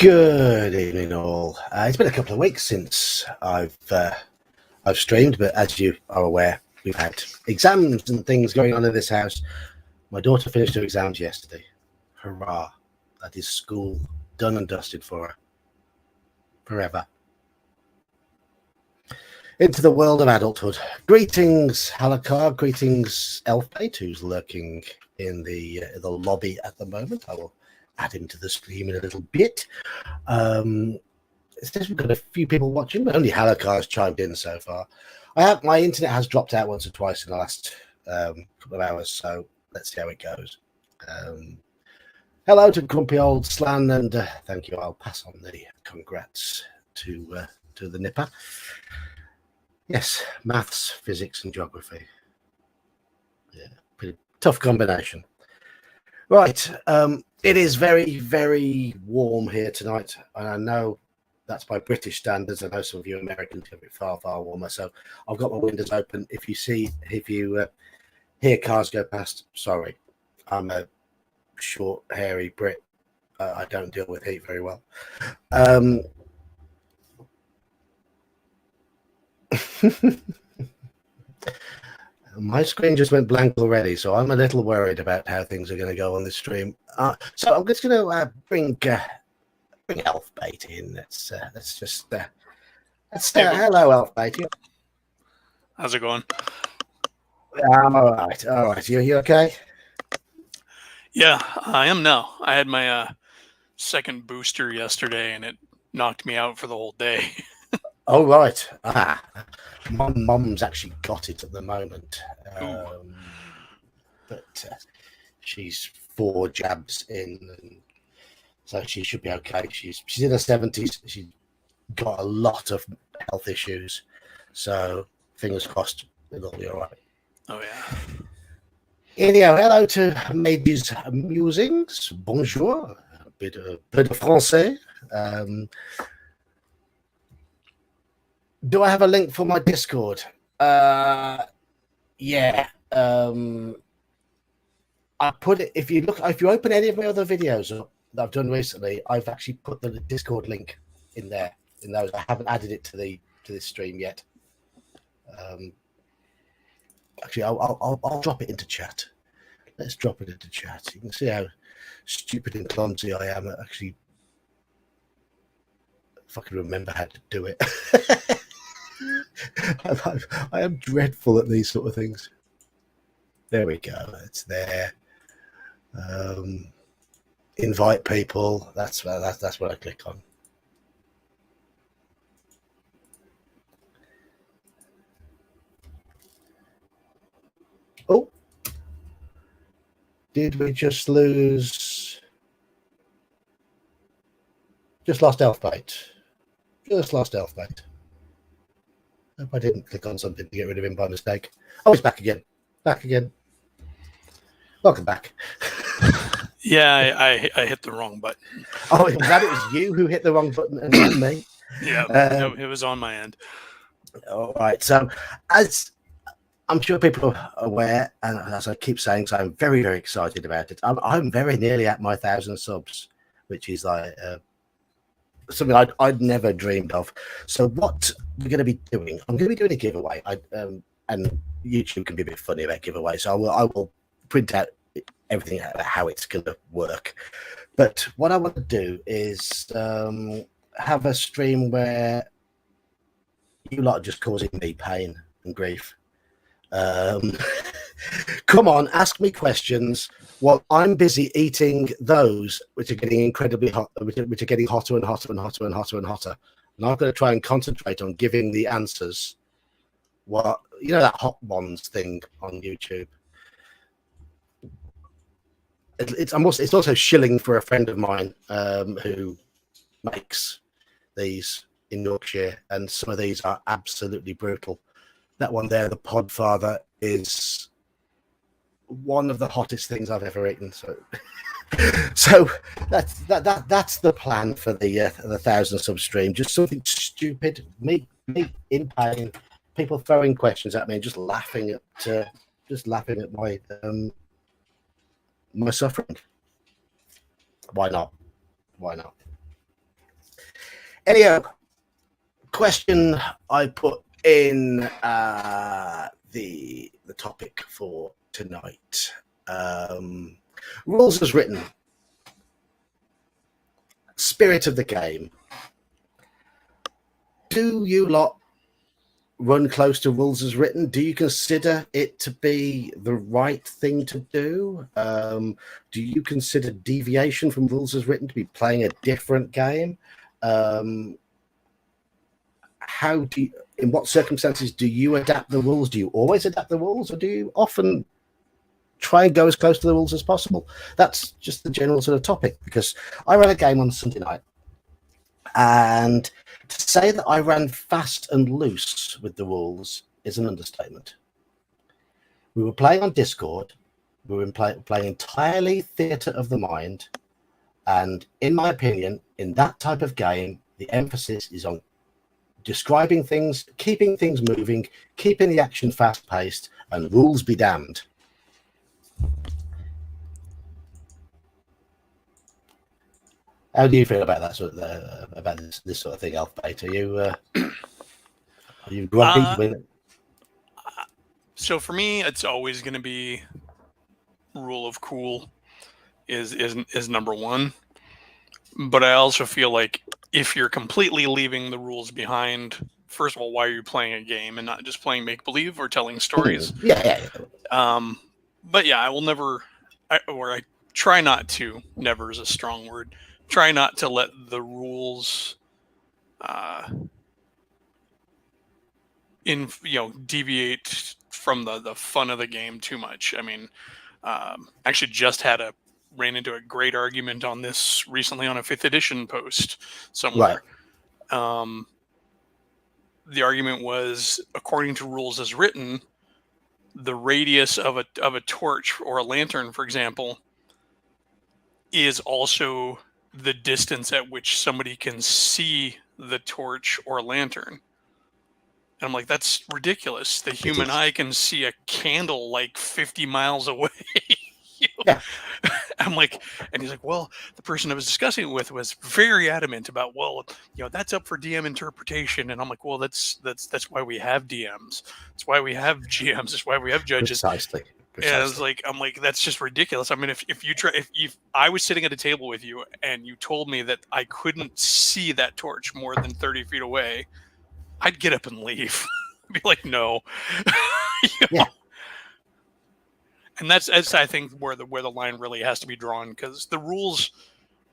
Good evening, all. It's been a couple of weeks since I've streamed, but as you are aware, we've had exams and things going on in this house. My daughter finished her exams yesterday. Hurrah! That is school done and dusted for her forever. Into the world of adulthood. Greetings, Halakar. Greetings, Elfbait, who's lurking in the lobby at the moment. I will add him to the stream in a little bit. It says we've got a few people watching, but only Halakar has chimed in so far. My internet has dropped out once or twice in the last couple of hours, so let's see how it goes. Hello to grumpy old Slan, and thank you. I'll pass on the congrats to the Nipper. Yes, maths, physics, and geography. Yeah, pretty tough combination. Right, it is very, very warm here tonight, and I know that's by British standards. I know some of you Americans have it far, far warmer. So I've got my windows open. If you hear cars go past, sorry, I'm a short, hairy Brit. I don't deal with heat very well. My screen just went blank already, so I'm a little worried about how things are going to go on this stream. So I'm just going to bring Elfbait in. Let's hello, Elfbait. How's it going? I'm all right. All right. You okay? Yeah, I am now. I had my second booster yesterday, and it knocked me out for the whole day. Oh, right. My mum's actually got it at the moment. But she's 4 jabs in, and so she should be okay. She's in her 70s. She's got a lot of health issues, so fingers crossed it'll be all right. Oh, yeah. Anyhow, hello to Mady's Musings. Bonjour. A bit of français. Do I have a link for my Discord? Yeah. I put it. If you open any of my other videos that I've done recently, I've actually put the Discord link in there. In those, I haven't added it to this stream yet. Actually, I'll drop it into chat. Let's drop it into chat. You can see how stupid and clumsy I am. Actually, if I can remember how to do it. I am dreadful at these sort of things. There we go. It's there. Invite people. That's what I click on. Oh, did we just lose? Just lost Elfbait. Just lost Elfbait. Hope I didn't click on something to get rid of him by mistake. Oh, he's back again. Back again. Welcome back. Yeah, I hit the wrong button. Oh, it was you who hit the wrong button and not me. Yeah, no, it was on my end. All right. So, as I'm sure people are aware, and as I keep saying, so I'm very, very excited about it. I'm very nearly at my 1,000 subs, which is like something I'd never dreamed of. So what we're going to be doing, I'm going to be doing a giveaway. And YouTube can be a bit funny about giveaways, so I will print out everything how it's going to work. But what I want to do is have a stream where you lot are just causing me pain and grief. Come on, ask me questions while I'm busy eating those which are getting incredibly hot, which are getting hotter and hotter and hotter and hotter and hotter. And I'm going to try and concentrate on giving the answers. What, you know, that hot ones thing on YouTube. It's also shilling for a friend of mine who makes these in Yorkshire, and some of these are absolutely brutal. That one there, the Podfather, is one of the hottest things I've ever eaten. So that's the plan for the 1,000 sub stream. Just something stupid, me in pain, people throwing questions at me, and just laughing at my my suffering. Why not? Anyhow, question I put in the topic for tonight. Rules as written. Spirit of the game. Do you lot run close to rules as written? Do you consider it to be the right thing to do? Do you consider deviation from rules as written to be playing a different game? How do you, in what circumstances do you adapt the rules? Do you always adapt the rules, or do you often try and go as close to the rules as possible? That's just the general sort of topic, because I ran a game on Sunday night, and to say that I ran fast and loose with the rules is an understatement. We were playing on Discord. We were playing entirely theatre of the mind. And in my opinion, in that type of game, the emphasis is on describing things, keeping things moving, keeping the action fast-paced, and rules be damned. How do you feel about that sort of about this sort of thing, Alf Bait? Are you grumpy with it? So for me, it's always going to be rule of cool is number one. But I also feel like if you're completely leaving the rules behind, first of all, why are you playing a game and not just playing make believe or telling stories? Yeah. But yeah, I will never, I try not to. Never is a strong word. Try not to let the rules deviate from the fun of the game too much. I mean, actually just ran into a great argument on this recently on a 5th edition post somewhere. Right. The argument was, according to rules as written, the radius of a torch or a lantern, for example, is also the distance at which somebody can see the torch or lantern. And I'm like, that's ridiculous. The human eye can see a candle like 50 miles away. Yeah. I'm like, and he's like, well, the person I was discussing it with was very adamant about, well, that's up for DM interpretation. And I'm like, well, that's why we have DMs. That's why we have GMs. That's why we have judges. Precisely. And I was like, that's just ridiculous. I mean, if I was sitting at a table with you and you told me that I couldn't see that torch more than 30 feet away, I'd get up and leave. I'd be like, no. Yeah. And that's I think where the line really has to be drawn, because the rules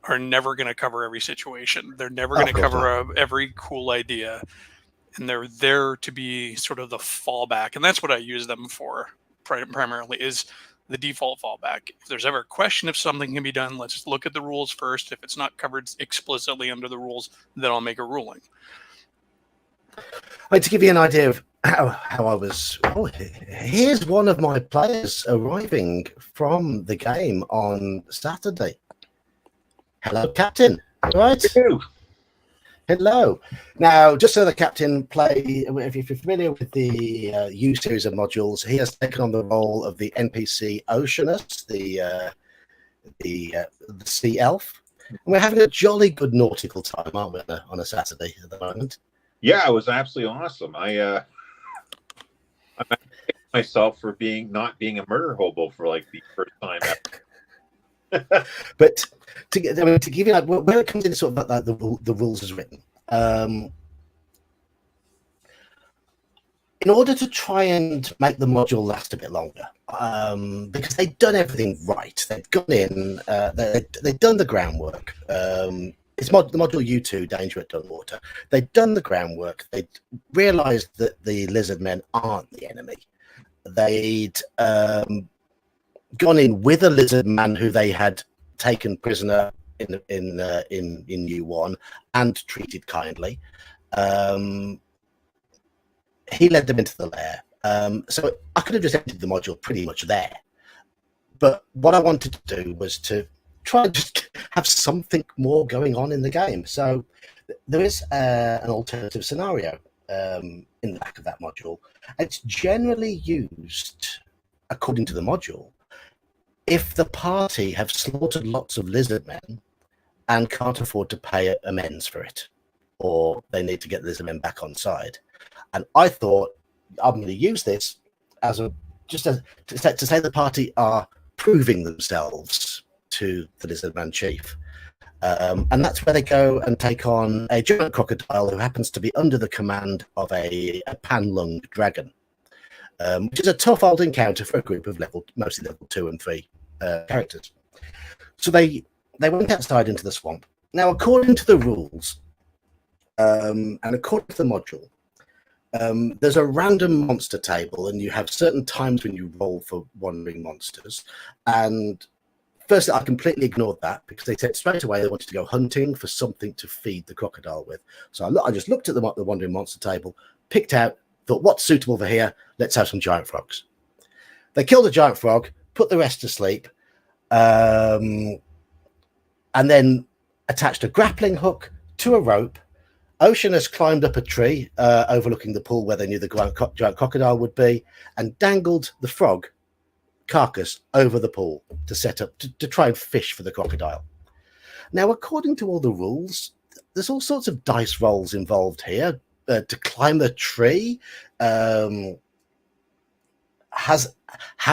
are never going to cover every situation. They're never going to cover every cool idea, and they're there to be sort of the fallback. And that's what I use them for primarily, is the default fallback. If there's ever a question if something can be done, let's look at the rules first. If it's not covered explicitly under the rules, then I'll make a ruling. To give you an idea of how I was, here's one of my players arriving from the game on Saturday. Hello, Captain. Right? Hello. Now, just so the Captain if you're familiar with the U series of modules, he has taken on the role of the NPC Oceanus, the sea elf. And we're having a jolly good nautical time, aren't we, on a Saturday at the moment? Yeah, it was absolutely awesome. I'm myself for not being a murder hobo for like the first time ever. But to give you where it comes in, sort of like the rules as written. In order to try and make the module last a bit longer, because they'd done everything right, they'd gone in, they'd done the groundwork. It's the module U2, Danger at Dunwater. They'd done the groundwork. They'd realised that the lizard men aren't the enemy. They'd gone in with a lizard man who they had taken prisoner in U1 and treated kindly. He led them into the lair. So I could have just ended the module pretty much there. But what I wanted to do was to try and just have something more going on in the game. So there is an alternative scenario in the back of that module. It's generally used, according to the module, if the party have slaughtered lots of lizard men and can't afford to pay amends for it. or they need to get the lizardmen back on side. And I thought I'm going to use this as a to say the party are proving themselves to the lizardman chief. And that's where they go and take on a giant crocodile who happens to be under the command of a pan-lunged dragon, which is a tough old encounter for a group of mostly level 2 and 3 characters. So they went outside into the swamp. Now, according to the rules, and according to the module, there's a random monster table, and you have certain times when you roll for wandering monsters. And firstly, I completely ignored that because they said straight away they wanted to go hunting for something to feed the crocodile with. So I just looked at the wandering monster table, picked out, thought, what's suitable for here? Let's have some giant frogs. They killed a giant frog, put the rest to sleep, and then attached a grappling hook to a rope. Ocean has climbed up a tree overlooking the pool where they knew the giant crocodile would be, and dangled the frog carcass over the pool to set up to try and fish for the crocodile. Now, according to all the rules, there's all sorts of dice rolls involved here to climb the tree. Have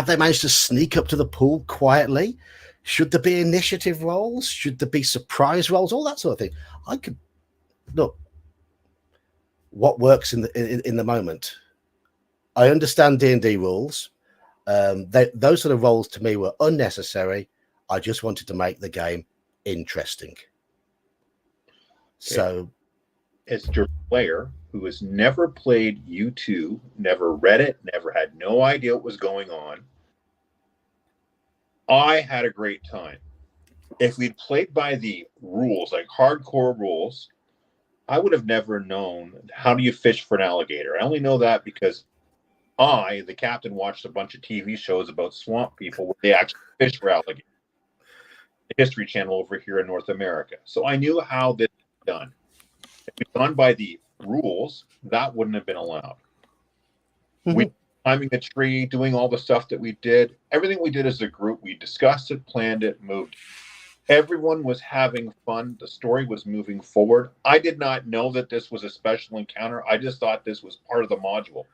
they managed to sneak up to the pool quietly? Should there be initiative rolls? Should there be surprise rolls? All that sort of thing. I could look what works in the moment. I understand D&D rules. Those sort of roles to me were unnecessary. I just wanted to make the game interesting. Okay. So, as your player who has never played U2, never read it, never had no idea what was going on, I had a great time. If we'd played by the rules, like hardcore rules, I would have never known how do you fish for an alligator. I only know that because I, the captain, watched a bunch of TV shows about swamp people where they actually fish for alligators. The History Channel over here in North America. So I knew how this was done. If we'd gone by the rules, that wouldn't have been allowed. Mm-hmm. We climbing a tree, doing all the stuff that we did. Everything we did as a group, we discussed it, planned it, moved. Everyone was having fun. The story was moving forward. I did not know that this was a special encounter. I just thought this was part of the module.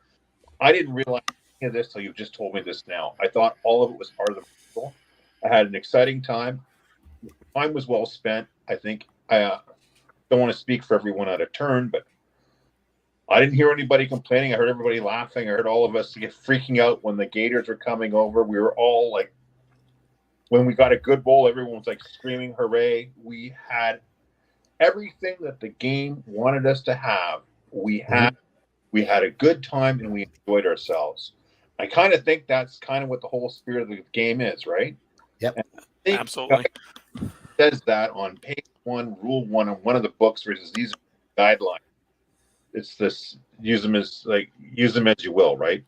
I didn't realize any of this till you just told me this now. I thought all of it was part of the module. I had an exciting time. Time was well spent. I think I don't want to speak for everyone out of turn, but I didn't hear anybody complaining. I heard everybody laughing. I heard all of us get freaking out when the gators were coming over. We were all like, when we got a good roll, everyone was like screaming, hooray. We had everything that the game wanted us to have. We had a good time and we enjoyed ourselves. I kind of think that's kind of what the whole spirit of the game is, right? Yep. Absolutely. It says that on page 1, rule 1 on one of the books, where these are guidelines. It's this, use them as you will, right?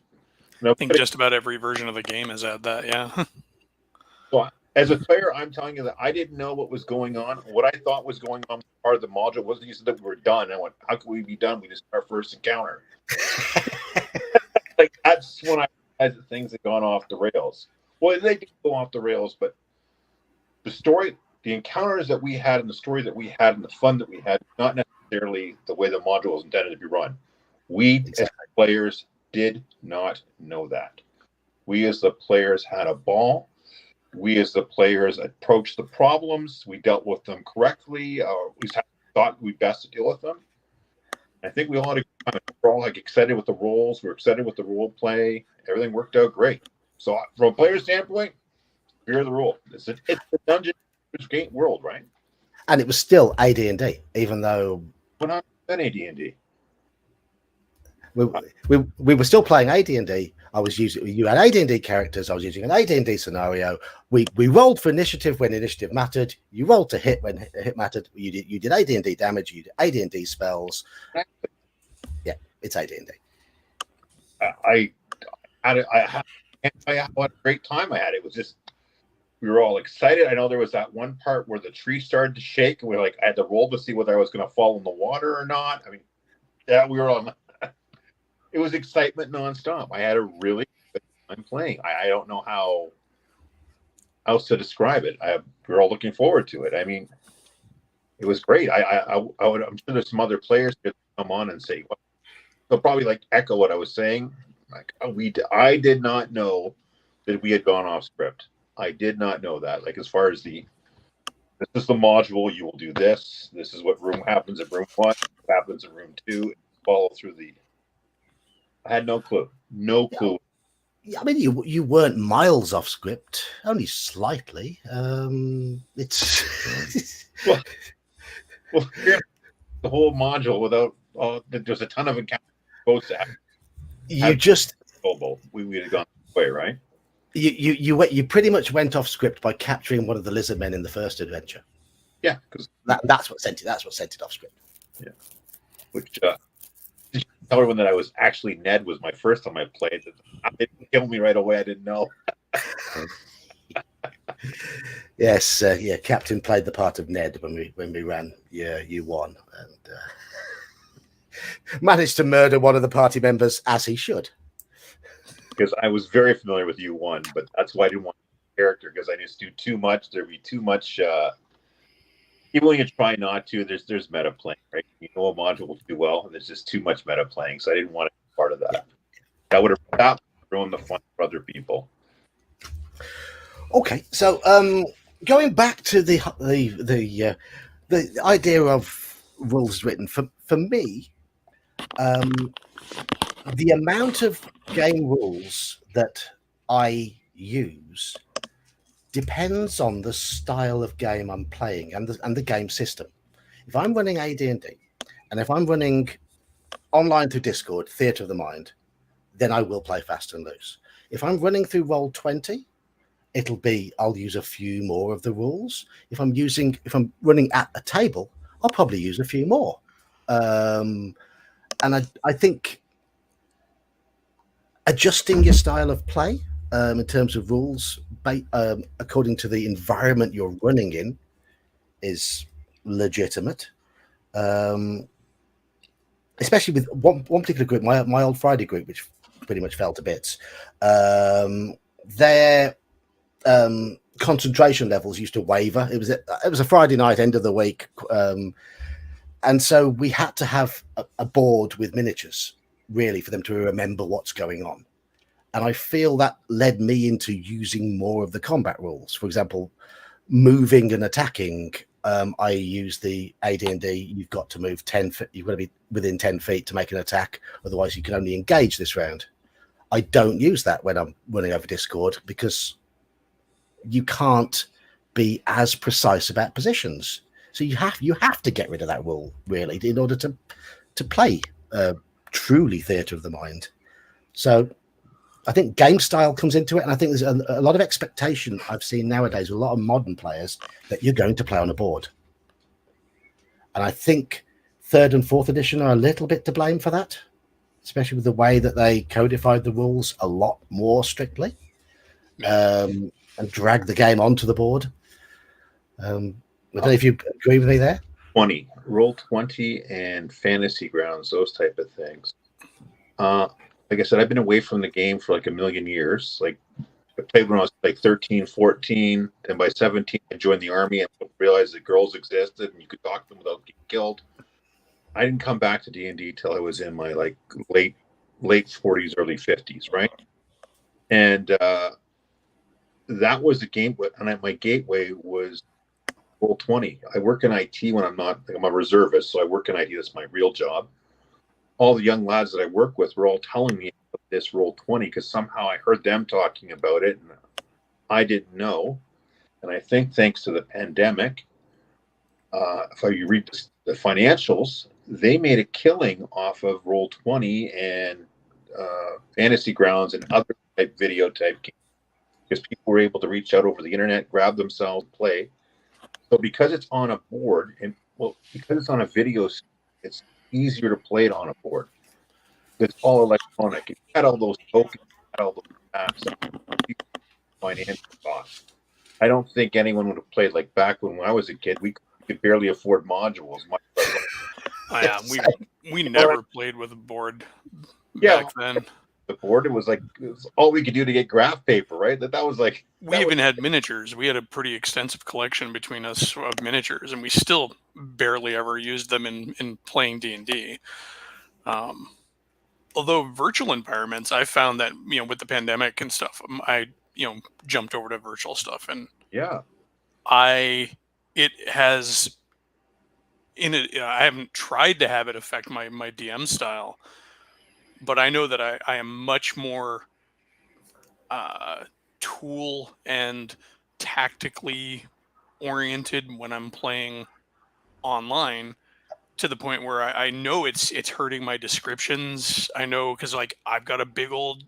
I think just about every version of the game has had that, yeah. So as a player, I'm telling you that I didn't know what was going on. What I thought was going on part of the module wasn't just that we were done. I went, how could we be done? We just had our first encounter. Like, that's when I realized that things had gone off the rails. Well, they did go off the rails, but the story, the encounters that we had and the story that we had and the fun that we had, not necessarily the way the module was intended to be run. We, as players, did not know that. We, as the players, had a ball. We, as the players, approached the problems. We dealt with them correctly. We thought we best to deal with them. I think we all had a good time. We're all like excited with the roles. We're excited with the role play. Everything worked out great. So, from a player standpoint, here's the rule. It's a dungeon game world, right? And it was still AD&D, even though 100% AD&D. We were still playing AD&D. You had AD&D characters. I was using an AD&D scenario. We rolled for initiative when initiative mattered. You rolled to hit when hit mattered. You did AD&D damage. You did AD&D spells. Yeah, it's AD&D. I had a great time. I had. It was just, we were all excited. I know there was that one part where the tree started to shake, and I had to roll to see whether I was going to fall in the water or not. I mean, yeah, we were all. It was excitement nonstop. I had a really good time playing. I don't know how else to describe it. We were all looking forward to it. I mean, It was great. I'm sure there's some other players that come on and say, well, they'll probably like echo what I was saying. Like, I did not know that we had gone off script. I did not know that. Like, as far as this is the module, you will do this. This is what room happens in room 1, what happens in room 2. Follow through I had no clue. No clue. I mean, you weren't miles off script, only slightly. It's well, the whole module without there's a ton of encounters supposed to happen. We would have gone away, right? You pretty much went off script by capturing one of the lizard men in the first adventure. Yeah, because that's what sent it off script. Yeah, which did you tell everyone that I was actually Ned was my first time I played. It killed me right away. I didn't know. Yes, Captain played the part of Ned when we ran. Yeah, you won and managed to murder one of the party members as he should. Because I was very familiar with U1, but that's why I didn't want the character, because I just do too much. There'd be too much. Even when you try not to, there's meta playing, right? You know a module will do well, and there's just too much meta playing. So I didn't want to be part of that. That would have ruined the fun for other people. Okay, so going back to the idea of rules written for me, the amount of game rules that I use depends on the style of game I'm playing and the game system. If I'm running AD&D, and if I'm running online through Discord, Theatre of the Mind, then I will play fast and loose. If I'm running through Roll20, I'll use a few more of the rules. If I'm running at a table, I'll probably use a few more. And I think adjusting your style of play in terms of rules according to the environment you're running in is legitimate. Especially with one particular group, my old Friday group, which pretty much fell to bits. Their concentration levels used to waver. It was a Friday night, end of the week, and so we had to have a board with miniatures, really, for them to remember what's going on. And I feel that led me into using more of the combat rules. For example, moving and attacking. I use the AD&D. You've got to move 10 feet. You've got to be within 10 feet to make an attack. Otherwise, you can only engage this round. I don't use that when I'm running over Discord because you can't be as precise about positions. So you have to get rid of that rule, really, in order to play truly Theatre of the Mind. So I think game style comes into it, and I think there's a lot of expectation I've seen nowadays with a lot of modern players that you're going to play on a board. And I think 3rd and 4th edition are a little bit to blame for that, especially with the way that they codified the rules a lot more strictly and dragged the game onto the board. I don't know if you agree with me there. Roll20 and Fantasy Grounds, those type of things. Like I said, I've been away from the game for like a million years. Like I played when I was like 13, 14. And by 17, I joined the army and realized that girls existed and you could talk to them without getting killed. I didn't come back to D&D till I was in my like late 40s, early 50s, right? And that was the game. And my gateway was Roll20. I work in IT when I'm a reservist, so I work in IT. That's my real job. All the young lads that I work with were all telling me about this Roll20 because somehow I heard them talking about it and I didn't know. And I think thanks to the pandemic, if you read the financials, they made a killing off of Roll20 and Fantasy Grounds and other video type games because people were able to reach out over the internet, grab themselves, play. So because it's on a board because it's on a video, it's easier to play it on a board. It's all electronic. You had all those tokens, you had all those apps, financial costs. I don't think anyone would have played like back when I was a kid. We could barely afford modules. We never played with a board back then. the board. It was all we could do to get graph paper, right? That was like. We even had miniatures. We had a pretty extensive collection between us of miniatures, and we still barely ever used them in playing D&D. Although virtual environments, I found that, with the pandemic and stuff, I jumped over to virtual stuff, and yeah, it has I haven't tried to have it affect my DM style, but I know that I am much more tool and tactically oriented when I'm playing online, to the point where I know it's hurting my descriptions. I know, because I've got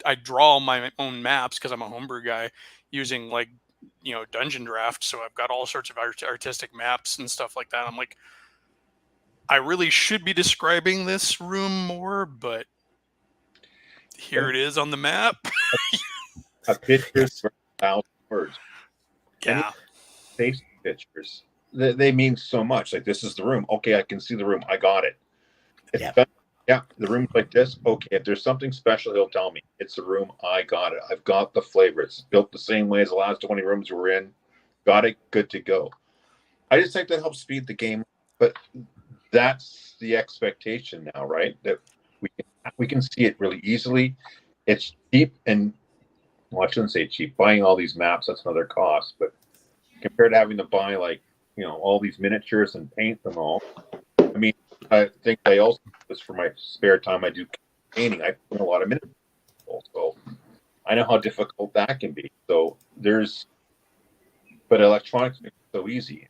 I draw my own maps because I'm a homebrew guy using Dungeon Draft, so I've got all sorts of artistic maps and stuff like that. I'm like, I really should be describing this room more, but here it is on the map. A picture's for 1,000 words. Yeah. Face pictures, they mean so much. Like, this is the room. Okay, I can see the room. I got it. Yeah, the room's like this. Okay, if there's something special, he'll tell me. It's the room. I got it. I've got the flavor. It's built the same way as the last 20 rooms we're in. Got it. Good to go. I just think that helps speed the game. But that's the expectation now, right? That we can see it really easily. It's cheap, and well, I shouldn't say cheap. Buying all these maps, that's another cost. But compared to having to buy all these miniatures and paint them all, I mean, I think I also, just for my spare time, I do painting. I put a lot of miniatures, so I know how difficult that can be. So but electronics makes it so easy.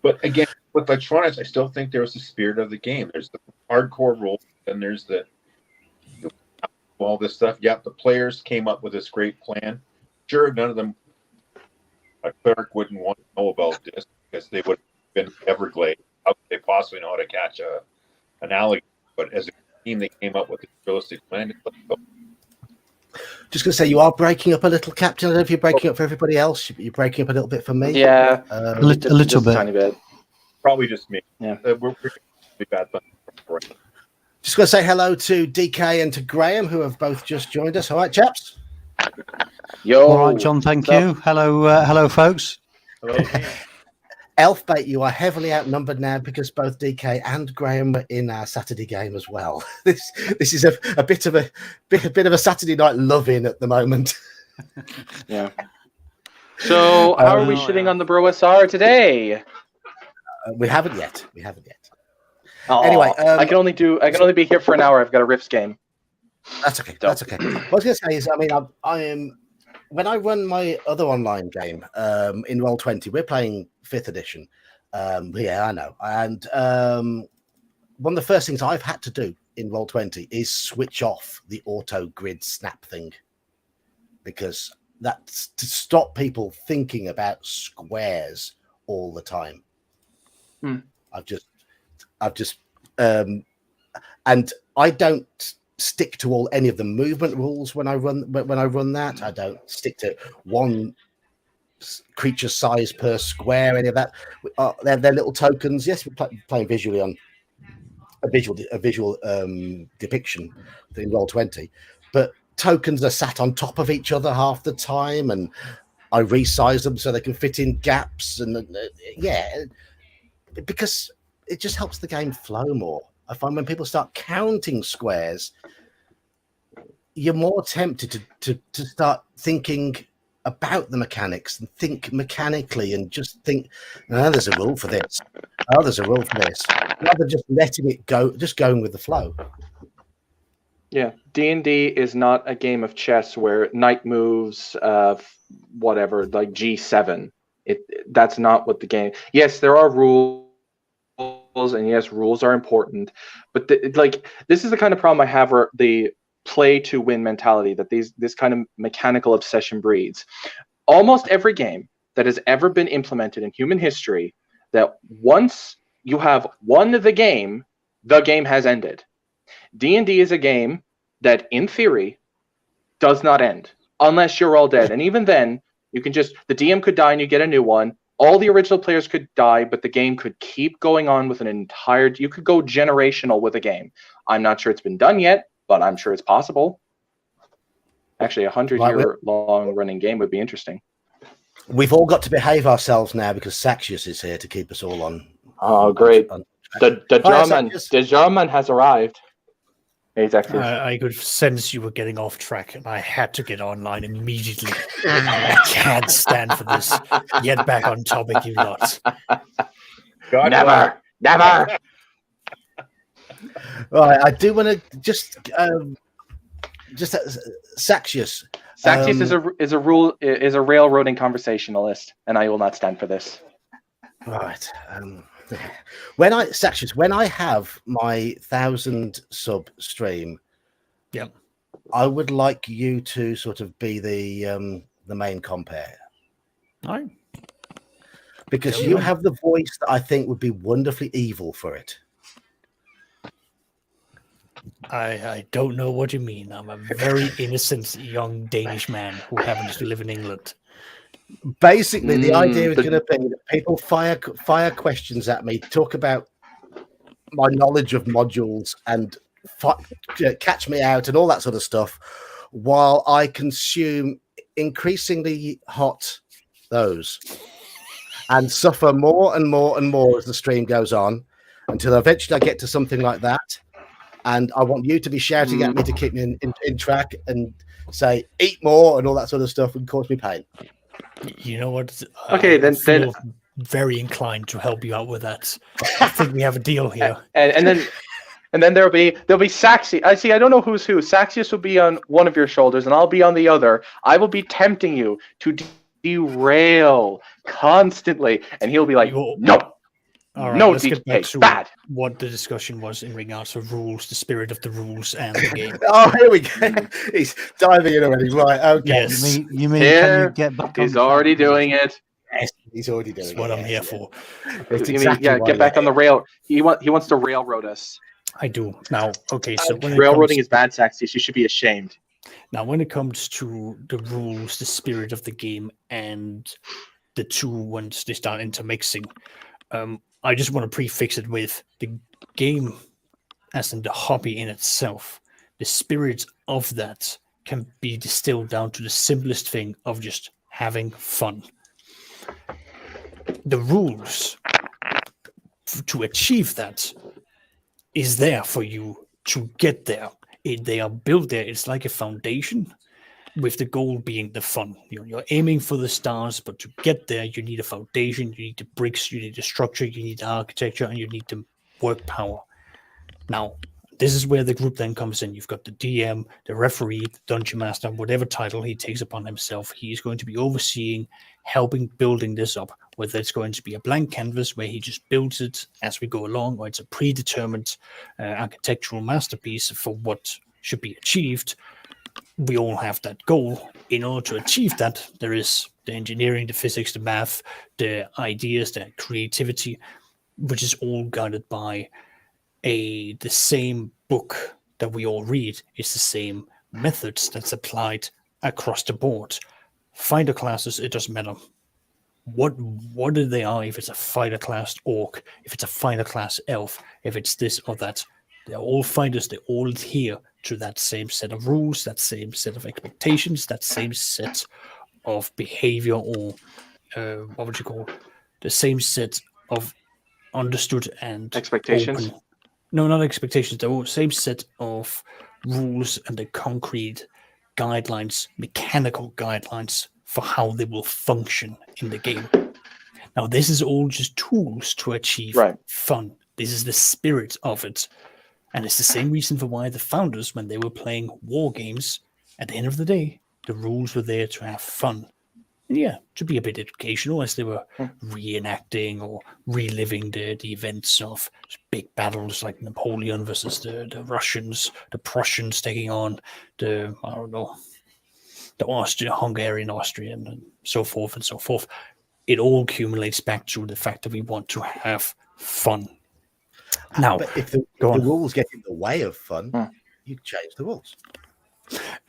But again, with electronics, I still think there's the spirit of the game. There's the hardcore rules, and there's the all this stuff. Yeah, the players came up with this great plan. Sure, none of them, a cleric wouldn't want to know about this because they would have been Everglade. How could they possibly know how to catch an alligator? But as a team, they came up with a realistic plan. Just going to say, you are breaking up a little, Captain. I don't know if you're breaking up for everybody else. You're breaking up a little bit for me. Yeah, a little bit. Tiny bit. Probably just me. Yeah. We're bad. Just going to say hello to DK and to Graham, who have both just joined us. All right, chaps? Yo. All right, John, thank you. Hello, folks. Hello. Elfbait, you are heavily outnumbered now because both DK and Graham were in our Saturday game as well. This is a bit of a Saturday night love-in at the moment. Yeah. So how are we shitting on the Bro SR today? We haven't yet. Oh, anyway, I can only be here for an hour. I've got a Rifts game. That's okay. That's okay. What I was going to say is, I mean, I am when I run my other online game in Roll20, we're playing 5th edition. Yeah, I know. And one of the first things I've had to do in Roll20 is switch off the auto grid snap thing, because that's to stop people thinking about squares all the time. I've just and I don't stick to any of the movement rules when I run that. I don't stick to one creature size per square, any of that. They're little tokens. Yes, we're playing visually on a visual depiction in Roll20, but tokens are sat on top of each other half the time, and I resize them so they can fit in gaps, and because it just helps the game flow more. I find when people start counting squares, you're more tempted to start thinking about the mechanics and think mechanically, and just think, oh, there's a rule for this. Oh, there's a rule for this. Rather than just letting it go, just going with the flow. Yeah, D&D is not a game of chess where knight moves, whatever, like G7. That's not what the game. Yes, there are rules, and yes, rules are important, but this is the kind of problem I have, where the play to win mentality that this kind of mechanical obsession breeds. Almost every game that has ever been implemented in human history, that once you have won the game has ended. D&D is a game that, in theory, does not end unless you're all dead, and even then, you can just, the DM could die and you get a new one. All the original players could die, but the game could keep going on with you could go generational with a game. I'm not sure it's been done yet, but I'm sure it's possible. Actually, a 100-year long running game would be interesting. We've all got to behave ourselves now because Saxius is here to keep us all on. Oh, great! The German has arrived. He's actually. I could sense you were getting off track, and I had to get online immediately. I can't stand for this. Get back on topic, you lot. Never. Right, I do want to just Saxius. Saxius is a railroading conversationalist, and I will not stand for this. Right. When I have my 1,000 sub stream, yep, I would like you to sort of be the main compare. All right. Because you have the voice that I think would be wonderfully evil for it. I don't know what you mean. I'm a very innocent young Danish man who happens to live in England. Basically, the idea is going to be that people fire questions at me, talk about my knowledge of modules, and catch me out and all that sort of stuff, while I consume increasingly hot those and suffer more and more and more as the stream goes on, until eventually I get to something like that. And I want you to be shouting at me to keep me in track and say, eat more and all that sort of stuff and cause me pain. You know what? Okay, then very inclined to help you out with that. I think we have a deal here. And then there'll be Saxius. I don't know who's who. Saxius will be on one of your shoulders, and I'll be on the other. I will be tempting you to derail constantly, and he'll be like, no. All right, no, let's get back to bad. What the discussion was in regards to rules, the spirit of the rules, and the game. Oh, here we go. He's diving in already. Right, okay. Yes. You mean Here, can you get back he's already doing it. Yes, he's already doing That's it. what I'm here for. It's Exactly get back on the rail. He wants to railroad us. I do. Now, okay, so when railroading is bad, Saxius. You should be ashamed. Now, when it comes to the rules, the spirit of the game, and the two, once they start intermixing, I just want to prefix it with the game, as in the hobby in itself. The spirit of that can be distilled down to the simplest thing of just having fun. The rules to achieve that is there for you to get there. They are built there. It's like a foundation, with the goal being the fun. You're aiming for the stars, but to get there, you need a foundation, you need the bricks, you need the structure, you need the architecture, and you need the work power. Now, this is where the group then comes in. You've got the DM, the referee, the dungeon master, whatever title he takes upon himself. He's going to be overseeing, helping building this up, whether it's going to be a blank canvas where he just builds it as we go along, or it's a predetermined architectural masterpiece for what should be achieved. We all have that goal. In order to achieve that, there is the engineering, the physics, the math, the ideas, the creativity, which is all guided by the same book that we all read. It's the same methods that's applied across the board. Fighter classes, it doesn't matter what they are, if it's a fighter class orc, if it's a fighter class elf, if it's this or that. They're all fighters. They all adhere to that same set of rules, that same set of expectations, that same set of behavior, or what would you call it? The same set of understood and expectations. Open. No, not expectations. The same set of rules and the concrete guidelines, mechanical guidelines for how they will function in the game. Now, this is all just tools to achieve fun. This is the spirit of it. And it's the same reason for why the founders, when they were playing war games, at the end of the day, the rules were there to have fun. And yeah, to be a bit educational, as they were reenacting or reliving the events of big battles like Napoleon versus the Russians, the Prussians taking on the Hungarian, Austrian, and so forth and so forth. It all accumulates back to the fact that we want to have fun. Now, but if the rules get in the way of fun, you change the rules.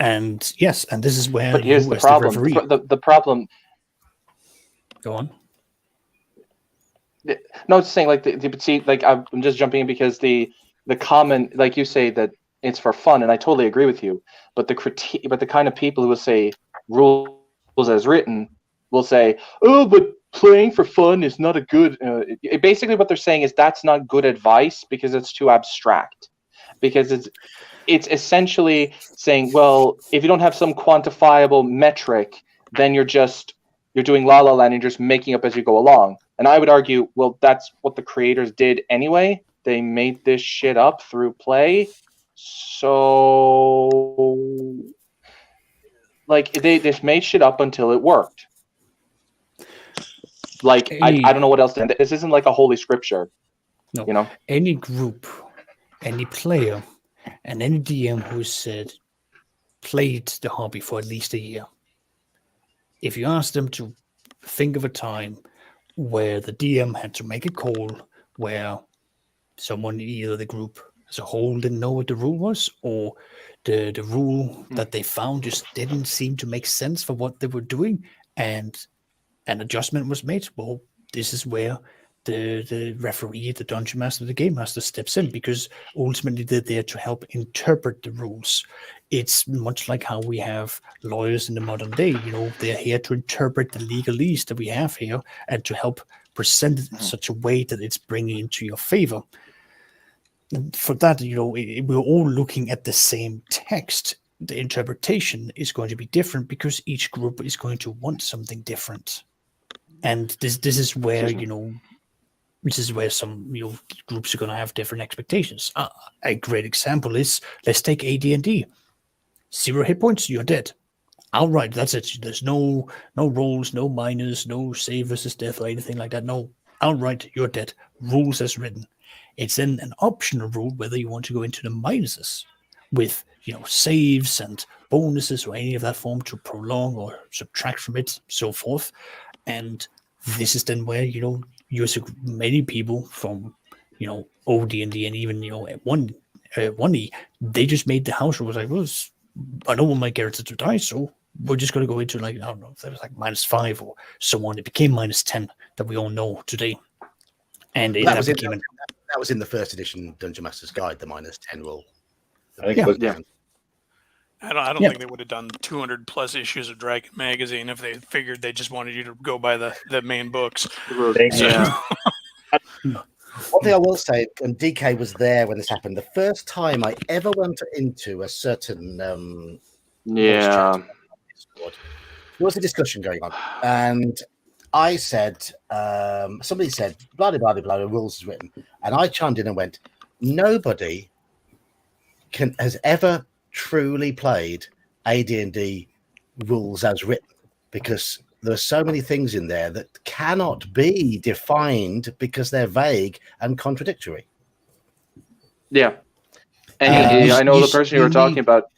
And yes, and this is where. But here's the problem. The problem. Go on. No, it's saying like I'm just jumping in because the common, like you say, that it's for fun, and I totally agree with you. But the kind of people who will say rules as written will say, oh, but playing for fun is not a good. Basically, what they're saying is that's not good advice because it's too abstract. Because it's essentially saying, well, if you don't have some quantifiable metric, then you're doing La La Land and you're just making up as you go along. And I would argue, well, that's what the creators did anyway. They made this shit up through play. So, like, they just made shit up until it worked. Like, I don't know what else to. This isn't like a holy scripture. No. You know? Any group, any player, and any DM who said played the hobby for at least a year, if you ask them to think of a time where the DM had to make a call where someone, either the group as a whole didn't know what the rule was, or the rule that they found just didn't seem to make sense for what they were doing, and an adjustment was made, well, this is where the referee, the dungeon master, the game master steps in, because ultimately they're there to help interpret the rules. It's much like how we have lawyers in the modern day. They're here to interpret the legalese that we have here and to help present it in such a way that it's bringing into your favor. And for that, we're all looking at the same text. The interpretation is going to be different because each group is going to want something different. And this is where, this is where some groups are going to have different expectations. A great example is, let's take AD&D. 0 hit points, you're dead. Outright, that's it. There's no rolls, no minors, no save versus death or anything like that. No, outright, you're dead. Rules as written. It's then an optional rule whether you want to go into the minuses with saves and bonuses or any of that form to prolong or subtract from it, so forth. And this is then where many people from OD&D and even 1E, they just made the house rules like, well, I don't want my character to die, so we're just going to go into, like, I don't know if there was like -5 or so on. It became -10 that we all know today. And that was in the first edition Dungeon Master's Guide, the -10 rule. I think it was, I don't think they would have done 200 plus issues of Dragon Magazine if they figured they just wanted you to go by the main books. Yeah. One thing I will say, and DK was there when this happened, the first time I ever went into a certain there was a discussion going on, and I said, somebody said, blah, blah, blah, blah, the rules is written, and I chimed in and went, nobody has ever truly played AD&D rules as written, because there are so many things in there that cannot be defined because they're vague and contradictory. Yeah. And I know the person you were talking about.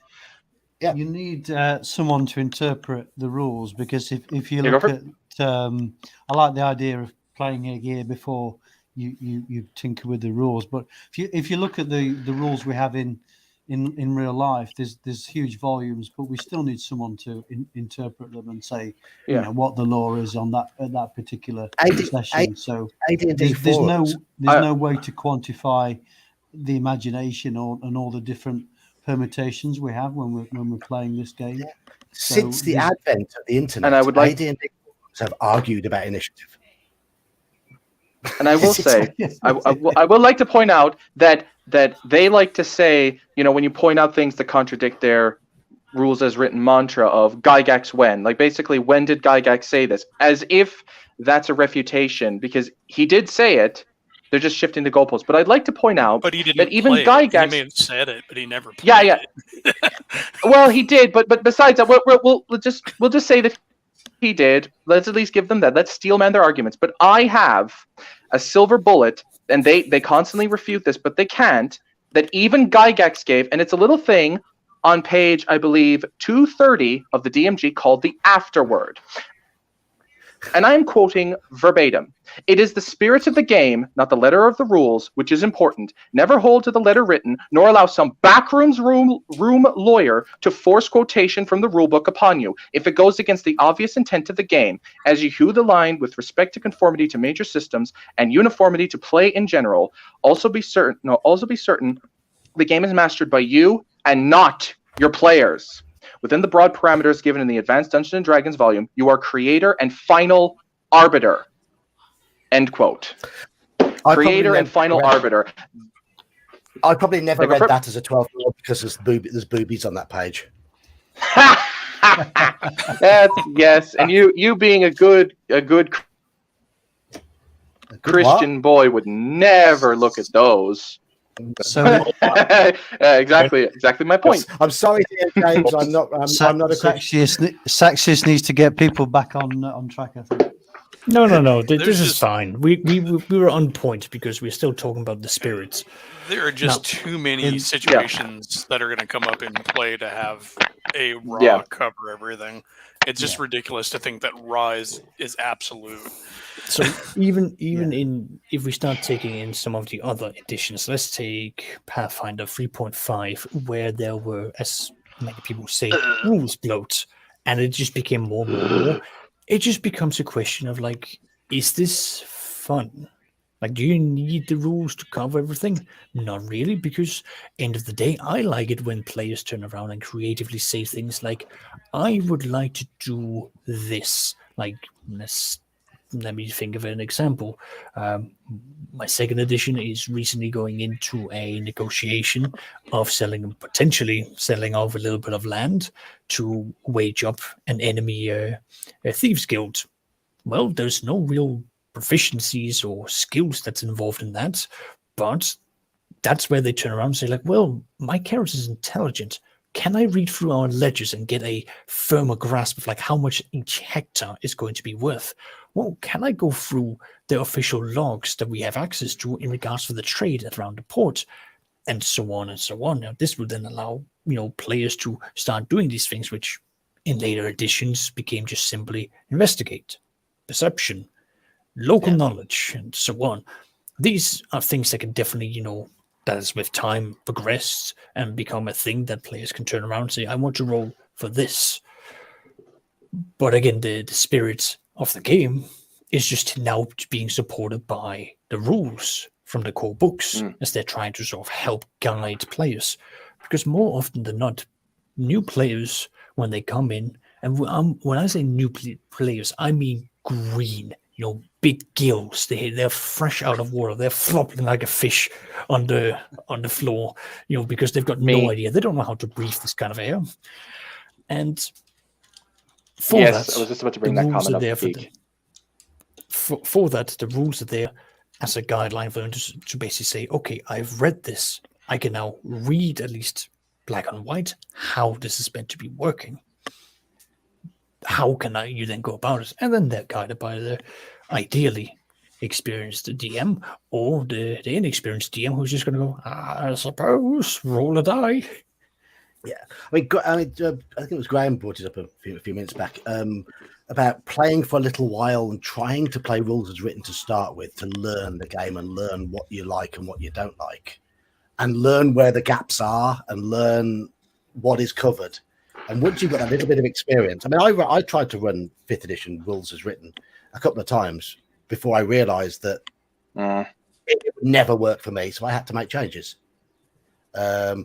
Yeah. You need someone to interpret the rules, because if you look at, I like the idea of playing a year before you tinker with the rules. But if you look at the rules we have in real life, there's huge volumes, but we still need someone to interpret them and say what the law is on that particular session. So there's no way to quantify the imagination and all the different permutations we have when we're playing this game. Yeah. Since the advent of the internet, and I would like AD&D have argued about initiative. And I will say, I would like to point out that they like to say, when you point out things that contradict their rules as written mantra of Gygax when, like basically, when did Gygax say this? As if that's a refutation, because he did say it. They're just shifting the goalposts. But I'd like to point out that even Gygax, he may have said it, but he never played it. Well, he did, but besides that, we'll just say that he did. Let's at least give them that. Let's steelman their arguments. But I have a silver bullet, and they constantly refute this, but they can't, that even Gygax gave, and it's a little thing on page, I believe, 230 of the DMG called the afterword. And I am quoting verbatim. It is the spirit of the game, not the letter of the rules, which is important. Never hold to the letter written, nor allow some backrooms room lawyer to force quotation from the rulebook upon you. If it goes against the obvious intent of the game, as you hew the line with respect to conformity to major systems and uniformity to play in general, also be certain The game is mastered by you and not your players. Within the broad parameters given in the Advanced Dungeons & Dragons volume, you are creator and final arbiter. End quote. Creator and final arbiter. I probably never read that as a 12-year-old because there's boobies on that page. Yes, and you being a good Christian boy would never look at those. So exactly my point. I'm sorry, dear James. I'm not a Saxius needs to get people back on track, I think. No. This is fine. We were on point because we're still talking about the spirits. There are just too many situations that are going to come up in play to have a raw cover everything. It's just ridiculous to think that raw is absolute. So even in if we start taking in some of the other editions, let's take Pathfinder 3.5, where there were, as many people say, rules bloat, and it just became more and more. It just becomes a question of like, is this fun? Like, do you need the rules to cover everything? Not really, because end of the day, I like it when players turn around and creatively say things like, I would like to do this. Like, let me think of an example. My second edition is recently going into a negotiation of potentially selling off a little bit of land to wage up an enemy a thieves guild. Well, there's no real proficiencies or skills that's involved in that, but that's where they turn around and say like, well, my character is intelligent. Can I read through our ledgers and get a firmer grasp of like how much each hectare is going to be worth? Well, can I go through the official logs that we have access to in regards to the trade around the port, and so on and so on? Now, this will then allow players to start doing these things, which in later editions became just simply investigate, perception, local knowledge, and so on. These are things that can definitely, that has with time progressed and become a thing that players can turn around and say, I want to roll for this. But again, the spirit of the game is just now being supported by the rules from the core books as they're trying to sort of help guide players. Because more often than not, new players, when they come in, and when I say new players, I mean green, big gills. They're fresh out of water. They're flopping like a fish on the floor, because they've got no idea. They don't know how to breathe this kind of air. And for that, I was just about to bring that comment up. For that, the rules are there as a guideline for them to basically say, okay, I've read this. I can now read at least black and white how this is meant to be working. How can you then go about it? And then they're guided by the ideally experienced DM or the inexperienced DM who's just going to go, I suppose, roll a die. Yeah, I think it was Graham brought it up a few minutes back about playing for a little while and trying to play rules as written to start with, to learn the game and learn what you like and what you don't like, and learn where the gaps are and learn what is covered. And once you've got a little bit of experience, I mean, I tried to run 5th edition rules as written a couple of times before I realised that it would never work for me, so I had to make changes. I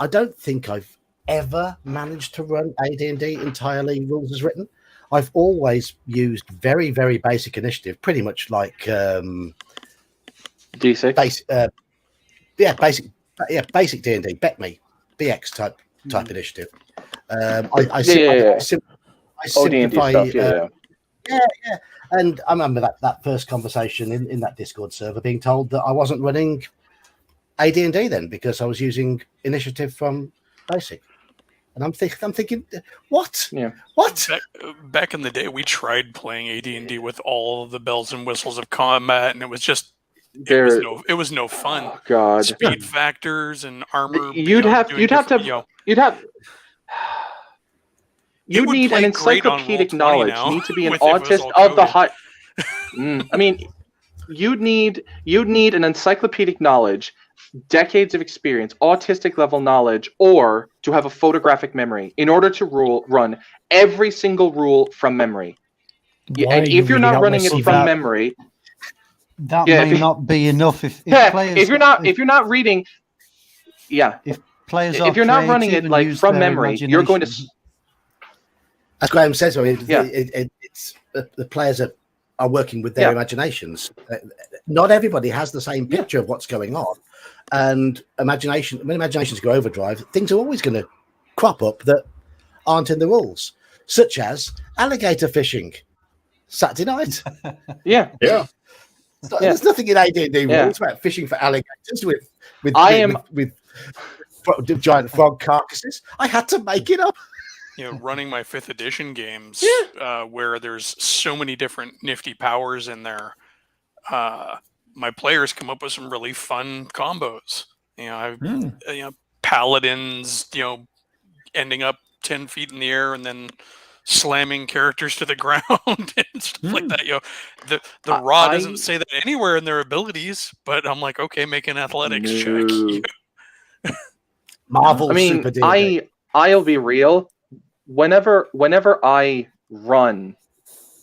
don't think I've ever managed to run AD&D entirely rules as written. I've always used very, very basic initiative, pretty much like D6. Basic D&D, bet me, BX type initiative. I simplify. And I remember that first conversation in that Discord server being told that I wasn't running AD&D then because I was using initiative from basic. And I'm thinking, what? Yeah. What? Back in the day, we tried playing AD&D with all the bells and whistles of combat, and it was just it was no fun. Oh, God. Speed factors and armor. You'd need an encyclopedic knowledge. You need to be an autist of the high. I mean, you'd need an encyclopedic knowledge, decades of experience, autistic level knowledge, or to have a photographic memory in order to run every single rule from memory. And if you're not running it from memory, that may not be enough. If you're not reading. If players are if you're not running creative it and like use from their memory, you're going to. imagination- As Graham says, I mean, Yeah. it's the players are working with their Yeah. imaginations. Not everybody has the same picture of what's going on, and when imaginations go overdrive, things are always going to crop up that aren't in the rules, such as alligator fishing Saturday night. Yeah. Yeah. There's nothing in AD&D Yeah. rules about fishing for alligators with giant frog carcasses. I had to make it up. Running my 5th edition games where there's so many different nifty powers in there. My players come up with some really fun combos. Paladins, ending up 10 feet in the air and then slamming characters to the ground and stuff like that. The raw doesn't say that anywhere in their abilities, but I'm like, okay, make an athletics check. Marvel I mean, Super D&D. I'll be real. Whenever I run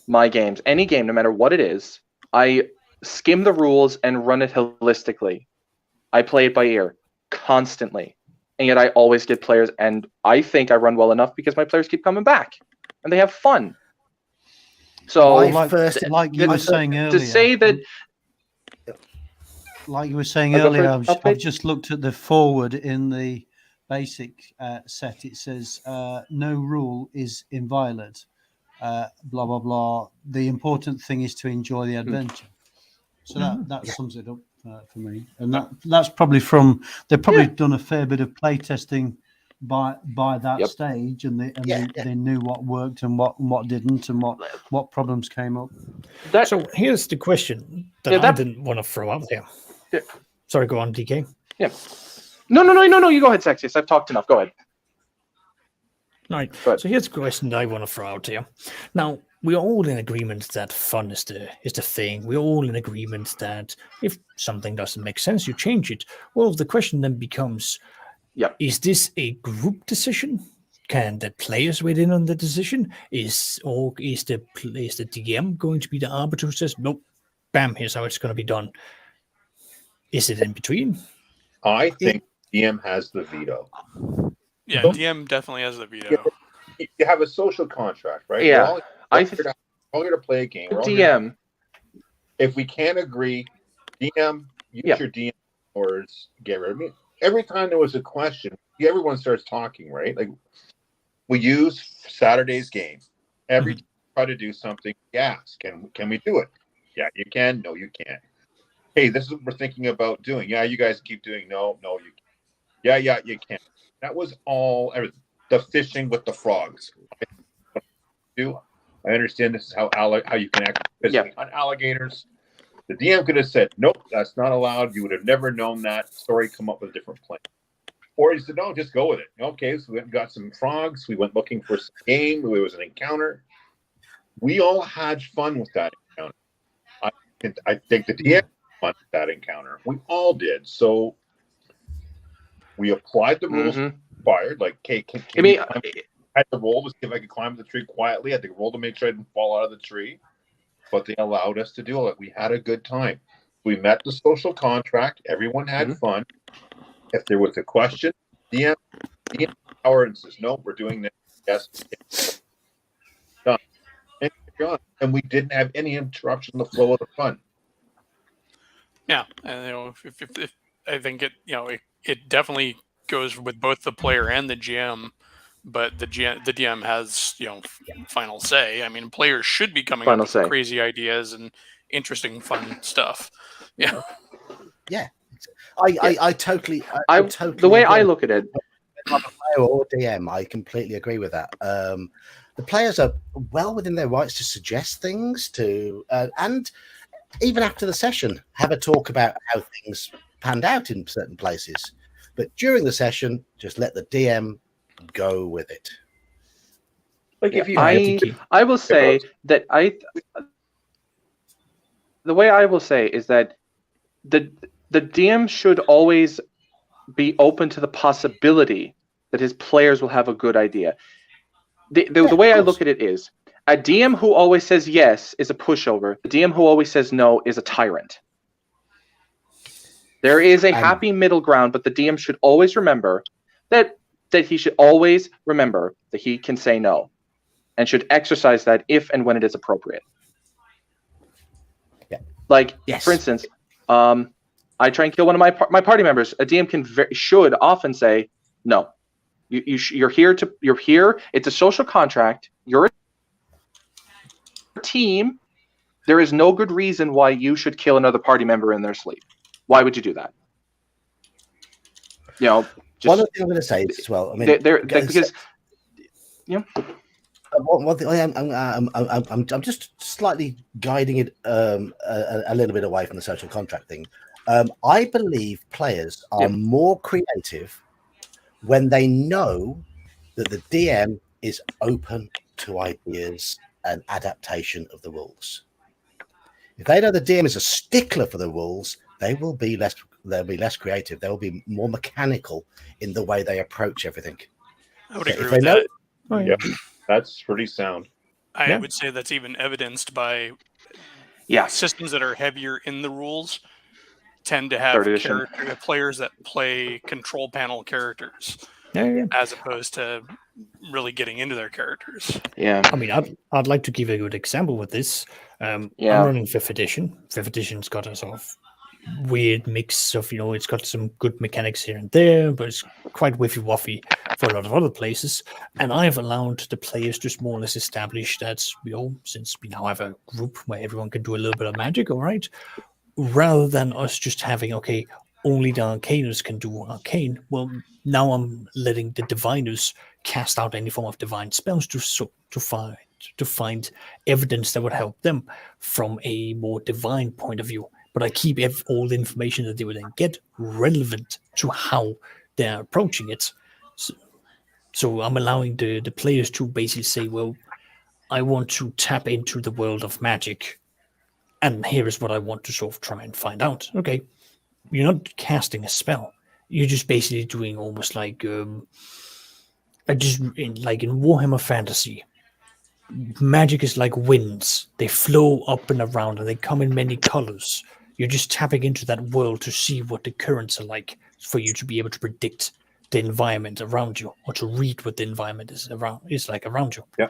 my games, any game, no matter what it is, I skim the rules and run it holistically. I play it by ear constantly, and yet I always get players, and I think I run well enough because my players keep coming back and they have fun. So, like you were saying earlier, to say that, like you were saying earlier, I've just looked at the forward in the basic set. It says no rule is inviolate. Blah blah blah. The important thing is to enjoy the adventure. So that sums it up for me. And that's probably they've probably done a fair bit of play testing by that stage, and they knew what worked and what didn't, and what problems came up. So here's the question that I didn't want to throw out there. Yeah. Sorry, go on, DK. Yeah. No. You go ahead, Sexius. I've talked enough. Go ahead. Right. So here's a question that I want to throw out here. Now, we're all in agreement that fun is the thing. We're all in agreement that if something doesn't make sense, you change it. Well, the question then becomes, is this a group decision? Can the players weigh in on the decision? Is the DM going to be the arbiter who says, nope, bam, here's how it's going to be done? Is it in between? I think DM has the veto. Yeah, DM definitely has the veto. You have a social contract, right? Yeah. We're all here to play a game. DM. If we can't agree, DM, use your DM words, get rid of me. Every time there was a question, everyone starts talking, right? Like, we use Saturday's game. Every time we try to do something, ask, can we do it? Yeah, you can. No, you can't. Hey, this is what we're thinking about doing. Yeah, you guys keep doing. No, you can't. Yeah, you can't. That was all everything. The fishing with the frogs. I understand this is how you can act on alligators. The DM could have said, nope, that's not allowed. You would have never known that. Story, come up with a different plan. Or he said, no, just go with it. Okay, so we went and got some frogs. We went looking for some game. There was an encounter. We all had fun with that encounter. I think the DM had fun with that encounter. We all did. So we applied the rules required. Like, okay, I had to roll to see if I could climb the tree quietly. I had to roll to make sure I didn't fall out of the tree. But they allowed us to do it. We had a good time. We met the social contract. Everyone had fun. If there was a question, DM power and says, no, we're doing this. Yes. Done. And we didn't have any interruption in the flow of the fun. Yeah. And, if I think it definitely goes with both the player and the GM. But the DM has, final say. I mean, players should be coming up with crazy ideas and interesting, fun stuff. Yeah. Yeah. I totally. The way I look at it, I'm a player or DM, I completely agree with that. The players are well within their rights to suggest things and even after the session, have a talk about how things panned out in certain places. But during the session, just let the DM go with it. Like if you, I will say that the way I will say is that the DM should always be open to the possibility that his players will have a good idea. The way I look at it is a DM who always says yes is a pushover. The DM who always says no is a tyrant. There is a happy middle ground, but the DM should always remember that he should always remember that he can say no, and should exercise that if and when it is appropriate. Yeah. Like, yes. For instance, I try and kill one of my party members. A DM should often say no. You're here. It's a social contract. You're a team. There is no good reason why you should kill another party member in their sleep. Why would you do that? You know. One other thing I'm going to say is as well. I mean, because one thing I'm just slightly guiding it a little bit away from the social contract thing. I believe players are more creative when they know that the DM is open to ideas and adaptation of the rules. If they know the DM is a stickler for the rules, they will be less. They'll be less creative. They'll be more mechanical in the way they approach everything. I would agree with that. Yeah, that's pretty sound. I would say that's even evidenced by systems that are heavier in the rules tend to have players that play control panel characters as opposed to really getting into their characters. Yeah. I mean, I'd like to give a good example with this. I'm running 5th edition. 5th edition's got a sort of weird mix of, it's got some good mechanics here and there, but it's quite whiffy-waffy for a lot of other places. And I've allowed the players to more or less establish that, since we now have a group where everyone can do a little bit of magic, all right, rather than us just having, only the arcaners can do arcane. Well, now I'm letting the diviners cast out any form of divine spells to find evidence that would help them from a more divine point of view. But I keep all the information that they would then get relevant to how they're approaching it. So I'm allowing the players to basically say, well, I want to tap into the world of magic, and here is what I want to sort of try and find out. Okay, you're not casting a spell. You're just basically doing almost like in Warhammer Fantasy. Magic is like winds. They flow up and around, and they come in many colors. You're just tapping into that world to see what the currents are like for you to be able to predict the environment around you, or to read what the environment is like around you. Yeah.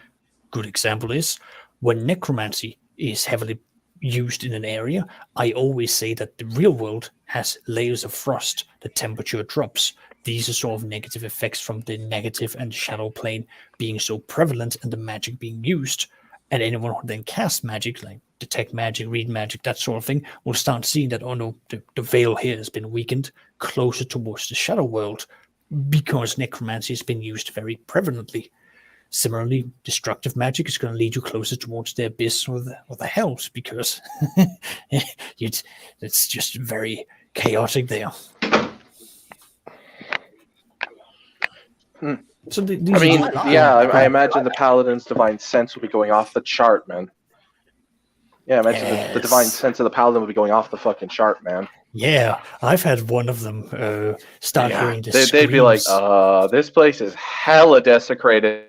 Good example is when necromancy is heavily used in an area, I always say that the real world has layers of frost, the temperature drops. These are sort of negative effects from the negative and shadow plane being so prevalent and the magic being used. And anyone who then casts magic, like detect magic, read magic, that sort of thing, will start seeing that, the veil here has been weakened closer towards the shadow world because necromancy has been used very prevalently. Similarly, destructive magic is going to lead you closer towards the abyss or the hells because it's just very chaotic there. So I imagine the Paladin's divine sense will be going off the chart, man. Yeah, I imagine the divine sense of the Paladin will be going off the fucking chart, man. Yeah, I've had one of them start hearing the screams. They'd be like, this place is hella desecrated.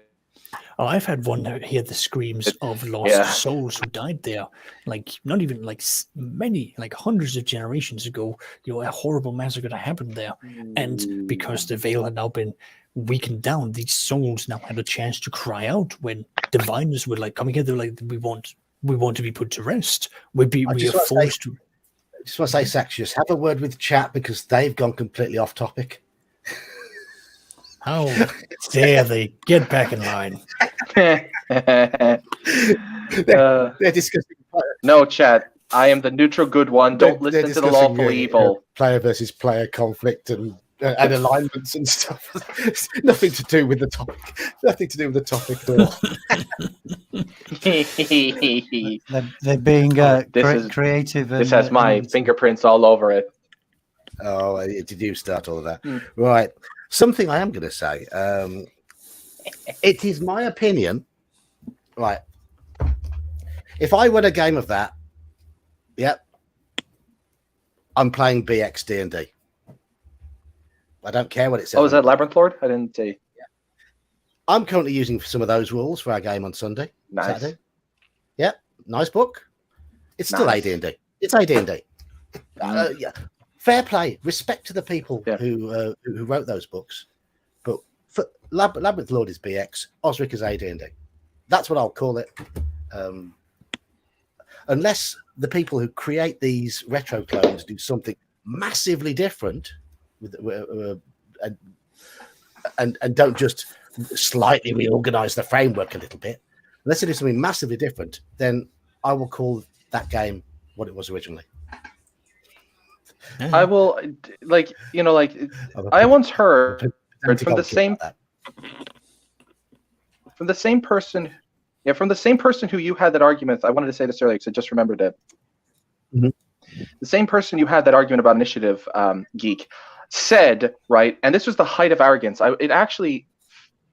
Oh, I've had one hear the screams of lost souls who died there. Like, not even like many, like hundreds of generations ago, a horrible massacre that happened there. And because the veil had now been weakened down, these souls now had a chance to cry out when diviners were like coming here. They're like, we want to be put to rest. We are forced to. I just want to say, Saxius, have a word with chat because they've gone completely off topic. How dare they get back in line? They're discussing. No, chat. I am the neutral good one. Don't listen to the lawful evil. Player versus player conflict and alignments and stuff. Nothing to do with the topic. Nothing to do with the topic at all. They're being creative. This has my fingerprints all over it. Oh, did you start all of that? Right. Something I am going to say. It is my opinion. Right. If I win a game of that, I'm playing BX D&D. I don't care what it says. Oh, is that Labyrinth Lord? I didn't see. Yeah. I'm currently using some of those rules for our game on Sunday. Nice. Saturday. Nice book. It's still AD&D. It's AD&D. fair play, respect to the people Yeah. who wrote those books. But for Labyrinth Lord is BX, Osric is AD&D. That's what I'll call it. Unless the people who create these retro clones do something massively different with and don't just slightly reorganize the framework a little bit. Unless it is something massively different, then I will call that game what it was originally. I will, like, I once heard from the same person, from the same person who you had that argument. I wanted to say this earlier because I just remembered it. Mm-hmm. The same person you had that argument about initiative, Geek, said, right, and this was the height of arrogance. It actually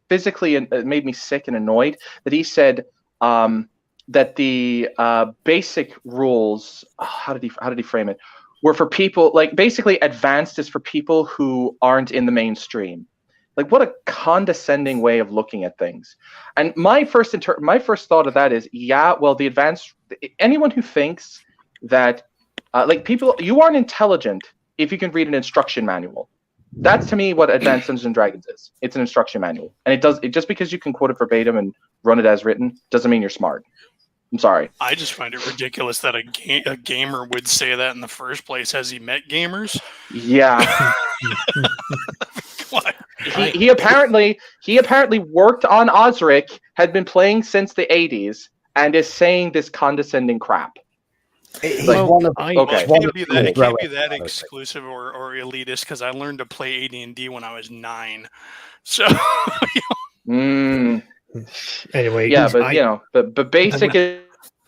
physically it made me sick and annoyed that he said that the basic rules, how did he frame it, were for people, like, basically advanced is for people who aren't in the mainstream. Like, what a condescending way of looking at things. And my first thought of that is, yeah, well, the advanced, anyone who thinks that like, people, you aren't intelligent if you can read an instruction manual. That's, to me, what Advanced Dungeons and Dragons is. It's an instruction manual, and it just because you can quote it verbatim and run it as written doesn't mean you're smart. I'm sorry. I just find it ridiculous that a gamer would say that in the first place. Has he met gamers? Yeah. What? He apparently worked on Osric, had been playing since the 80s, and is saying this condescending crap. It can't be that exclusive or elitist, because I learned to play AD&D when I was 9. So anyway, yeah, but basic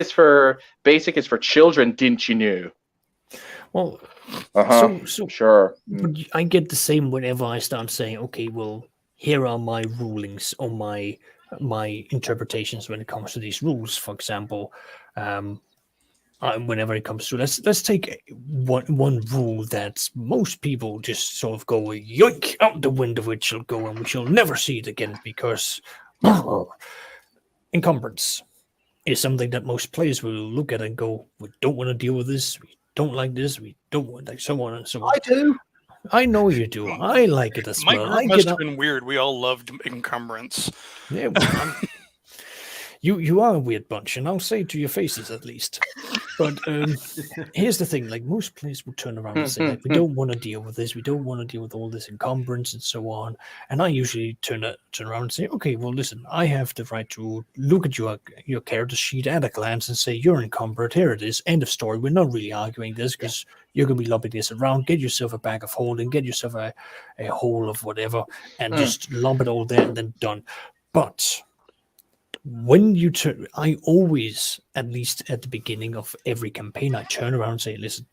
is for children, didn't you know? Well, so sure. But I get the same whenever I start saying, okay, well, here are my rulings or my interpretations when it comes to these rules. For example, whenever it comes to, let's take one rule that most people just sort of go yoink out the window, it shall go, and we shall never see it again, because encumbrance is something that most players will look at and go, we don't want to deal with this, we don't like this, we don't want, like, so on and so on. I do. I know you do. I like it as my well. group must have been weird. We all loved encumbrance. Yeah, well, you are a weird bunch, and I'll say it to your faces at least. But here's the thing: like, most players will turn around and say, like, we don't want to deal with this. We don't want to deal with all this encumbrance and so on. And I usually turn around and say, okay, well, listen, I have the right to look at your character sheet at a glance and say, you're encumbered. Here it is. End of story. We're not really arguing this because you're going to be lobbing this around. Get yourself a bag of holding. Get yourself a hole of whatever, and just lump it all there and then done. But when you turn, I always, at least at the beginning of every campaign, I turn around and say, listen,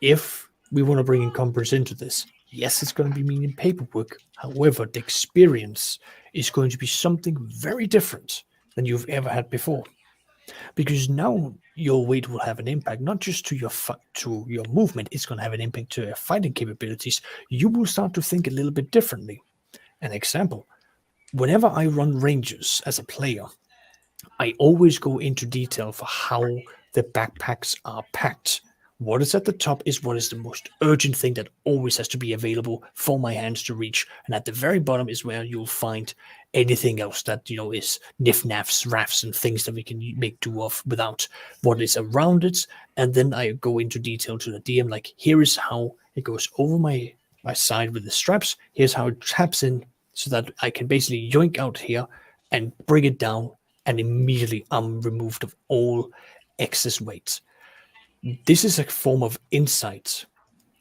if we want to bring encumbrance into this, yes, it's going to be meaning paperwork. However, the experience is going to be something very different than you've ever had before. Because now your weight will have an impact, not just to your movement, it's going to have an impact to your fighting capabilities. You will start to think a little bit differently. An example, whenever I run Rangers as a player, I always go into detail for how the backpacks are packed. What is at the top is what is the most urgent thing that always has to be available for my hands to reach. And at the very bottom is where you'll find anything else that, is niff-naffs, rafts, and things that we can make do of without what is around it. And then I go into detail to the DM, like, here is how it goes over my side with the straps. Here's how it taps in so that I can basically yoink out here and bring it down, and immediately I'm removed of all excess weight. This is a form of insight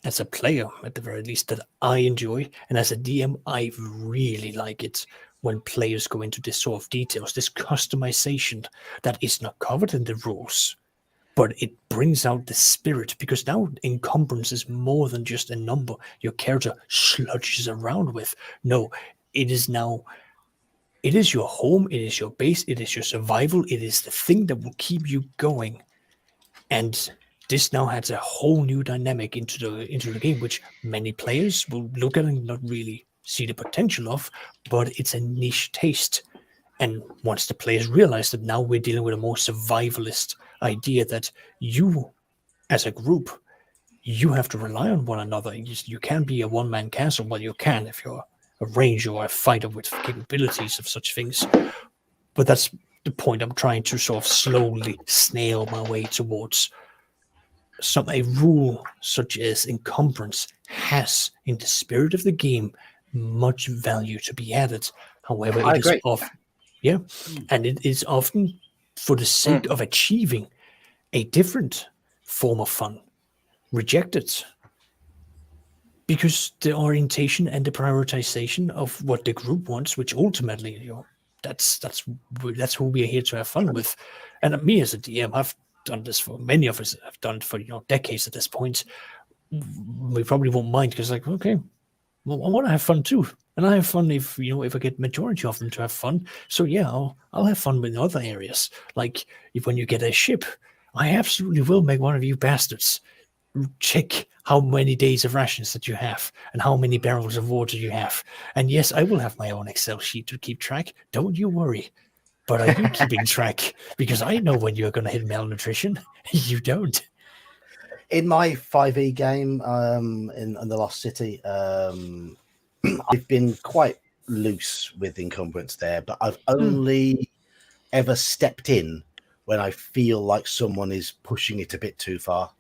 as a player, at the very least, that I enjoy. And as a DM, I really like it when players go into this sort of details, this customization that is not covered in the rules, but it brings out the spirit, because now encumbrance is more than just a number your character sludges around with. No, it is now, it is your home, it is your base, it is your survival, it is the thing that will keep you going. And this now has a whole new dynamic into the game, which many players will look at and not really see the potential of, but it's a niche taste. And once the players realize that now we're dealing with a more survivalist idea, that you, as a group, you have to rely on one another. You can't be a one-man castle. Well, you can if you're a ranger or a fighter with capabilities of such things. But that's the point I'm trying to sort of slowly snail my way towards. A rule such as Encumbrance has, in the spirit of the game, much value to be added. However, it is often, and it is often for the sake of achieving a different form of fun rejected, because the orientation and the prioritization of what the group wants, which ultimately, that's who we are here to have fun with. And me as a DM, I've done this for many of us. Have done it for decades at this point. We probably won't mind because, like, okay, well, I want to have fun too, and I have fun if I get majority of them to have fun. So yeah, I'll have fun with other areas. Like when you get a ship, I absolutely will make one of you bastards check how many days of rations that you have and how many barrels of water you have. And yes, I will have my own Excel sheet to keep track. Don't you worry. But are you keeping track? Because I know when you're going to hit malnutrition. You don't. In my 5e game in the Lost City, I've been quite loose with Encumbrance there, but I've only ever stepped in when I feel like someone is pushing it a bit too far.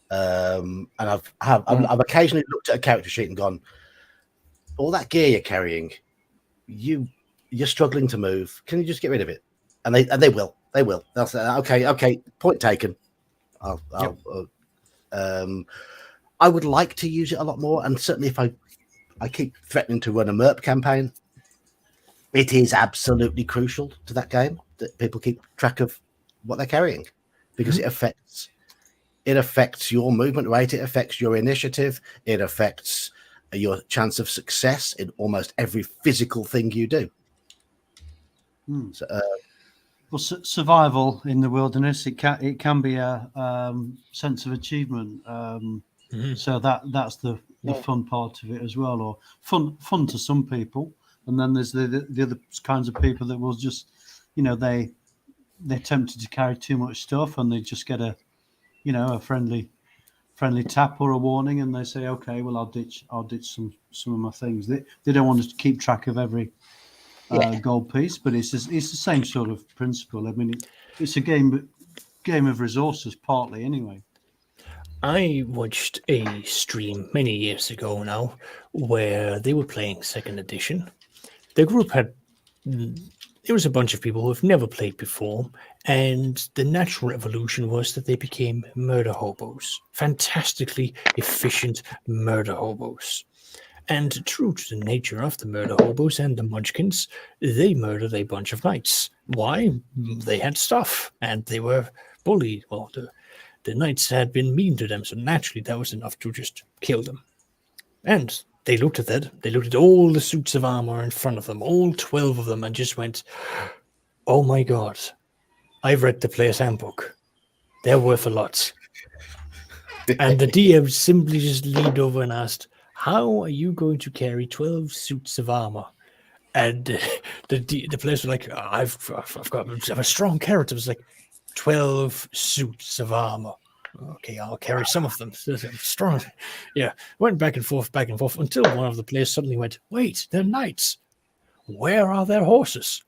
And I've occasionally looked at a character sheet and gone, all that gear you're carrying, you're struggling to move. Can you just get rid of it? And they will. They'll say, okay, point taken. I would like to use it a lot more, and certainly if I keep threatening to run a MERP campaign, it is absolutely crucial to that game that people keep track of what they're carrying, because it affects your movement rate, it affects your initiative, it affects your chance of success in almost every physical thing you do. So, well, survival in the wilderness, it can be a sense of achievement. So that's the fun part of it as well, or fun to some people. And then there's the other kinds of people that will just, they're tempted to carry too much stuff, and they just get a friendly tap or a warning, and they say, okay, well, I'll ditch some of my things. They don't want to keep track of every gold piece, but it's the same sort of principle. I mean, it's a game of resources partly, anyway. I watched a stream many years ago now where they were playing 2nd edition. The group it was a bunch of people who have never played before, and the natural evolution was that they became murder hobos, fantastically efficient murder hobos. And true to the nature of the murder hobos and the munchkins, they murdered a bunch of knights. Why? They had stuff, and they were bullied. Well, the knights had been mean to them, so naturally that was enough to just kill them. And they looked at that. They looked at all the suits of armor in front of them, all 12 of them, and just went, oh my God, I've read the player's handbook. They're worth a lot. And the DM simply just leaned over and asked, how are you going to carry 12 suits of armor? And the players were like, I've got a strong character. It was like 12 suits of armor. Okay, I'll carry some of them. Strong. Yeah, went back and forth until one of the players suddenly went, wait, they're knights. Where are their horses?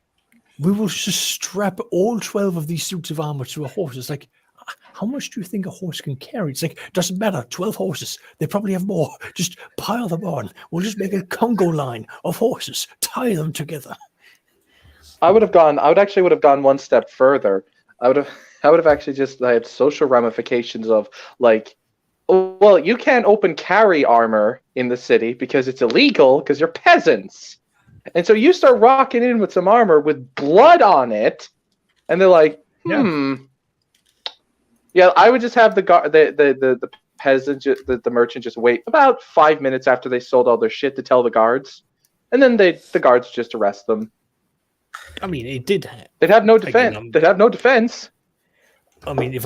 We will just strap all 12 of these suits of armor to a horse. It's like, how much do you think a horse can carry? It's like, doesn't matter, 12 horses. They probably have more. Just pile them on. We'll just make a Congo line of horses, tie them together. I would have gone one step further. I would have actually just had social ramifications of, like, oh, well, you can't open carry armor in the city because it's illegal because you're peasants. And so you start rocking in with some armor with blood on it, and they're like, Yeah, I would just have the peasant, the merchant, just wait about 5 minutes after they sold all their shit to tell the guards, and then the guards just arrest them. I mean, it did. They'd have no defense. They'd have no defense. I mean,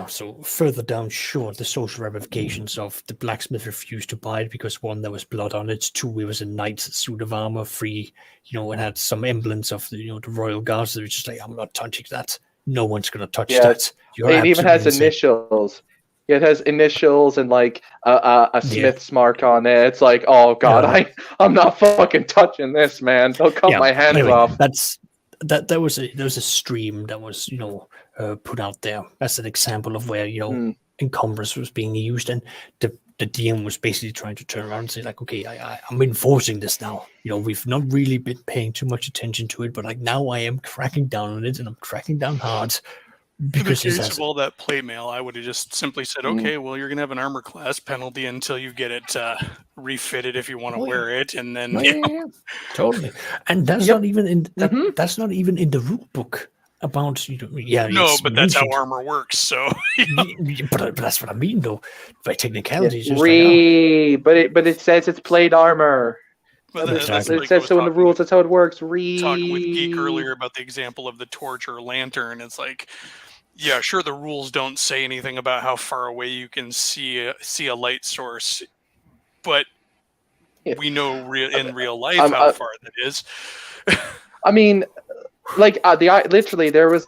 so further down short, the social ramifications of the blacksmith refused to buy it because, one, there was blood on it, two, it was a knight's suit of armor, three, it had some emblems of the royal guards. They were just like, I'm not touching that. No one's going to touch that. It even has initials. Yeah, it has initials and like a Smith's mark on it. It's like, oh god, I'm not fucking touching this, man. They'll cut my hands anyway, off. There was a stream that was put out there as an example of where Encumbrance was being used, and the DM was basically trying to turn around and say like, okay, I'm enforcing this now. We've not really been paying too much attention to it, but like now I am cracking down on it, and I'm cracking down hard. Because in the case of all that plate mail, I would have just simply said, okay, well, you're going to have an armor class penalty until you get it refitted if you want to wear it. And then, totally. And that's not even in that's not even in the rule book about, no, but that's how armor works. So, but that's what I mean, though, by technicalities. But it says it's plate armor. But it says so in the rules. That's how it works. Talking with Geek earlier about the example of the torch or lantern, it's like, yeah, sure, the rules don't say anything about how far away you can see a light source, but we know in real life how far that is. I mean, like literally, there was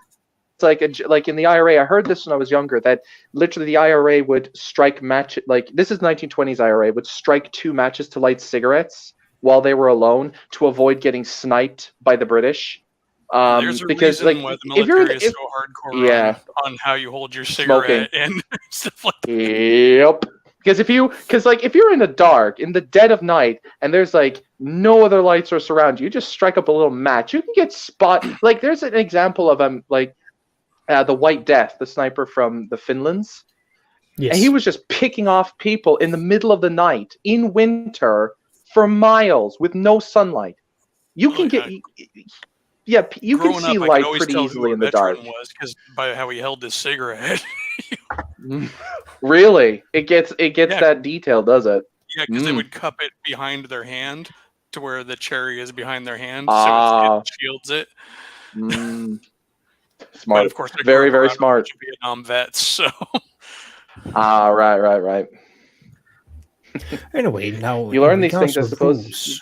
like in the IRA. I heard this when I was younger, that literally the IRA would strike match. Like, this is 1920s IRA, would strike 2 matches to light cigarettes while they were alone to avoid getting sniped by the British. There's a because reason why the military is so hardcore on how you hold your cigarette and stuff like that. Yep. Because if you're in the dead of night, and there's like no other light source around you, just strike up a little match. You can get spot. Like, there's an example of the White Death, the sniper from the Finlands. Yes. And he was just picking off people in the middle of the night in winter for miles with no sunlight. You can get. Yeah, you can see light pretty easily in the dark. Was because by how he held his cigarette. Really, it gets that detail, does it? Yeah, because they would cup it behind their hand to where the cherry is behind their hand, so it shields it. Smart, but of course, very, very smart. Vietnam vets, so. Right. Anyway, now you learn these things, I suppose.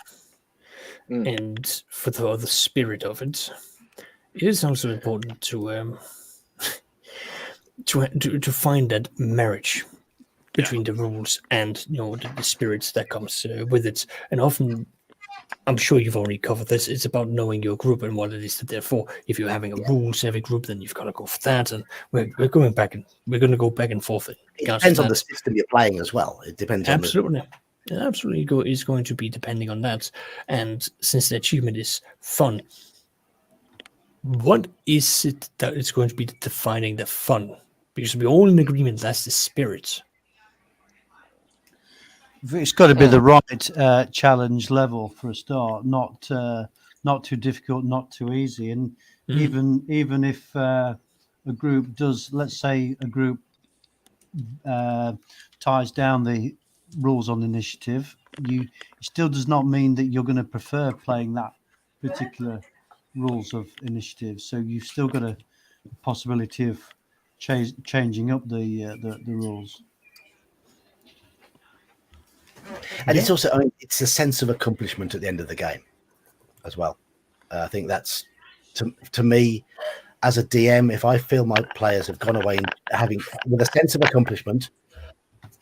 And for the spirit of it, it is also important to find that marriage between the rules and the spirits that comes with it. And often, I'm sure you've already covered this. It's about knowing your group and what it is that they're for. If you're having a rules-heavy group, then you've got to go for that. And we're going back and we're going to go back and forth. It depends on the system you're playing as well. It depends. Absolutely. Absolutely is going to be depending on that. And since the achievement is fun, what is it that is going to be defining the fun? Because we're all in agreement that's the spirit. It's got to be the right challenge level for a start, not too difficult, not too easy. And even if a group does, let's say a group ties down the rules on initiative, it still does not mean that you're going to prefer playing that particular rules of initiative. So you've still got a possibility of changing up the rules. And it's also, it's a sense of accomplishment at the end of the game as well. I think that's, to me, as a DM, if I feel my players have gone away with a sense of accomplishment,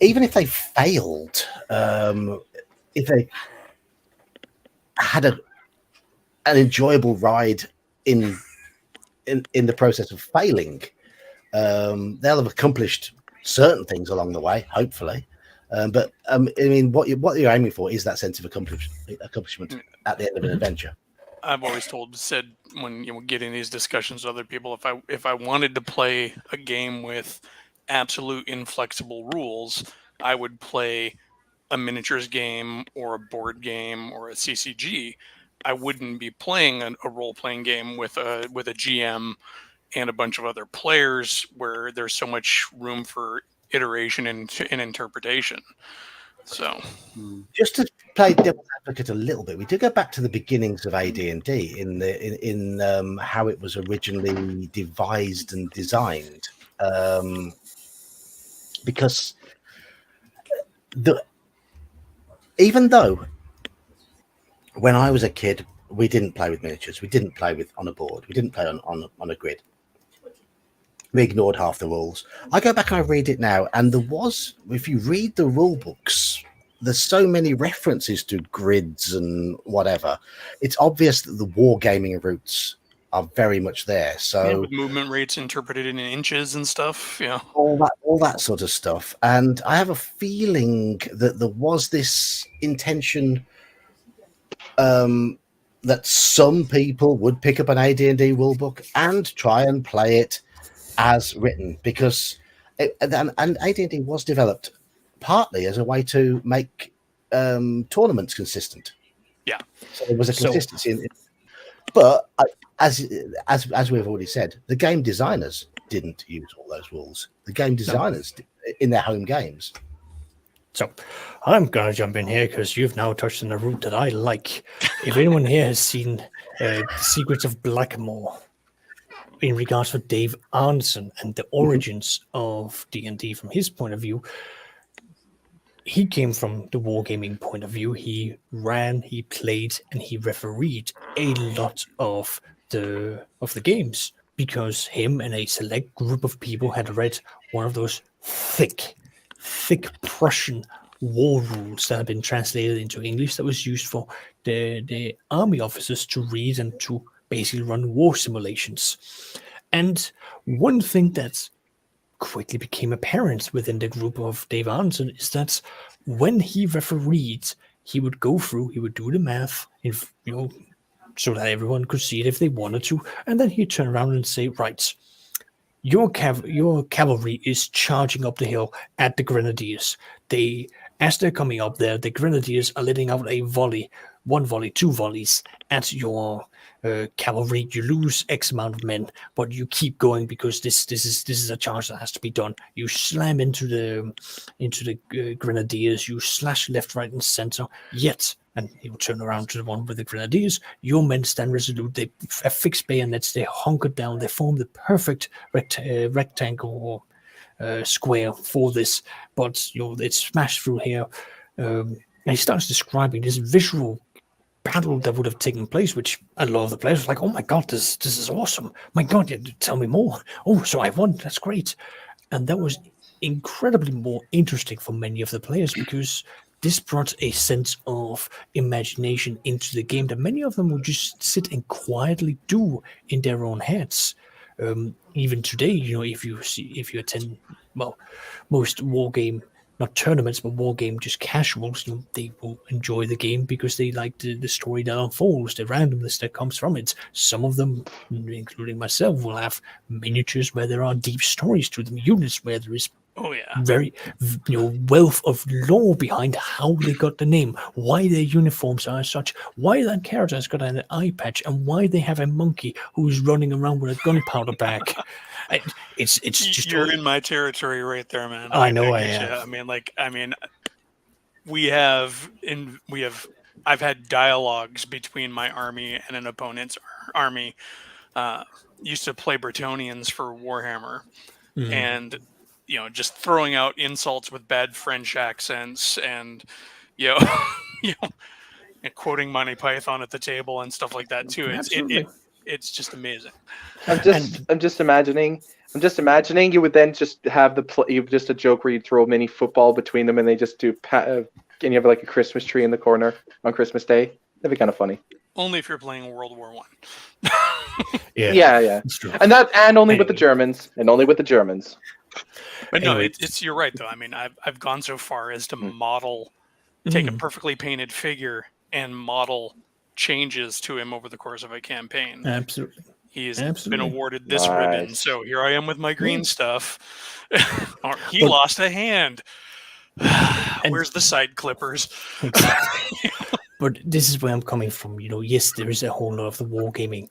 even if they failed, if they had an enjoyable ride in the process of failing, they'll have accomplished certain things along the way, hopefully. But I mean, what you're aiming for is that sense of accomplishment at the end of an adventure. I've always said when getting these discussions with other people, if I wanted to play a game with absolute inflexible rules, I would play a miniatures game or a board game or a CCG. I wouldn't be playing a role-playing game with a GM and a bunch of other players where there's so much room for iteration and interpretation. So, just to play devil's advocate a little bit, we did go back to the beginnings of AD&D in how it was originally devised and designed, because even though when I was a kid we didn't play with miniatures, we didn't play on a board, we didn't play on a grid. We ignored half the rules. I go back and I read it now, and if you read the rule books, there's so many references to grids and whatever. It's obvious that the wargaming roots are very much there. So with movement rates interpreted in inches and stuff. Yeah, all that sort of stuff. And I have a feeling that there was this intention that some people would pick up an AD&D rulebook and try and play it as written, because and AD&D was developed partly as a way to make tournaments consistent. Yeah, so there was a consistency in it. But as we've already said, the game designers didn't use all those rules. The game designers did, in their home games. So I'm going to jump in here because you've now touched on a route that I like. If anyone here has seen The Secrets of Blackmore in regards to Dave Arneson and the origins of D&D from his point of view, he came from the wargaming point of view. He ran, he played, and he refereed a lot of the games because him and a select group of people had read one of those thick Prussian war rules that had been translated into English that was used for the army officers to read and to basically run war simulations. And one thing that quickly became apparent within the group of Dave Arneson is that when he refereed, he would go through, he would do the math, so that everyone could see it if they wanted to, and then he'd turn around and say, right, your cavalry is charging up the hill at the grenadiers. As they're coming up there, the grenadiers are letting out a volley, 1 volley, 2 volleys at your cavalry. You lose X amount of men, but you keep going because this is a charge that has to be done. You slam into the grenadiers. You slash left, right, and center. Yet, and he will turn around to the one with the grenadiers. Your men stand resolute. They affix bayonets. They hunker down. They form the perfect rectangle or square for this. But it's smashed through here. And he starts describing this visual battle that would have taken place, which a lot of the players were like, oh my god, this is awesome. My god, tell me more. Oh, so I won. That's great. And that was incredibly more interesting for many of the players because this brought a sense of imagination into the game that many of them would just sit and quietly do in their own heads. Even today, if you attend, most war game, not tournaments, but war game, just casuals, they will enjoy the game because they like the story that unfolds, the randomness that comes from it. Some of them, including myself, will have miniatures where there are deep stories to them, units where there is very wealth of lore behind how they got the name, why their uniforms are as such, why that character has got an eye patch, and why they have a monkey who's running around with a gunpowder bag. It's just you're in my territory right there, man. I know I am. I've had dialogues between my army and an opponent's army. Used to play Bretonnians for Warhammer, and just throwing out insults with bad French accents and and quoting Monty Python at the table and stuff like that too. It's just amazing. I'm just imagining you would then just have just a joke where you throw a mini football between them and they just do and you have like a Christmas tree in the corner on Christmas Day. That'd be kind of funny. Only if you're playing World War One. Yeah. And only with the Germans. But no, you're right though. I mean, I've gone so far as to model, take a perfectly painted figure and model changes to him over the course of a campaign. Absolutely. He's been awarded this ribbon, so here I am with my green stuff. He lost a hand. Where's the side clippers? Exactly. But this is where I'm coming from. Yes, there is a whole lot of the wargaming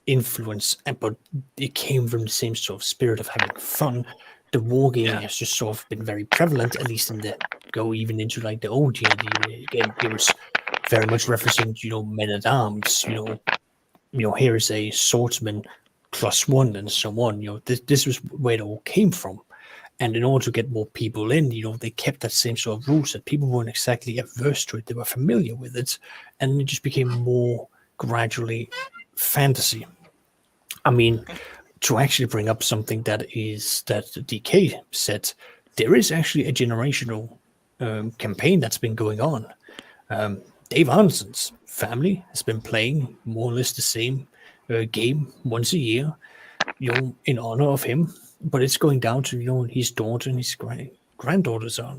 influence, but it came from the same sort of spirit of having fun. The wargaming has just sort of been very prevalent, at least even into like the old D&D. Again, it was very much referencing, men at arms. Here is a swordsman +1 and so on. This was where it all came from. And in order to get more people in, they kept that same sort of rules that people weren't exactly averse to it. They were familiar with it. And it just became more gradually fantasy. I mean, to actually bring up something that DK said, there is actually a generational campaign that's been going on. Dave Arneson's family has been playing more or less the same game once a year, in honor of him. But it's going down to his daughter and his granddaughters are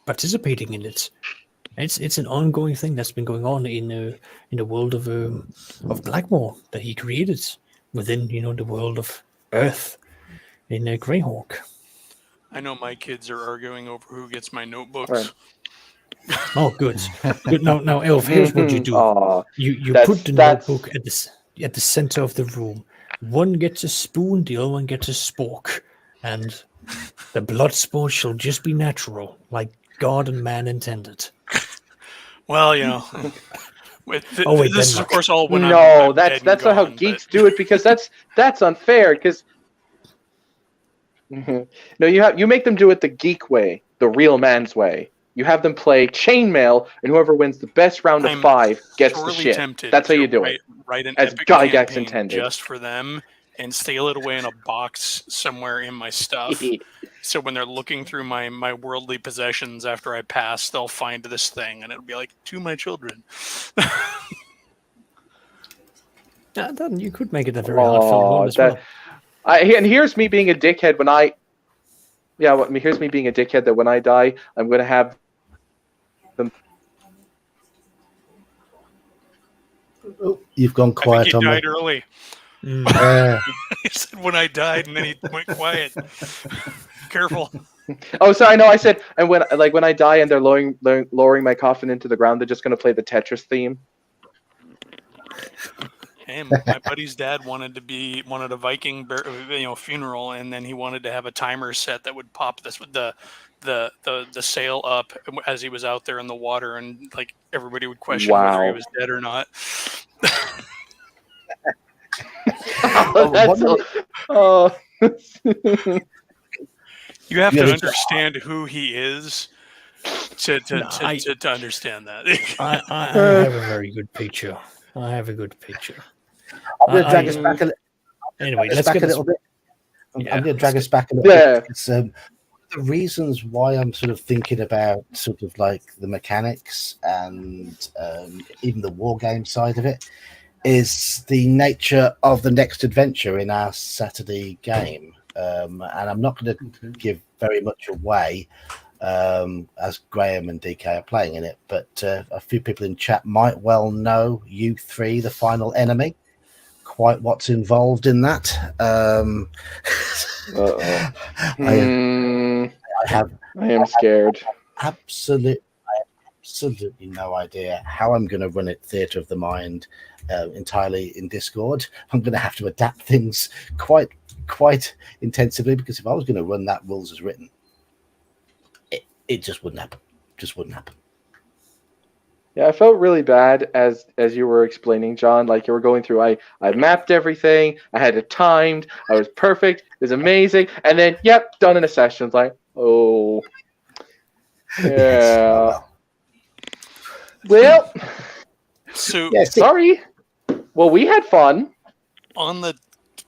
participating in it. It's an ongoing thing that's been going on in the world of Blackmore that he created within the world of Earth in Greyhawk. I know my kids are arguing over who gets my notebooks. Right. Oh, good. Good. Now, Elf, here's what you do. You put the notebook at the center of the room. One gets a spoon, the other one gets a spork, and the blood sport shall just be natural, like God and man intended. Well, this is of course all when no, I'm that's dead and not how gone, geeks do it, because that's unfair. Because no, you make them do it the geek way, the real man's way. You have them play chainmail, and whoever wins the best round of 5 gets the shit. That's how you do it. Write an as epic Gygax campaign intended, just for them, and steal it away in a box somewhere in my stuff. So when they're looking through my worldly possessions after I pass, they'll find this thing, and it'll be like, to my children. Then you could make it a very heartfelt one as well. And here's me being a dickhead when I. Yeah, here's me being a dickhead that when I die, I'm going to have them. Oh, you've gone quiet. I think he died early. He said when I died, and then he went quiet. Careful. Oh, sorry. No, I said, and when I die and they're lowering my coffin into the ground, they're just going to play the Tetris theme. Hey, my buddy's dad wanted a Viking funeral, and then he wanted to have a timer set that would pop the sail up as he was out there in the water, and like everybody would question whether he was dead or not. You have to understand who he is to understand that. I have a very good picture. I have a good picture. I'm going to drag us back a little. Anyway, let's get a little bit. I'm going to drag us back a little bit. Because, the reasons why I'm sort of thinking about sort of like the mechanics and even the war game side of it is the nature of the next adventure in our Saturday game. And I'm not going to give very much away as Graham and DK are playing in it, but a few people in chat might well know you 3, the final enemy. Quite what's involved in that. I am scared. Absolutely no idea how I'm going to run it Theatre of the Mind entirely in Discord. I'm going to have to adapt things quite intensively, because if I was going to run that rules as written, it just wouldn't happen. Yeah, I felt really bad as you were explaining, John. Like you were going through, I mapped everything, I had it timed, I was perfect, it was amazing, and then done in a session. It's like, oh, yeah. Well, so sorry. Well, we had fun. On the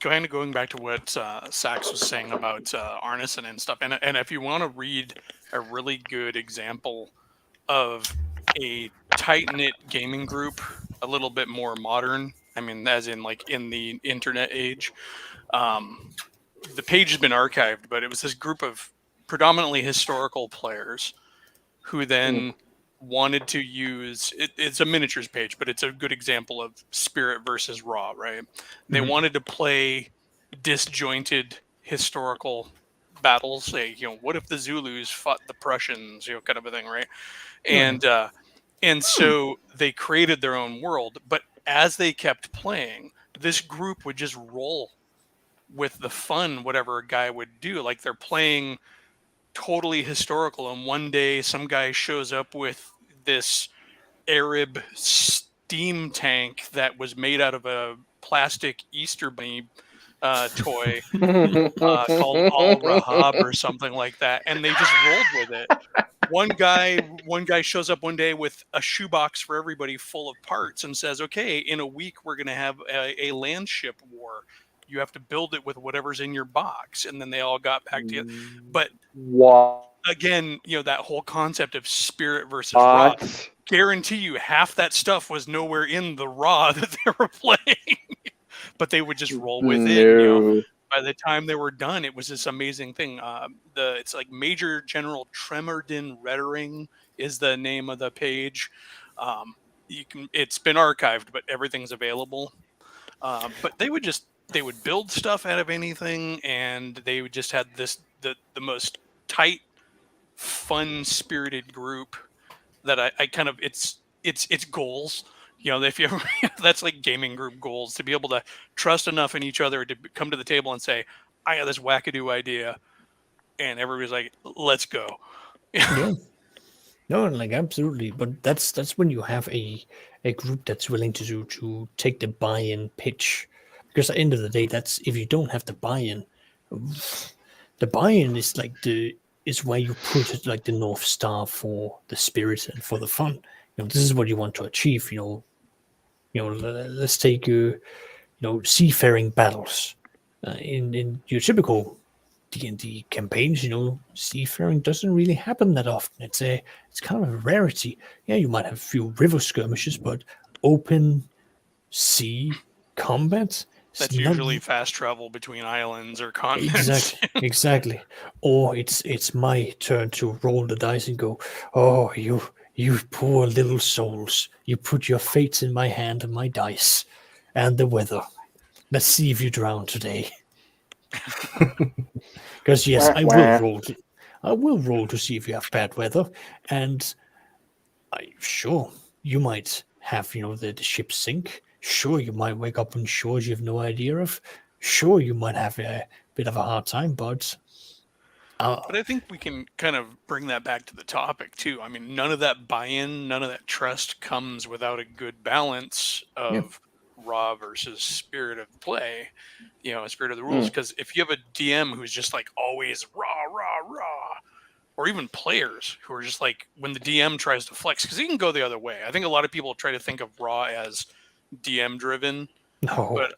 kind of going back to what Sax was saying about Arneson and stuff, and if you want to read a really good example of a tight-knit gaming group, a little bit more modern, I mean, as in like in the internet age, the page has been archived, but it was this group of predominantly historical players who then wanted to use it's a miniatures page, but it's a good example of Spirit versus Raw, right? They wanted to play disjointed historical battles, say, what if the Zulus fought the Prussians, kind of a thing, right? And so they created their own world, but as they kept playing, this group would just roll with the fun, whatever a guy would do. Like they're playing totally historical, and one day some guy shows up with this Arab steam tank that was made out of a plastic Easter bunny toy called Al Rahab or something like that, and they just rolled with it. One guy shows up one day with a shoebox for everybody full of parts and says, okay, in a week we're going to have a land ship war. You have to build it with whatever's in your box, and then they all got back together. But again, that whole concept of spirit versus raw, guarantee you half that stuff was nowhere in the raw that they were playing, but they would just roll with it. By the time they were done, it was this amazing thing. It's like Major General Tremordin Rettering is the name of the page. It's been archived, but everything's available. But they would build stuff out of anything, and they would just had the most tight, fun spirited group that I kind of it's goals. If you ever, that's like gaming group goals, to be able to trust enough in each other to come to the table and say, I got this wackadoo idea, and everybody's like, let's go. Yeah. No, like absolutely. But that's when you have a group that's willing to take the buy-in pitch. Because at the end of the day, that's if you don't have the buy-in is like is where you put it, like the North Star for the spirit and for the fun. This is what you want to achieve. Let's take seafaring battles. In your typical D&D campaigns, seafaring doesn't really happen that often. It's kind of a rarity. Yeah, you might have a few river skirmishes, but open sea combat. That's usually fast travel between islands or continents. Exactly. Or it's my turn to roll the dice and go, oh, you poor little souls. You put your fates in my hand and my dice and the weather. Let's see if you drown today. Because yes, I will roll to see if you have bad weather, and sure you might have the ship sink. Sure, you might wake up on shores you have no idea of. Sure, you might have a bit of a hard time, but I think we can kind of bring that back to the topic too. I mean, none of that buy-in, none of that trust comes without a good balance of raw versus spirit of play, spirit of the rules. Because if you have a DM who's just like always raw, or even players who are just like, when the DM tries to flex, because he can go the other way. I think a lot of people try to think of raw as DM driven. No. But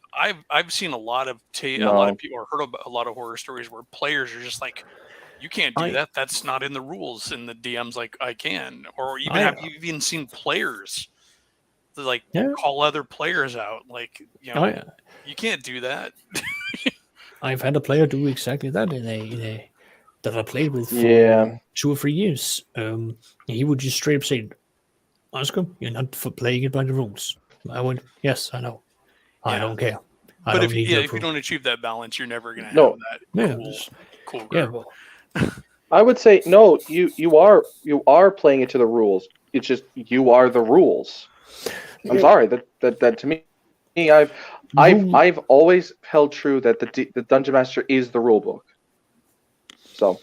I've seen a lot of people, or heard a lot of horror stories where players are just like, you can't do that. That's not in the rules. And the DM's like, I can. Or even have you even seen players like call other players out? Like, you can't do that. I've had a player do exactly that in a that I played with for 2 or 3 years. He would just straight up say, Oscar, you're not for playing it by the rules. I went, yes, I know. I don't care. But if you don't achieve that balance, you're never going to have that cool group. I would say no. You are playing it to the rules. It's just you are the rules. I'm sorry that to me, I've always held true that the Dungeon Master is the rule book. So,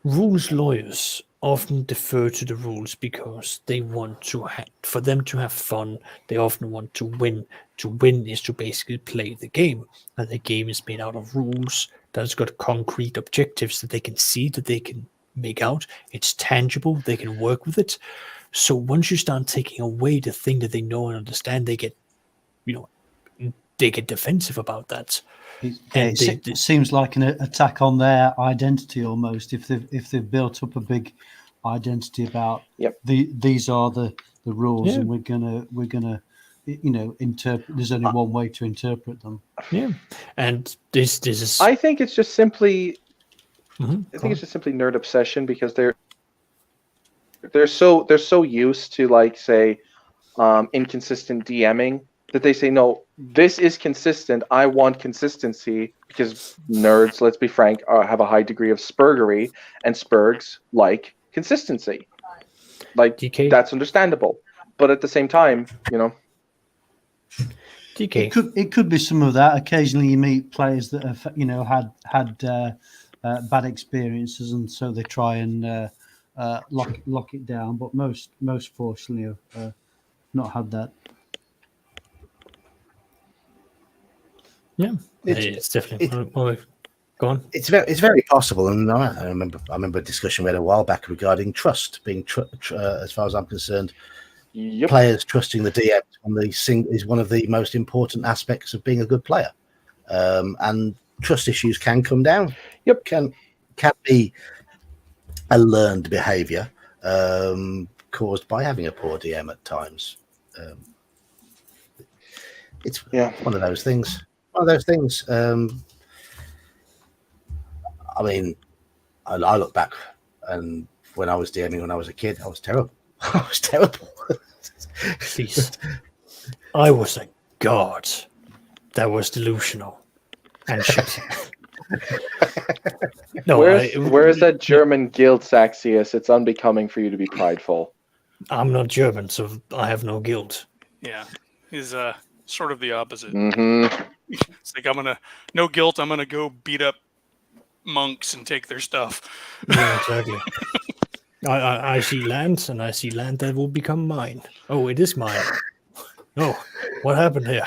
rules lawyers often defer to the rules because they want for them to have fun. They often want to win. To win is to basically play the game, and the game is made out of rules that's got concrete objectives that they can see, that they can make out. It's tangible. They can work with it. So once you start taking away the thing that they know and understand, they get, defensive about that. It seems like an attack on their identity almost. If they've built up a big identity about these are the rules, and we're gonna interpret. There's only one way to interpret them. Yeah, and this is. I think it's just simply. I think it's just simply nerd obsession because they're so used to, like, say, inconsistent DMing that they say, no, this is consistent. I want consistency because nerds, let's be frank, have a high degree of spurgery, and spurgs like consistency. Like, DK. That's understandable, but at the same time, DK. It could be some of that. Occasionally, you meet players that have had bad experiences, and so they try and lock it down. But most fortunately have not had that. Yeah, it's definitely. Go on. It's very possible, and I remember a discussion we had a while back regarding trust being as far as I'm concerned. Players trusting the DM is one of the most important aspects of being a good player. and trust issues can come down. Yep. Can be a learned behavior caused by having a poor DM at times. It's one of those things. I mean, I look back, and when I was DMing when I was a kid, I was terrible. I was terrible. Please. I was a god. That was delusional and shit. No, where's that German guilt, Saxius? It's unbecoming for you to be prideful. I'm not German, so I have no guilt. Yeah, he's sort of the opposite. Mm-hmm. It's like no guilt. I'm gonna go beat up monks and take their stuff. Yeah, exactly. I see land, and I see land that will become mine. Oh, it is mine. Oh, what happened here?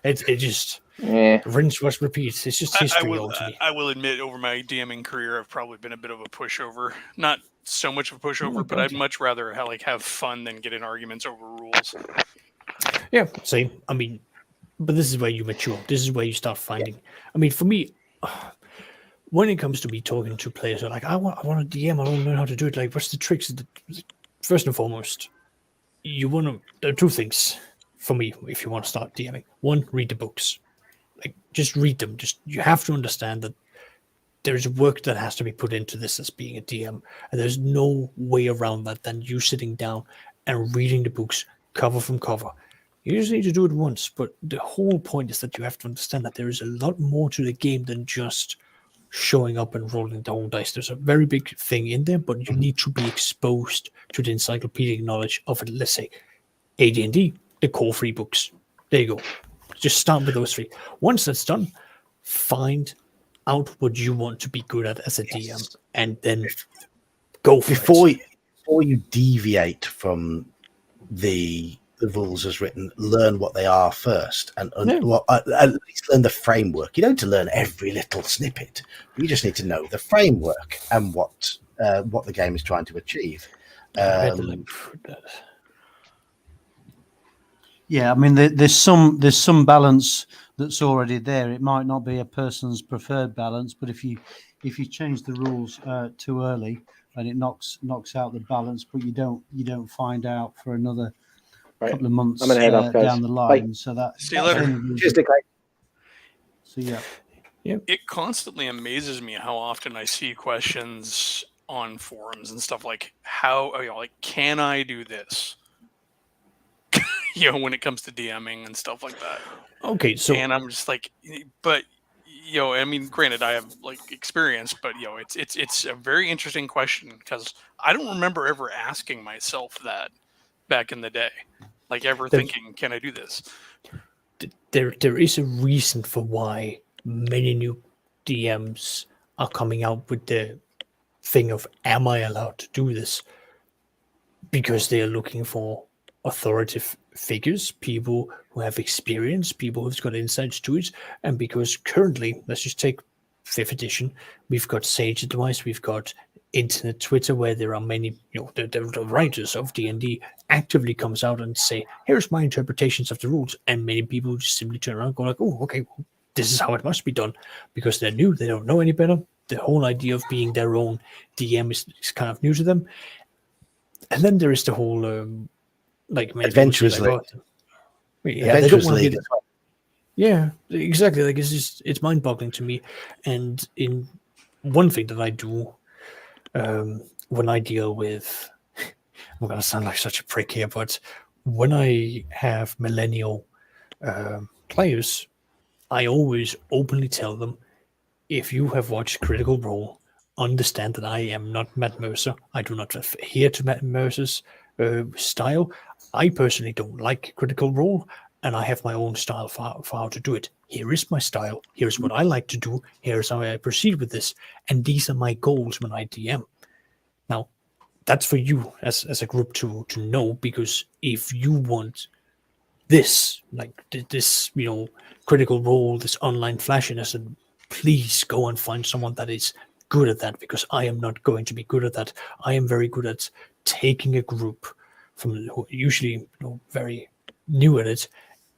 It just rinse, wash, repeat. It's just history. I will admit, over my DMing career, I've probably been a bit of a pushover. Not so much of a pushover, but I'd much rather have fun than get in arguments over rules. Yeah, same. I mean, but this is where you mature. This is where you start finding. I mean, for me, when it comes to me talking to players, they're like, I want to DM. I don't know how to do it. Like, what's the tricks? First and foremost, there are two things for me if you want to start DMing. One, read the books. Like, just read them. You have to understand that there's work that has to be put into this as being a DM, and there's no way around that than you sitting down and reading the books cover from cover. You just need to do it once, but the whole point is that you have to understand that there is a lot more to the game than just showing up and rolling the whole dice. There's a very big thing in there, but you need to be exposed to the encyclopedic knowledge of it. Let's say AD&D, the core 3 books. There you go. Just start with those 3. Once that's done, find out what you want to be good at as a DM, and then go for it. Before you deviate from the rules as written, learn what they are first, and at least learn the framework. You don't need to learn every little snippet. You just need to know the framework and what the game is trying to achieve. Yeah, I mean, there's some balance that's already there. It might not be a person's preferred balance, but if you change the rules too early, and it knocks out the balance, but you don't find out for another couple of months I'm gonna head off, guys. down the line. Bye. So that See you later. So yeah. It constantly amazes me how often I see questions on forums and stuff like, can I do this? When it comes to DMing and stuff like that. Okay, so and I'm just like, but I mean, granted, I have experience, but it's a very interesting question because I don't remember ever asking myself that back in the day, thinking, can I do this? There is a reason for why many new DMs are coming out with the thing of, am I allowed to do this? Because they are looking for authoritative figures, people who have experience, people who've got insights to it, and because currently, let's just take 5th edition, we've got Sage Advice, we've got internet Twitter, where there are many, the writers of D&D actively comes out and say, here's my interpretations of the rules, and many people just simply turn around and go like, oh, okay, this is how it must be done, because they're new, they don't know any better. The whole idea of being their own DM is kind of new to them. And then there is the whole Adventurers League. They don't want to get. Yeah, exactly. Like, it's mind-boggling to me. And in one thing that I do when I deal with, I'm going to sound like such a prick here, but when I have millennial players, I always openly tell them, if you have watched Critical Role, understand that I am not Matt Mercer. I do not adhere to Matt Mercer's style. I personally don't like Critical Role, and I have my own style for how to do it. Here is my style. Here's what I like to do. Here's how I proceed with this. And these are my goals when I DM. Now, that's for you as a group to know, because if you want this, this, Critical Role, this online flashiness, and please go and find someone that is good at that, because I am not going to be good at that. I am very good at taking a group from who usually very new at it,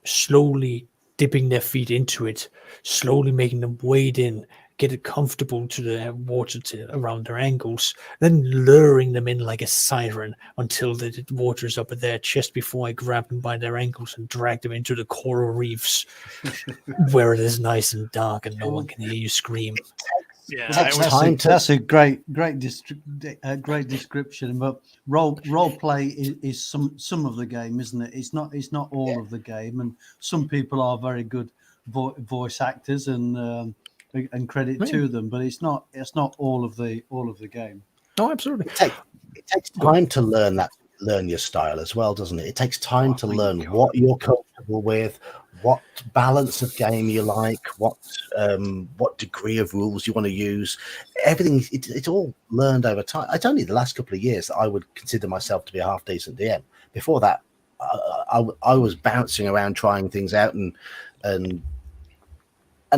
slowly dipping their feet into it, slowly making them wade in, get it comfortable to the water around their ankles, then luring them in like a siren until the water's up at their chest before I grab them by their ankles and drag them into the coral reefs where it is nice and dark and no one can hear you scream. Yeah, that's a great description. But role play is some of the game, isn't it? It's not all of the game, and some people are very good voice actors, and credit to them, but it's not all of the game. Oh, absolutely. It takes time to learn your style as well, doesn't it? It takes time to learn what you're comfortable with, what balance of game you like, what degree of rules you want to use. Everything, it's all learned over time. It's only the last couple of years that I would consider myself to be a half decent DM. Before that, I was bouncing around trying things out, and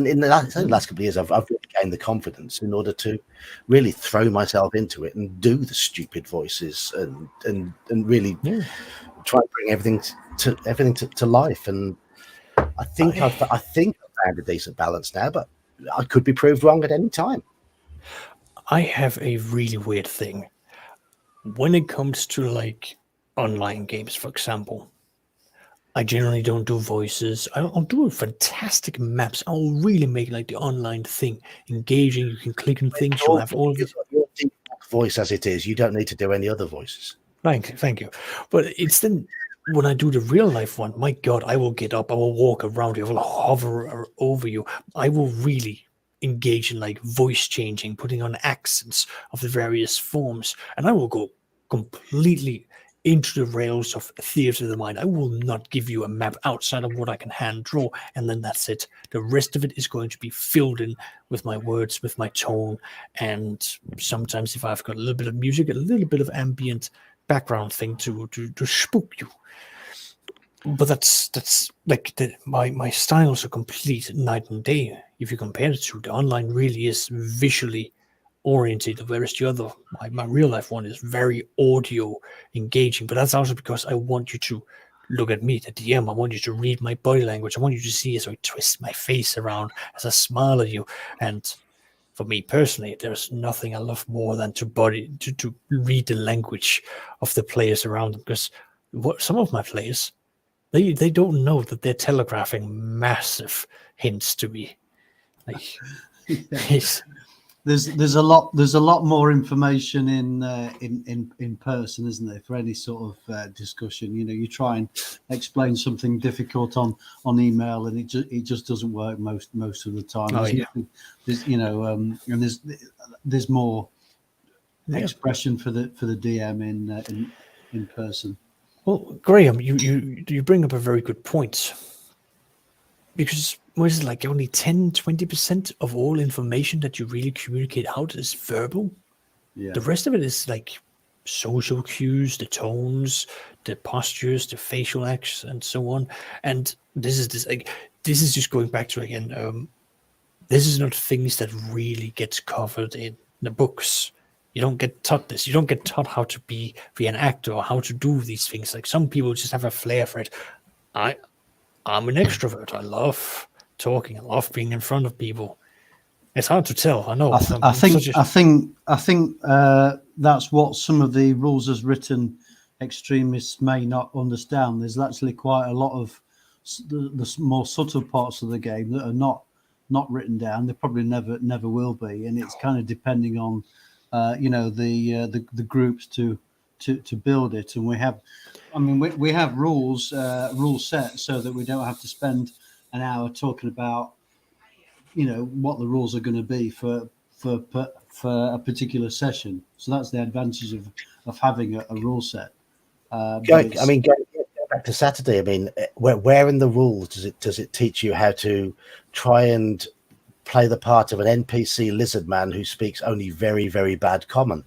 in the last couple of years, I've really gained the confidence in order to really throw myself into it and do the stupid voices and really try and bring everything to life. And I think I've found a decent balance now, but I could be proved wrong at any time. I have a really weird thing when it comes to like online games, for example. I generally don't do voices. I'll do fantastic maps. I'll really make like the online thing engaging. You can click on things. You'll have all of this. Your voice as it is. You don't need to do any other voices. Thank you. But it's then when I do the real life one, my God, I will get up. I will walk around you. I will hover over you. I will really engage in like voice changing, putting on accents of the various forms, and I will go completely into the rails of theater of the mind. I will not give you a map outside of what I can hand draw, and then that's it. The rest of it is going to be filled in with my words, with my tone, and sometimes if I've got a little bit of music, a little bit of ambient background thing to spook you. But that's like my styles are complete night and day. If you compare it to the online, really is visually oriented, whereas the other, my real life one, is very audio engaging. But that's also because I want you to look at me, the DM. I want you to read my body language. I want you to see as I twist my face around, as I smile at you. And for me personally, there's nothing I love more than to read the language of the players around them. Because some of my players, they don't know that they're telegraphing massive hints to me. Like, There's a lot more information in person, isn't there, for any sort of discussion? You know, you try and explain something difficult on email, and it just doesn't work most of the time. There's and there's more expression for the DM in person. Well, Graham, you bring up a very good point, because what is it, like only 10-20% of all information that you really communicate out is verbal? Yeah. The rest of it is like social cues, the tones, the postures, the facial acts, and so on. And this is just going back to, again, this is not things that really gets covered in the books. You don't get taught this. You don't get taught how to be an actor or how to do these things. Like, some people just have a flair for it. I'm an extrovert. I love talking. I love being in front of people. It's hard to tell. I know. I think that's what some of the rules as written extremists may not understand. There's actually quite a lot of the more subtle parts of the game that are not written down. They probably never will be, and it's kind of depending on the groups to build it. And we have rule set so that we don't have to spend an hour talking about what the rules are going to be for a particular session. So that's the advantage of having a rule set. Going back to Saturday, where in the rules does it teach you how to try and play the part of an NPC lizard man who speaks only very, very bad common?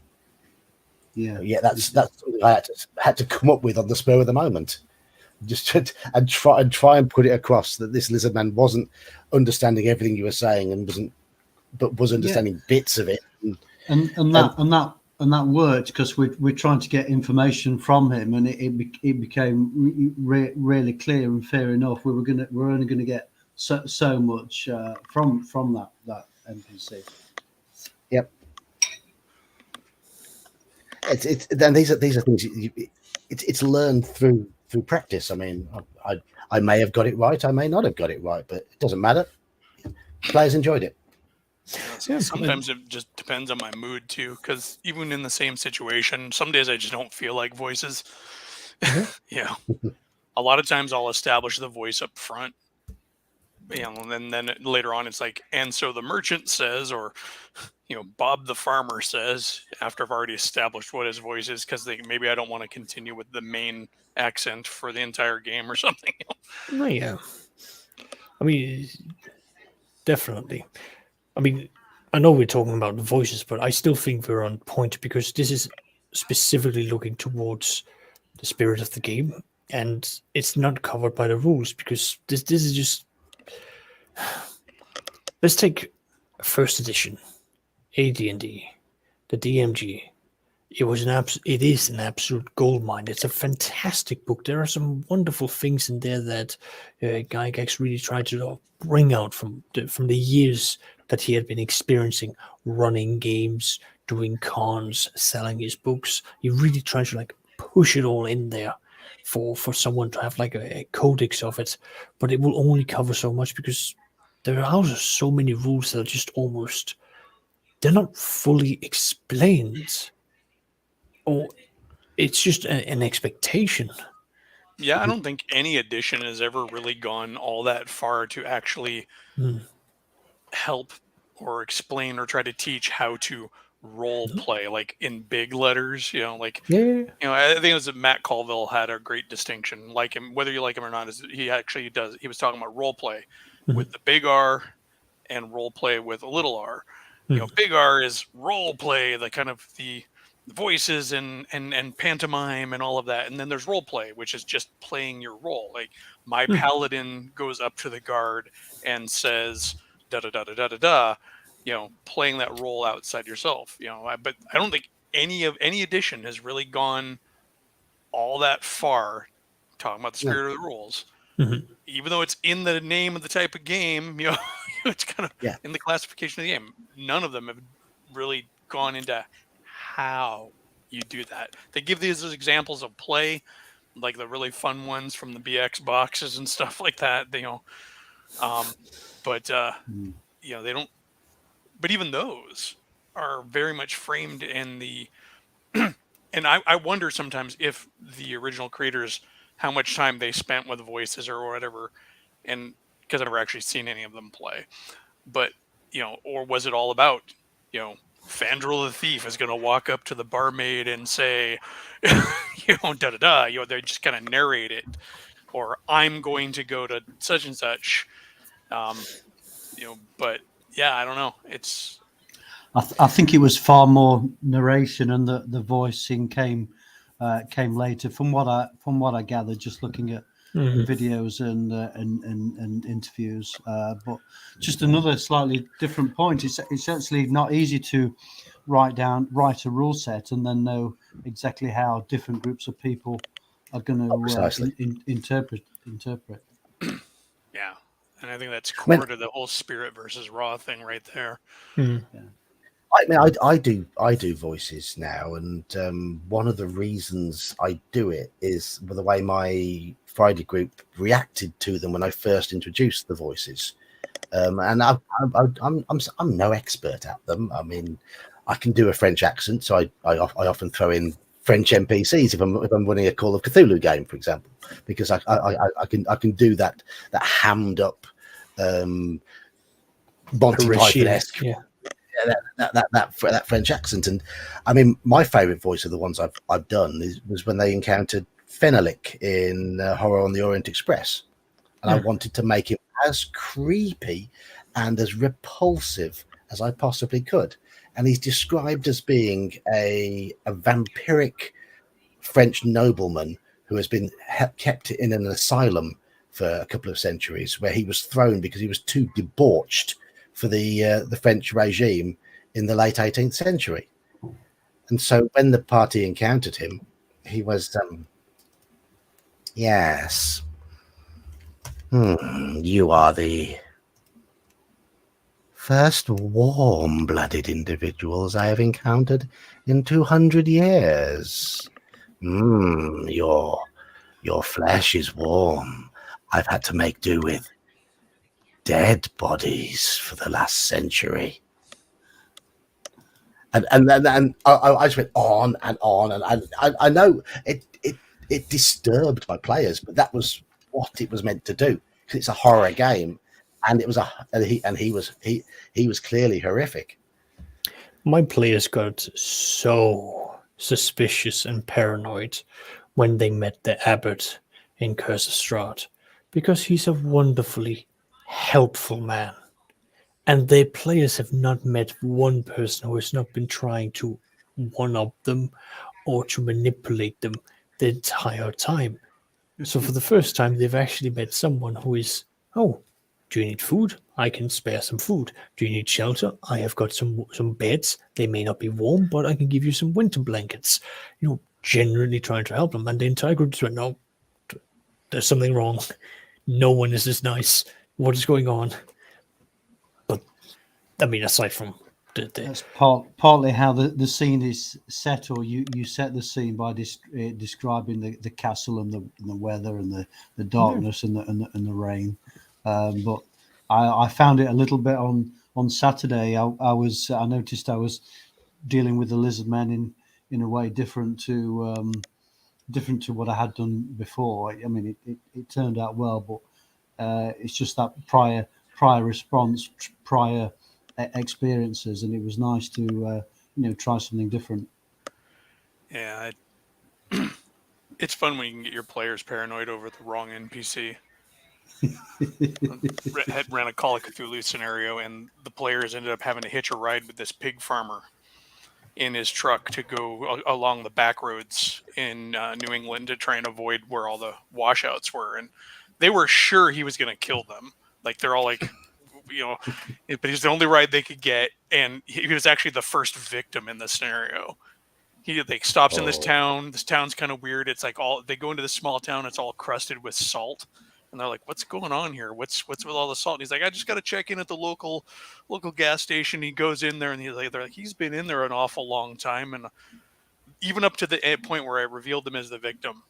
That's something I had to come up with on the spur of the moment, and try and put it across that this lizard man wasn't understanding everything you were saying and was understanding bits of it, and that worked because we're trying to get information from him, and it became really clear and fair enough. We're only going to get so much from that NPC. Yep. It's then these are things it's learned through practice. I mean, I may have got it right, I may not have got it right, but it doesn't matter. Players enjoyed it. Sometimes it just depends on my mood too, because even in the same situation, some days I just don't feel like voices. Yeah, a lot of times I'll establish the voice up front, and then later on it's like, and so the merchant says, or Bob the farmer says, after I've already established what his voice is, because maybe I don't want to continue with the main accent for the entire game or something. No, yeah. I mean, definitely. I mean, I know we're talking about the voices, but I still think we're on point because this is specifically looking towards the spirit of the game, and it's not covered by the rules because this is just. Let's take first edition, AD&D, the DMG. It is an absolute goldmine. It's a fantastic book. There are some wonderful things in there that Gygax really tried to bring out from the years that he had been experiencing running games, doing cons, selling his books. He really tried to push it all in there for someone to have a codex of it, but it will only cover so much because there are also so many rules that are just they're not fully explained. Or it's just an expectation. Yeah, I don't think any edition has ever really gone all that far to actually help or explain or try to teach how to role play, like in big letters. I think it was Matt Colville had a great distinction. Like him, whether you like him or not, is he actually does. He was talking about role play with the big R and role play with a little r. Big R is role play, the kind of the voices and pantomime and all of that, and then there's role play, which is just playing your role. Like my paladin goes up to the guard and says da da da da da da da, playing that role outside yourself. But I don't think any edition has really gone all that far talking about the spirit of the rules. Even though it's in the name of the type of game, it's kind of in the classification of the game. None of them have really gone into how you do that. They give these as examples of play, like the really fun ones from the BX boxes and stuff like that. They they don't. But even those are very much framed in the. And I wonder sometimes if the original creators, how much time they spent with voices or whatever, and because I've never actually seen any of them play, but or was it all about Fandral the thief is going to walk up to the barmaid and say, da da da. They just kind of narrate it, or I'm going to go to such and such. But yeah, I don't know. It's. I think it was far more narration, and the voicing came later. From what I gathered, just looking at videos and interviews, but just another slightly different point. It's actually not easy to write a rule set and then know exactly how different groups of people are going to interpret. Yeah, and I think that's core to the whole spirit versus raw thing right there. Yeah. I mean, I do voices now, and one of the reasons I do it is the way my Friday group reacted to them when I first introduced the voices. And I'm no expert at them. I mean, I can do a French accent, so I often throw in French NPCs if I'm running a Call of Cthulhu game, for example, because I can do that hammed up Monty Python-esque. That French accent. And I mean, my favorite voice of the ones I've done was when they encountered Fenalik in Horror on the Orient Express, and I wanted to make him as creepy and as repulsive as I possibly could. And he's described as being a vampiric French nobleman who has been kept in an asylum for a couple of centuries, where he was thrown because he was too debauched for the French regime in the late 18th century. And so when the party encountered him, he was, yes. You are the first warm-blooded individuals I have encountered in 200 years. Your flesh is warm. I've had to make do with dead bodies for the last century. And I just went on and on, and I know it disturbed my players, but that was what it was meant to do, because it's a horror game, and he was clearly horrific. My players got so suspicious and paranoid when they met the abbot in Curse of Strahd, because he's a wonderfully helpful man. And their players have not met one person who has not been trying to one-up them or to manipulate them the entire time. So for the first time, they've actually met someone who is, oh, do you need food? I can spare some food. Do you need shelter? I have got some beds. They may not be warm, but I can give you some winter blankets. Generally trying to help them. And the entire group just went, no, there's something wrong. No one is this nice. What is going on? But, I mean, aside from that's partly how the scene is set, or you set the scene by describing the castle and the weather and the darkness and the rain. But I found it a little bit on Saturday. I noticed I was dealing with the lizard men in a way different to what I had done before. I mean, it turned out well, but it's just that prior response, prior experiences, and it was nice to try something different. Yeah, it's fun when you can get your players paranoid over the wrong NPC. Ran a Call of Cthulhu scenario, and the players ended up having to hitch a ride with this pig farmer in his truck to go along the back roads in New England to try and avoid where all the washouts were, and they were sure he was going to kill them. Like, they're all like, but he's the only ride they could get, and he was actually the first victim in the scenario. He stops in this town. This town's kind of weird. It's like they go into this small town. It's all crusted with salt, and they're like, "What's going on here? What's with all the salt?" And he's like, "I just got to check in at the local gas station." He goes in there, and they're like, "He's been in there an awful long time," and even up to the point where I revealed him as the victim,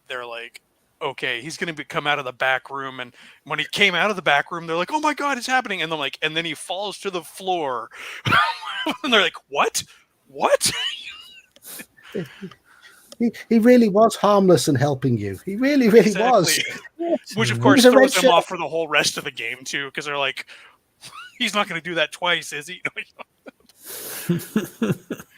they're like, okay, he's going to come out of the back room. And when he came out of the back room, they're like, oh my God, it's happening. And they're like, and then he falls to the floor. And they're like, what? He really was harmless and helping you. He really was. Which, of course, throws him off for the whole rest of the game, too, because they're like, he's not going to do that twice, is he?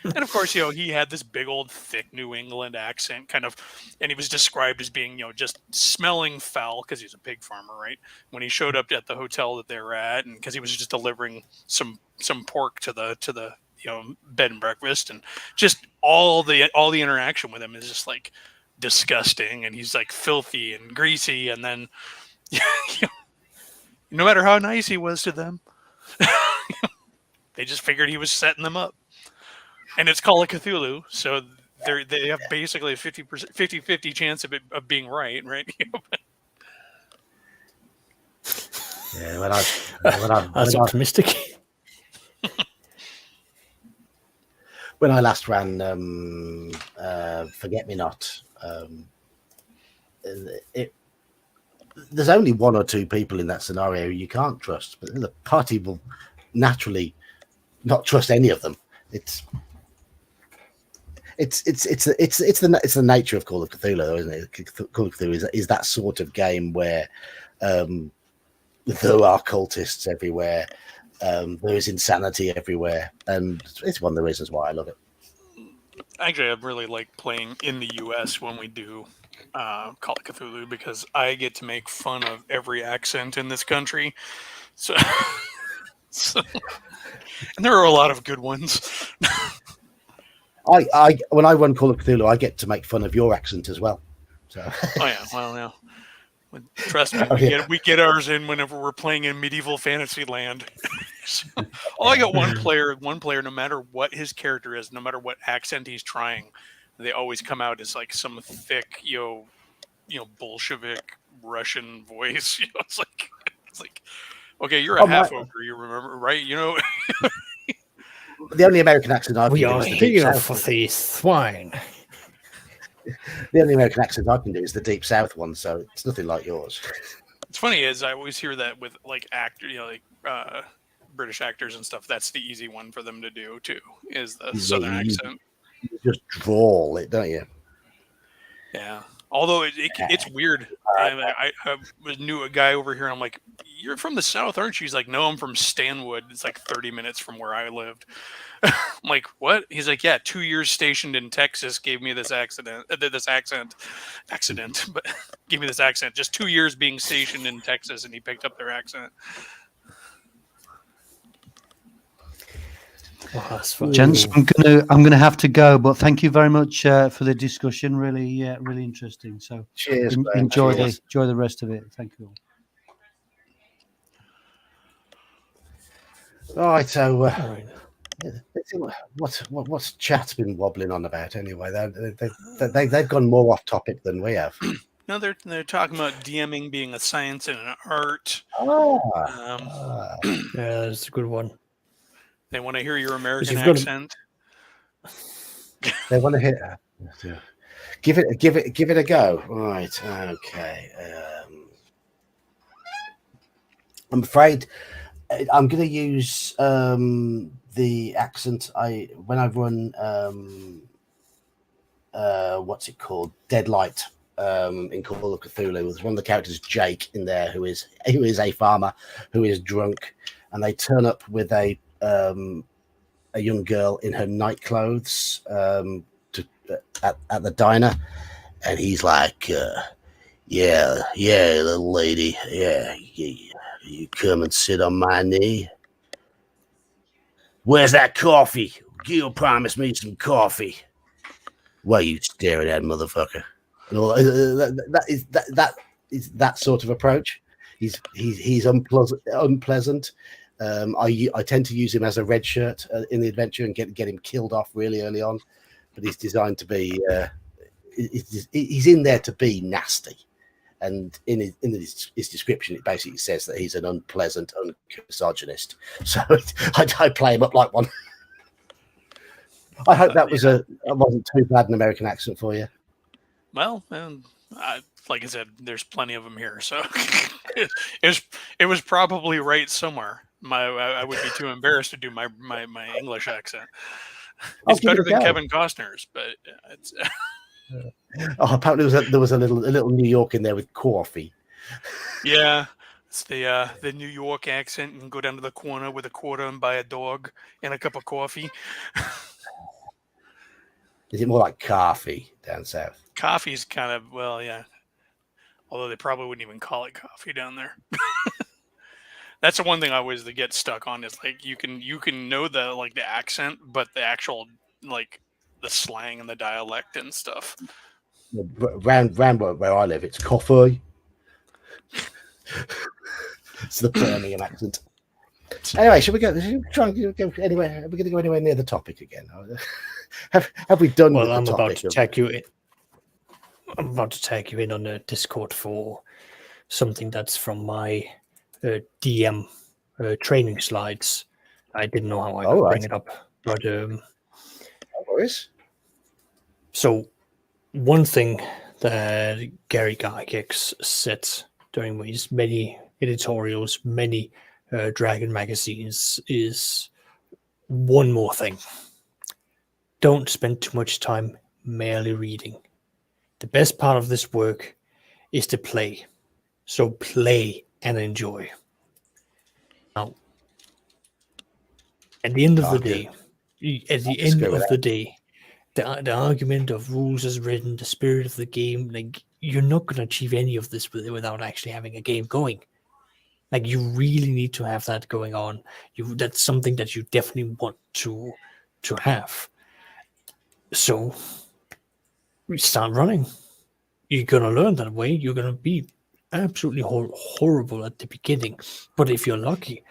And of course, he had this big old thick New England accent, kind of, and he was described as being, just smelling foul because he's a pig farmer, right? When he showed up at the hotel that they were at, and because he was just delivering some pork to the bed and breakfast, and just all the interaction with him is just like disgusting, and he's like filthy and greasy, and then no matter how nice he was to them, they just figured he was setting them up. And it's Call of Cthulhu, so they have basically a 50-50 chance of it being right? Yeah, that's optimistic. When I last ran Forget Me Not, there's only one or two people in that scenario you can't trust, but the party will naturally not trust any of them. It's the nature of Call of Cthulhu, though, isn't it? Call of Cthulhu is that sort of game where there are cultists everywhere, there is insanity everywhere, and it's one of the reasons why I love it. Actually, I really like playing in the U.S. when we do Call of Cthulhu, because I get to make fun of every accent in this country. So and there are a lot of good ones. When I run Call of Cthulhu, I get to make fun of your accent as well. So. Oh yeah, well, yeah. Trust me, we get ours in whenever we're playing in medieval fantasy land. I got one player, no matter what his character is, no matter what accent he's trying, they always come out as like some thick, Bolshevik Russian voice. You know, it's like, okay, you're a half ogre. You remember, right? You know, the only American accent I can We do are is the Deep here South for one. the swine. The only American accent I can do is the Deep South one, so it's nothing like yours. it's funny is I always hear that with like British actors and stuff. That's the easy one for them to do too. Is the Southern accent. You just drawl it, don't you? Yeah. Although it's weird. I knew a guy over here, and I'm like, "You're from the South, aren't you?" He's like, "No, I'm from Stanwood. It's like 30 minutes from where I lived." I'm like, "What?" He's like, "Yeah, 2 years stationed in Texas gave me this accent, but gave me this accent. Just 2 years being stationed in Texas, and he picked up their accent." Oh, that's fun. Gents, I'm gonna have to go, but thank you very much for the discussion. Really, really interesting. So Cheers. enjoy Cheers. the rest of it. Thank you all. Right, so All right. let's see what's chat's been wobbling on about anyway. They've gone more off topic than we have. No, they're talking about DMing being a science and an art. Yeah, that's a good one. They want to hear your American you've got accent. They want to hear. Give it a go. Right. Okay. I'm afraid I'm going to use the accent when I run what's it called? Deadlight in Call of Cthulhu. There's one of the characters, Jake, in there who is a farmer who is drunk, and they turn up with a young girl in her night clothes at the diner, and he's like, yeah, little lady, yeah, you come and sit on my knee. Where's that coffee? Gil promised me some coffee. Why you staring at, motherfucker? And all that is that sort of approach. He's unpleasant. I tend to use him as a red shirt in the adventure and get him killed off really early on, but he's designed to be. He's in there to be nasty, and in his description, it basically says that he's an unpleasant, misogynist. So I play him up like one. I hope that wasn't too bad an American accent for you. Well, like I said, there's plenty of them here, so it was probably right somewhere. I would be too embarrassed to do my English accent. It's better than Kevin Costner's, but it's. Apparently there was a little New York in there with coffee. Yeah, it's the New York accent. You can go down to the corner with a quarter and buy a dog and a cup of coffee. Is it more like coffee down south? Coffee's kind of, well, yeah. Although they probably wouldn't even call it coffee down there. That's the one thing I always get stuck on is like you can know the accent, but the actual like the slang and the dialect and stuff. Round where I live, it's coffee. It's the Birmingham accent. Anyway, should we try and go anywhere? Are we going to go anywhere near the topic again? Have we done? Well, I'm about to take you in. I'm about to take you in on a Discord for something that's from my DM training slides. I didn't know how I could bring it up, but no worries. So one thing that Gary Gygax said during his many editorials, many Dragon magazines is one more thing. Don't spend too much time merely reading. The best part of this work is to play. So play and enjoy. Now, at the end of the day, the argument of rules as written, the spirit of the game, like you're not going to achieve any of this without actually having a game going. Like you really need to have that going on. That's something that you definitely want to have. So we start running. You're going to learn that way. You're going to be absolutely horrible at the beginning. But if you're lucky,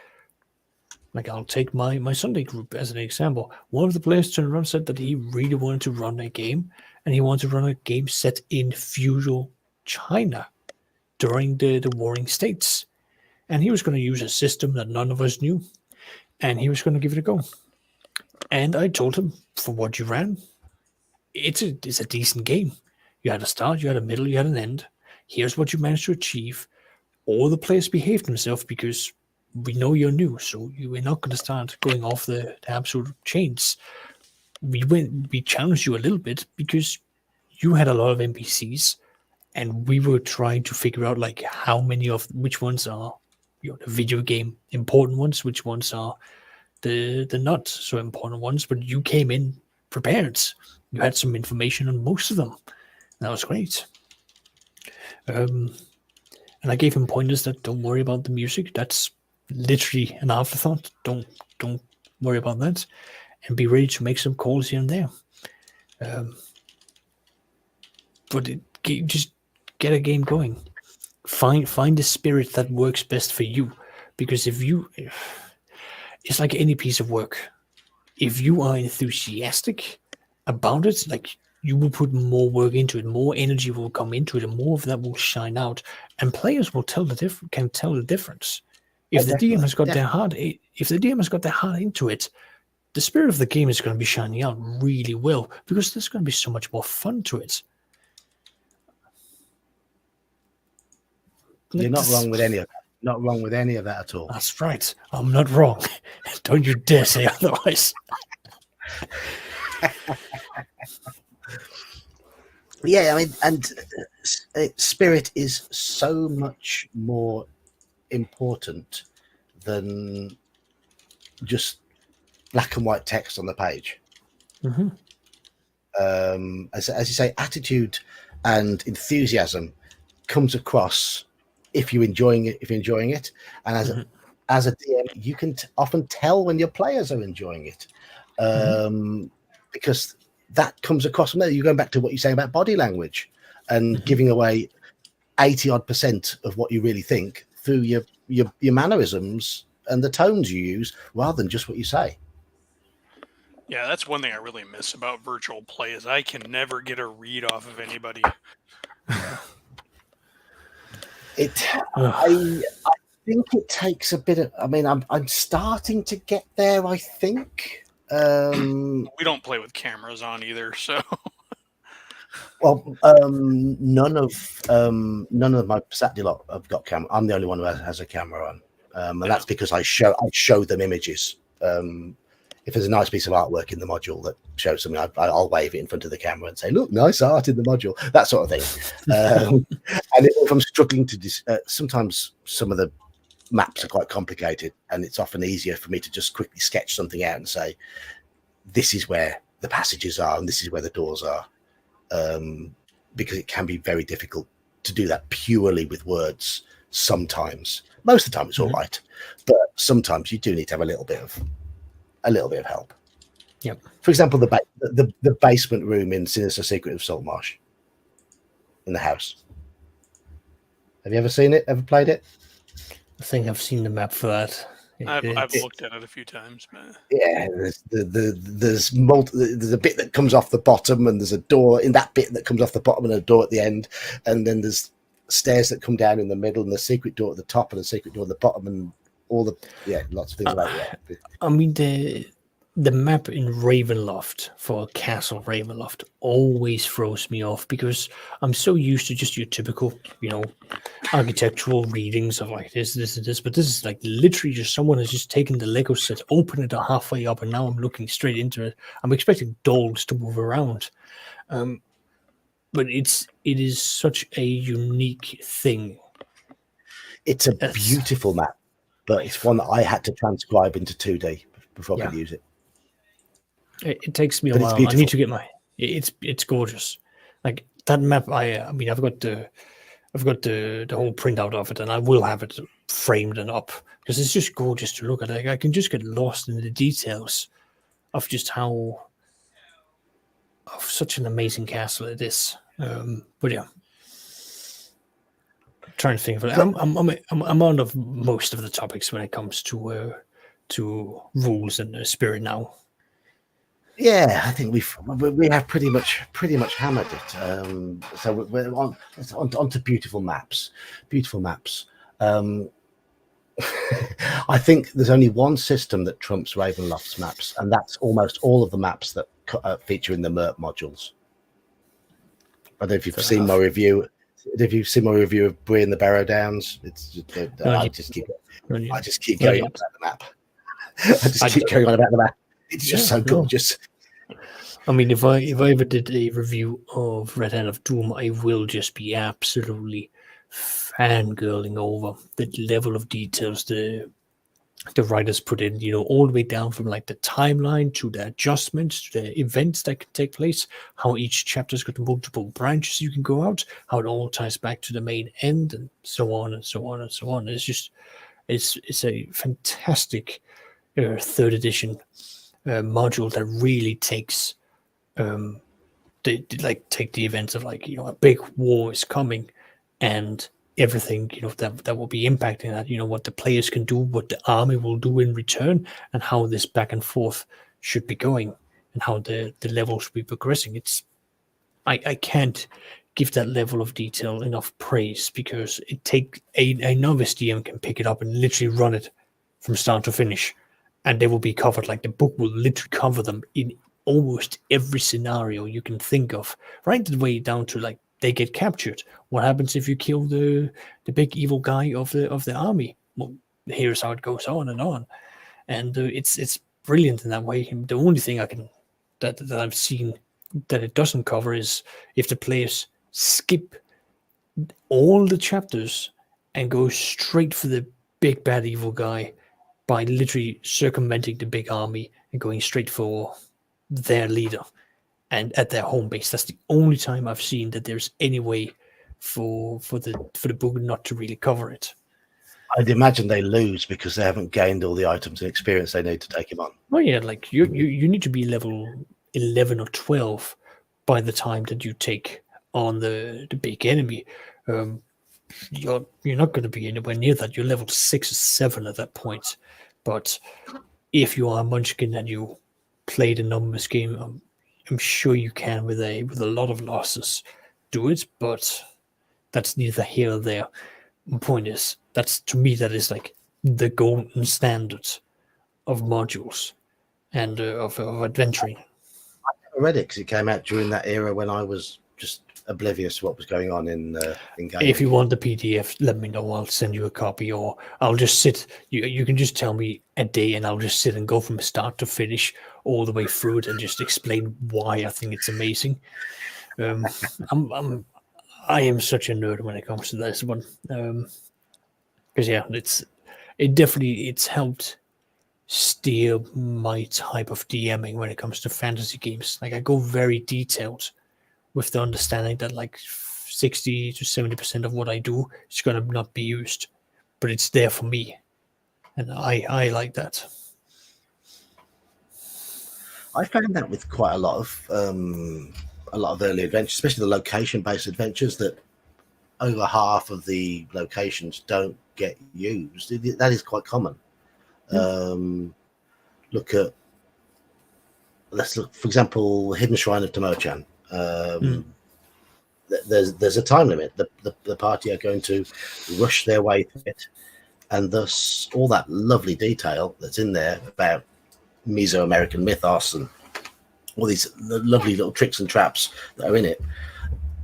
like I'll take my Sunday group as an example. One of the players turned around and said that he really wanted to run a game, and he wanted to run a game set in feudal China. during the Warring States. And he was going to use a system that none of us knew, and he was going to give it a go. And I told him, for what you ran, it's a decent game. You had a start, you had a middle, you had an end. Here's what you managed to achieve. All the players behaved themselves because we know you're new, so you are not going to start going off the absolute chains. We challenged you a little bit because you had a lot of NPCs, and we were trying to figure out like how many of which ones are the video game important ones, which ones are the not so important ones. But you came in prepared. You had some information on most of them. That was great. And I gave him pointers that don't worry about the music. That's literally an afterthought. Don't worry about that, and be ready to make some calls here and there. Just get a game going. Find a spirit that works best for you, because it's like any piece of work. If you are enthusiastic about it, like, you will put more work into it, more energy will come into it, and more of that will shine out, and players will can tell the difference. If the DM has got their heart, into it, the spirit of the game is going to be shining out really well, because there's going to be so much more fun to it. You're not wrong with any of that. Not wrong with any of that at all. That's right. I'm not wrong. Don't you dare say otherwise. Yeah, I mean, and spirit is so much more important than just black and white text on the page. Mm-hmm. As you say, attitude and enthusiasm comes across if you're enjoying it, and as a DM, you can often tell when your players are enjoying it, because that comes across from there. You're going back to what you're saying about body language and giving away 80% of what you really think through your mannerisms and the tones you use, rather than just what you say. Yeah, that's one thing I really miss about virtual play is I can never get a read off of anybody. I think it takes a bit of. I mean, I'm starting to get there, I think. We don't play with cameras on either, so. Well, none of my Saturday lot have got camera. I'm the only one who has a camera on, and that's because I show them images. If there's a nice piece of artwork in the module that shows something, I'll wave it in front of the camera and say, "Look, nice art in the module," that sort of thing. And if I'm struggling to, sometimes some of the maps are quite complicated, and it's often easier for me to just quickly sketch something out and say, "This is where the passages are, and this is where the doors are," because it can be very difficult to do that purely with words. Sometimes, most of the time, it's all right, but sometimes you do need to have a little bit of help. Yep. For example, the basement room in Sinister Secret of Saltmarsh in the house. Have you ever seen it? Ever played it? I think I've seen the map for that. I've looked at it a few times, but yeah, there's a bit that comes off the bottom, and there's a door in that bit that comes off the bottom, and a door at the end, and then there's stairs that come down in the middle, and the secret door at the top, and the secret door at the bottom, and lots of things like that. I mean, the map in Ravenloft for Castle Ravenloft always throws me off, because I'm so used to just your typical, architectural readings of like this, but this is like literally just someone has just taken the Lego set, opened it halfway up, and now I'm looking straight into it. I'm expecting dolls to move around, but it is such a unique thing. It's a beautiful map, but it's one that I had to transcribe into 2D before I could use it. It takes me a while. I need to get it's gorgeous. Like that map, I've got the whole printout of it, and I will have it framed and up, because it's just gorgeous to look at. Like, I can just get lost in the details of just of such an amazing castle it is. But yeah, I'm trying to think of it. I'm on of most of the topics when it comes to rules and spirit now. Yeah, I think we have pretty much hammered it. So we're onto beautiful maps. Beautiful maps. I think there's only one system that trumps Ravenloft's maps, and that's almost all of the maps that feature in the MERP modules. I don't know if you've seen my review. If you've seen my review of Bree and the Barrow Downs, I just keep going on about the map. I just keep going on about the map. It's just so gorgeous. I mean, if I ever did a review of Red Hand of Doom, I will just be absolutely fangirling over the level of details the writers put in, all the way down from like the timeline to the adjustments to the events that can take place, how each chapter's got multiple branches you can go out, how it all ties back to the main end, and so on and so on and so on. It's a fantastic third edition module that really takes take the events of a big war is coming and everything that will be impacting that, what the players can do, what the army will do in return, and how this back and forth should be going, and how the level should be progressing. I can't give that level of detail enough praise, because it take a novice DM can pick it up and literally run it from start to finish, and they will be covered. Like, the book will literally cover them in almost every scenario you can think of, right the way down to like they get captured. What happens if you kill the big evil guy of the army? Well, here's how it goes on, and it's brilliant in that way. And the only thing that I've seen that it doesn't cover is if the players skip all the chapters and go straight for the big bad evil guy by literally circumventing the big army and going straight for their leader and at their home base. That's the only time I've seen that there's any way for the book not to really cover it. I'd imagine they lose because they haven't gained all the items and experience they need to take him on. Oh yeah, like you need to be level 11 or 12 by the time that you take on the big enemy. You're not going to be anywhere near that. You're level 6 or 7 at that point. But if you are a munchkin and you play the numbers game, I'm sure you can with a lot of losses do it, but that's neither here or there. The point is, to me that is like the golden standard of modules and of adventuring. I never read it because it came out during that era when I was just oblivious to what was going on in game. If you want the PDF, let me know. I'll send you a copy, or I'll just sit. You can just tell me a day, and I'll just sit and go from start to finish all the way through it, and just explain why I think it's amazing. I am such a nerd when it comes to this one, because it's helped steer my type of DMing when it comes to fantasy games. Like, I go very detailed with the understanding that like 60 to 70% of what I do is going to not be used, but it's there for me, and I like that. I found that with quite a lot of early adventures, especially the location-based adventures, that over half of the locations don't get used. That is quite common. Let's look, for example, Hidden Shrine of Tamochan. There's a time limit. The party are going to rush their way through it, and thus all that lovely detail that's in there about Mesoamerican mythos and all these lovely little tricks and traps that are in it,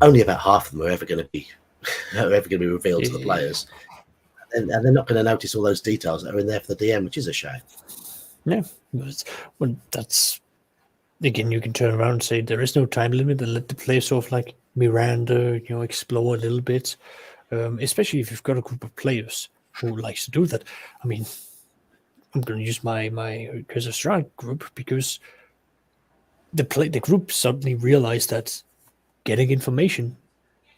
only about half of them are ever going to be revealed to the players, and they're not going to notice all those details that are in there for the DM, which is a shame. Yeah, well, that's, again, you can turn around and say there is no time limit and let the player sort of like Miranda, explore a little bit, especially if you've got a group of players who likes to do that. I mean, I'm going to use my Curse of Strahd group, because the group suddenly realized that getting information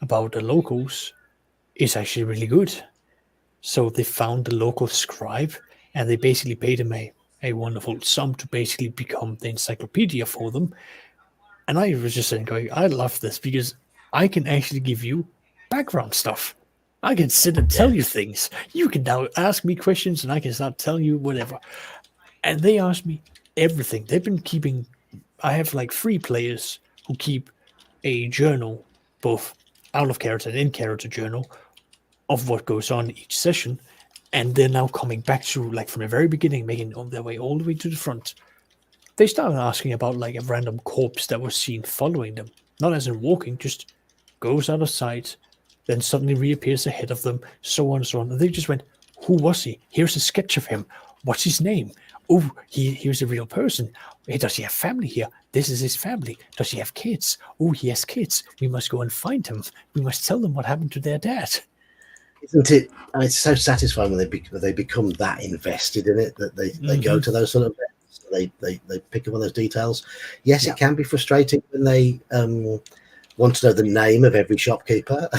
about the locals is actually really good. So they found the local scribe, and they basically paid him a wonderful sum to basically become the encyclopedia for them. And I was just saying, going, I love this, because I can actually give you background stuff. I can sit and tell you things. You can now ask me questions, and I can start telling you whatever. And they asked me everything. They've been keeping I have like 3 players who keep a journal, both out of character and in character journal, of what goes on each session, and they're now coming back to like from the very beginning, making their way all the way to the front. They started asking about like a random corpse that was seen following them, not as in walking, just goes out of sight, then suddenly reappears ahead of them, so on and so on. And they just went, "Who was he? Here's a sketch of him. What's his name? Oh, here's a real person. Hey, does he have family here? This is his family. Does he have kids? Oh, he has kids. We must go and find him. We must tell them what happened to their dad." Isn't it? I mean, it's so satisfying when they become that invested in it that they go to those sort of events, they pick up on those details. Yes, it can be frustrating when they want to know the name of every shopkeeper,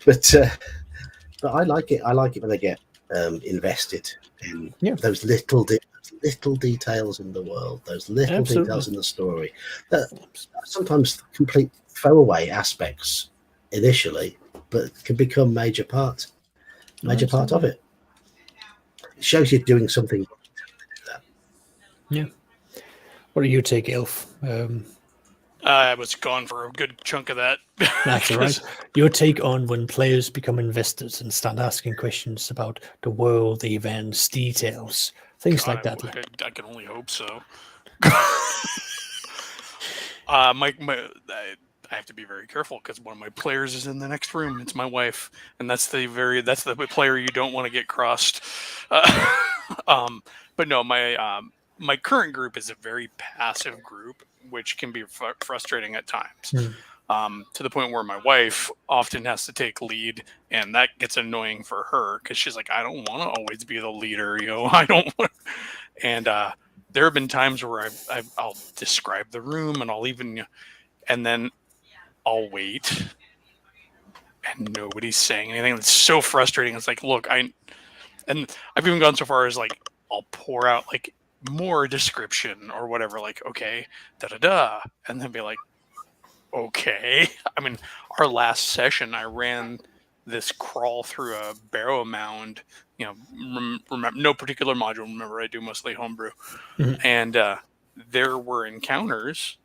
but I like it. I like it when they get invested in those little details in the world, those little details in the story that sometimes complete throwaway aspects initially, but can become major part of it. It shows you're doing something. Yeah. What do you take, Elf? I was gone for a good chunk of that. That's all right. Your take on when players become investors and start asking questions about the world, the events, details, things like that. I can only hope so. I have to be very careful because one of my players is in the next room. It's my wife, and that's the player you don't want to get crossed. But no, my current group is a very passive group, which can be frustrating at times. To the point where my wife often has to take lead, and that gets annoying for her because she's like, "I don't want to always be the leader, I don't want." And there have been times where I'll describe the room, and I'll even, and then I'll wait, and nobody's saying anything. It's so frustrating. It's like, look, and I've even gone so far as like I'll pour out like more description or whatever, like, okay, da-da-da, and then be like, okay. I mean, our last session, I ran this crawl through a barrow mound, remember, no particular module. Remember, I do mostly homebrew. And there were encounters.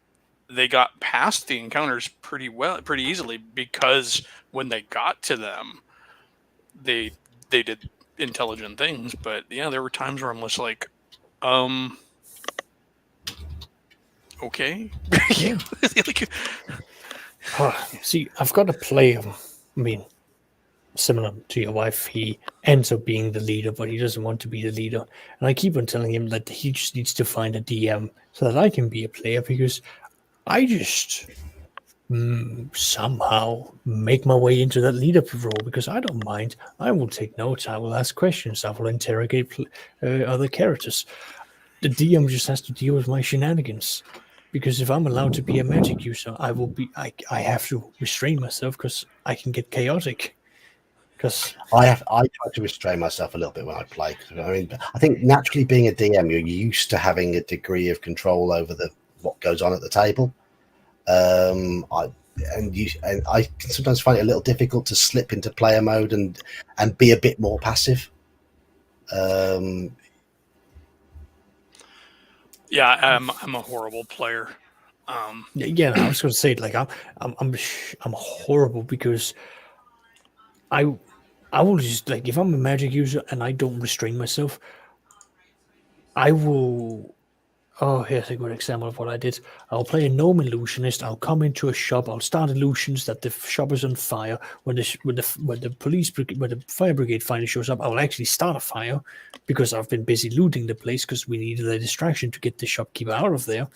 They got past the encounters pretty easily, because when they got to them, they did intelligent things. But yeah, there were times where I'm just like, okay. Yeah. See, I've got a player. I mean, similar to your wife, he ends up being the leader, but he doesn't want to be the leader. And I keep on telling him that he just needs to find a DM so that I can be a player, because I just somehow make my way into that leader role, because I don't mind. I will take notes. I will ask questions. I will interrogate other characters. The DM just has to deal with my shenanigans. Because if I'm allowed to be a magic user, I have to restrain myself, because I can get chaotic. Because I try to restrain myself a little bit when I play. I mean, I think naturally being a DM, you're used to having a degree of control over what goes on at the table. I can sometimes find it a little difficult to slip into player mode and be a bit more passive. Yeah, I'm a horrible player. I was going to say, like, I'm horrible, because I will just, like, if I'm a magic user and I don't restrain myself, I will. Oh, here's a good example of what I did. I'll play a gnome illusionist. I'll come into a shop. I'll start illusions that the shop is on fire. When the fire brigade finally shows up, I will actually start a fire, because I've been busy looting the place, because we needed a distraction to get the shopkeeper out of there.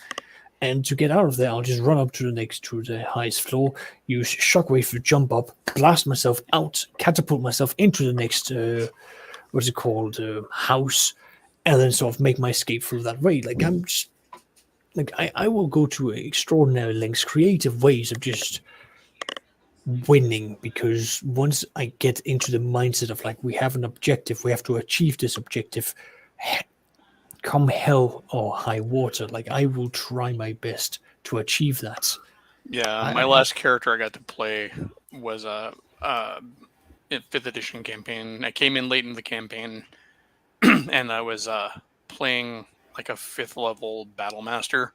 And to get out of there, I'll just run up to the highest floor, use shockwave to jump up, blast myself out, catapult myself into the next house, and then sort of make my escape through that way. Like, I'm just like, I will go to extraordinary lengths, creative ways of just winning, because once I get into the mindset of, like, we have an objective, we have to achieve this objective, come hell or high water, like, I will try my best to achieve that. Yeah, my last character I got to play was a 5th edition campaign. I came in late in the campaign, and I was playing like a 5th level battle master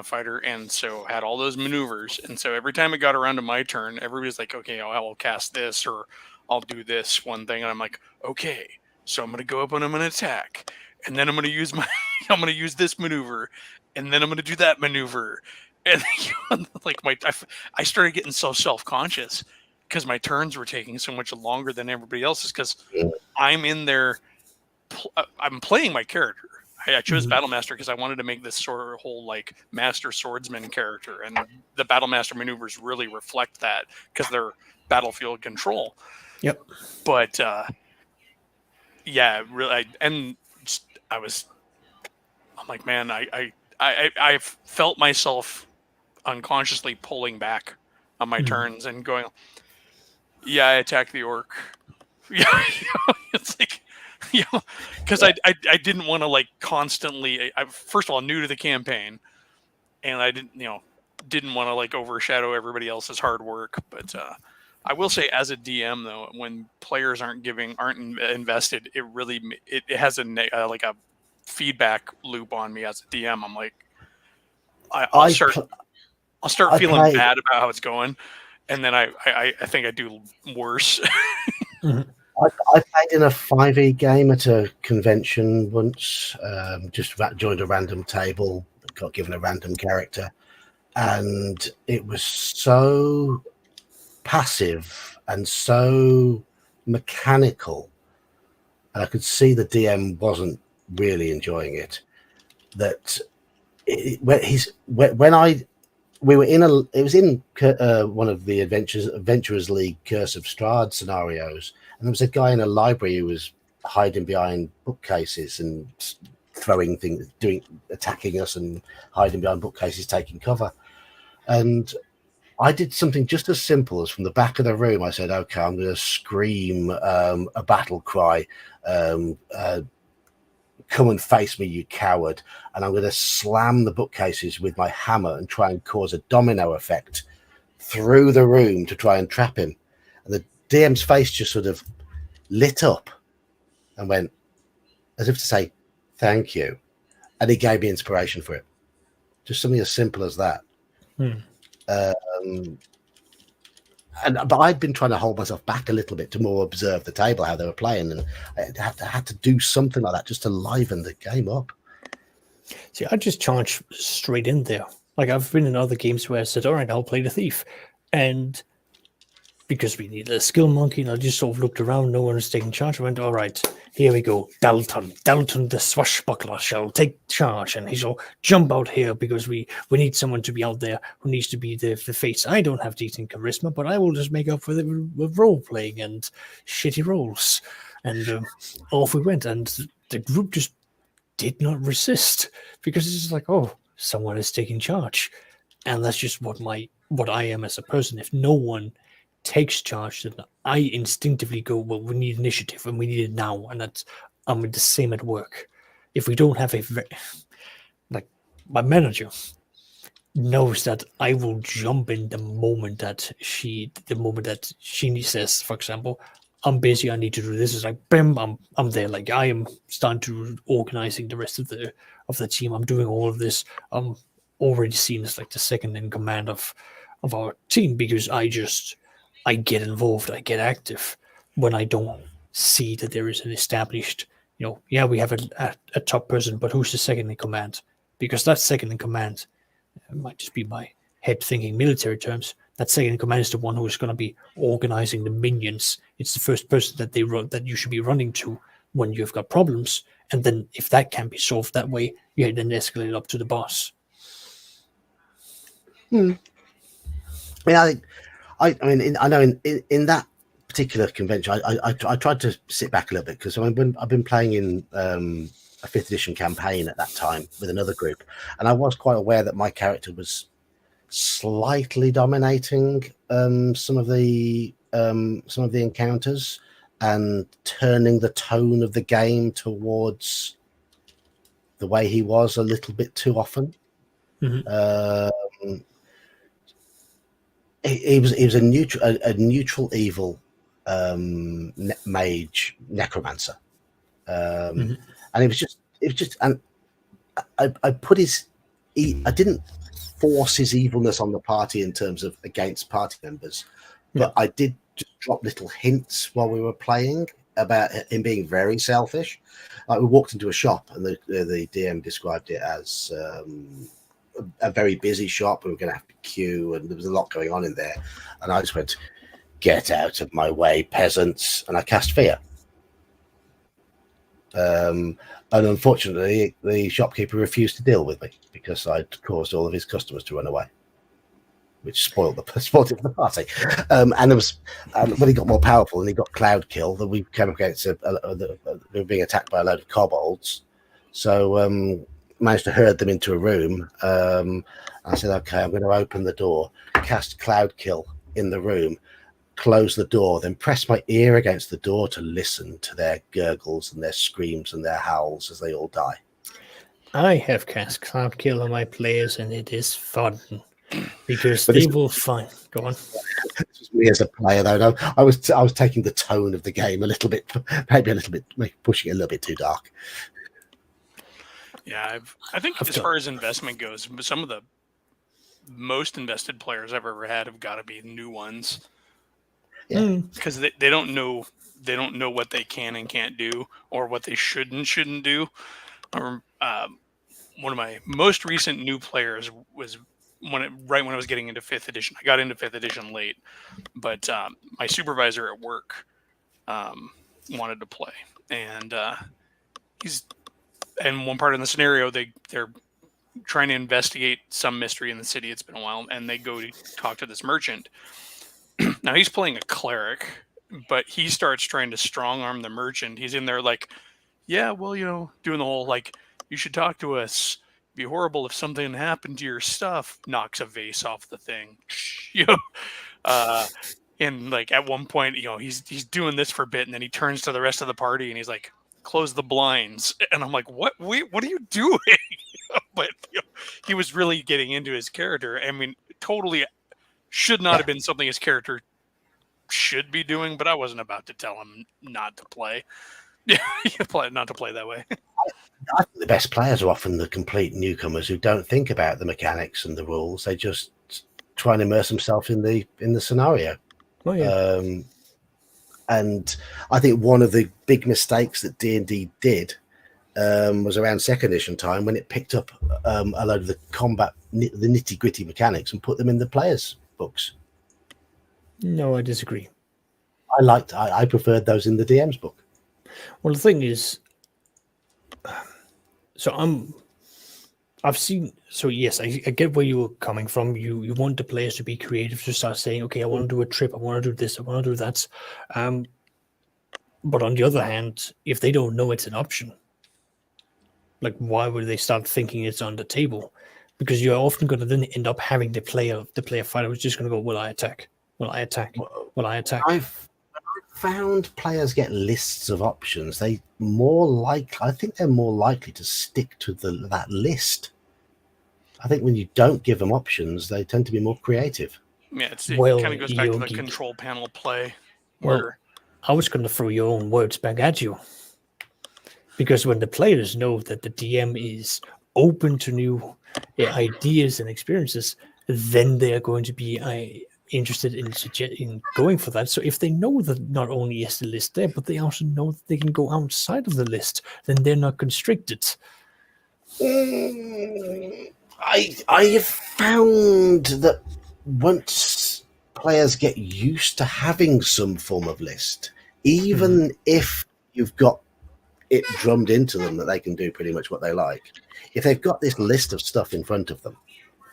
fighter, and so had all those maneuvers. And so every time it got around to my turn, everybody's like, okay, I will cast this, or I'll do this one thing. And I'm like, okay, so I'm going to go up and I'm going to attack. And then I'm going to use I'm going to use this maneuver. And then I'm going to do that maneuver. And like I started getting so self-conscious because my turns were taking so much longer than everybody else's, because I'm in there, I'm playing my character. I chose Battlemaster because I wanted to make this sort of whole like master swordsman character, and the Battlemaster maneuvers really reflect that because they're battlefield control. Yep. But yeah, really, I'm like, man, I felt myself unconsciously pulling back on my turns and going, yeah, I attacked the orc. Yeah, it's like, because I didn't want to like constantly. I first of all new to the campaign, and I didn't want to like overshadow everybody else's hard work. But I will say, as a DM though, when players aren't invested, it really it has like a feedback loop on me as a DM. I'm like, I'll start feeling bad about how it's going, and then I think I do worse. I played in a 5e game at a convention once, just joined a random table, got given a random character, and it was so passive and so mechanical, and I could see the DM wasn't really enjoying it. That we were in it was in one of the Adventurers League Curse of Strahd scenarios, and there was a guy in a library who was hiding behind bookcases and throwing things, attacking us and hiding behind bookcases, taking cover. And I did something just as simple as from the back of the room. I said, okay, I'm going to scream a battle cry, come and face me, you coward. And I'm going to slam the bookcases with my hammer and try and cause a domino effect through the room to try and trap him. And the DM's face just sort of lit up and went, as if to say, thank you. And he gave me inspiration for it. Just something as simple as that. But I'd been trying to hold myself back a little bit to more observe the table, how they were playing, and I had to do something like that just to liven the game up. See, I just charge straight in there. Like, I've been in other games where I said, all right, I'll play the thief. And because we needed a skill monkey, and I just sort of looked around, no one was taking charge. I went, all right, here we go. Dalton the swashbuckler shall take charge, and he shall jump out here because we need someone to be out there who needs to be the face. I don't have decent charisma, but I will just make up for it with role playing and shitty roles. And off we went, and the group just did not resist because it's just like, oh, someone is taking charge, and that's just what I am as a person. If no one takes charge, then I instinctively go, well, we need initiative and we need it now. And that's, I'm the same at work. If we don't have my manager knows that I will jump in the moment that she says, for example, I'm busy, I need to do this. It's like, bam, I'm there. Like, I am starting to organizing the rest of the team. I'm doing all of this. I'm already seen as like the second in command of our team because I get involved, I get active when I don't see that there is an established, we have a top person, but who's the second in command? Because that second in command, it might just be my head thinking military terms, that second in command is the one who is going to be organizing the minions. It's the first person that you should be running to when you've got problems. And then if that can be solved that way, you then escalate it up to the boss. Yeah, I mean, I know in that particular convention, I tried to sit back a little bit because I've been playing in a 5th edition campaign at that time with another group, and I was quite aware that my character was slightly dominating some of the encounters and turning the tone of the game towards the way he was a little bit too often. He was a neutral evil mage necromancer, and it was just and I put I didn't force his evilness on the party in terms of against party members, but I did just drop little hints while we were playing about him being very selfish. Like we walked into a shop and the DM described it as a very busy shop. We were going to have to queue and there was a lot going on in there. And I just went, "Get out of my way, peasants." And I cast fear. And unfortunately, the shopkeeper refused to deal with me because I'd caused all of his customers to run away, which spoiled it for the party. And there was when he got more powerful and he got cloud kill, that we came against we were being attacked by a load of kobolds. So managed to herd them into a room. I said, "Okay, I'm going to open the door, cast cloud kill in the room, close the door, then press my ear against the door to listen to their gurgles and their screams and their howls as they all die." I have cast cloud kill on my players, and it is fun because they will find. Go on. Just me as a player, though. No, I was taking the tone of the game a little bit, maybe a little bit, pushing it a little bit too dark. Yeah, I think as far as investment goes, some of the most invested players I've ever had have got to be new ones. Yeah, because they don't know what they can and can't do or what they should and shouldn't do. One of my most recent new players was right when I was getting into 5th edition. I got into 5th edition late, but my supervisor at work wanted to play, and he's in one part of the scenario. They're trying to investigate some mystery in the city. It's been a while, and they go to talk to this merchant. Now he's playing a cleric, but he starts trying to strong arm the merchant. He's in there like, "Yeah, well, doing the whole like, you should talk to us. It'd be horrible if something happened to your stuff." Knocks a vase off the thing, and like at one point, he's doing this for a bit, and then he turns to the rest of the party and he's like, "Close the blinds." And I'm like, "What? What are you doing?" But he was really getting into his character. I mean, totally. Should not have been something his character should be doing, but I wasn't about to tell him not to play. Yeah, not to play that way. I think the best players are often the complete newcomers who don't think about the mechanics and the rules. They just try and immerse themselves in the scenario. Oh, yeah. And I think one of the big mistakes that D&D did was around 2nd edition time when it picked up a load of the combat, the nitty-gritty mechanics and put them in the players' books. No, I disagree. I preferred those in the DM's book. Well, the thing is, I've seen. So yes, I get where you were coming from. You want the players to be creative, to start saying, "Okay, I want to do a trip. I want to do this. I want to do that." But on the other hand, if they don't know it's an option, like why would they start thinking it's on the table? Because you're often going to then end up having the player fighter who's just going to go, "Will I attack? Will I attack? Will I attack?" I've found players get lists of options. I think they're more likely to stick to that list. I think when you don't give them options, they tend to be more creative. Yeah, it kind of goes back to the control panel play. Well, I was going to throw your own words back at you. Because when the players know that the DM is open to new ideas and experiences, then they are going to be interested in going for that. So if they know that not only is the list there, but they also know that they can go outside of the list, then they're not constricted. I have found that once players get used to having some form of list, even if you've got it drummed into them that they can do pretty much what they like, if they've got this list of stuff in front of them,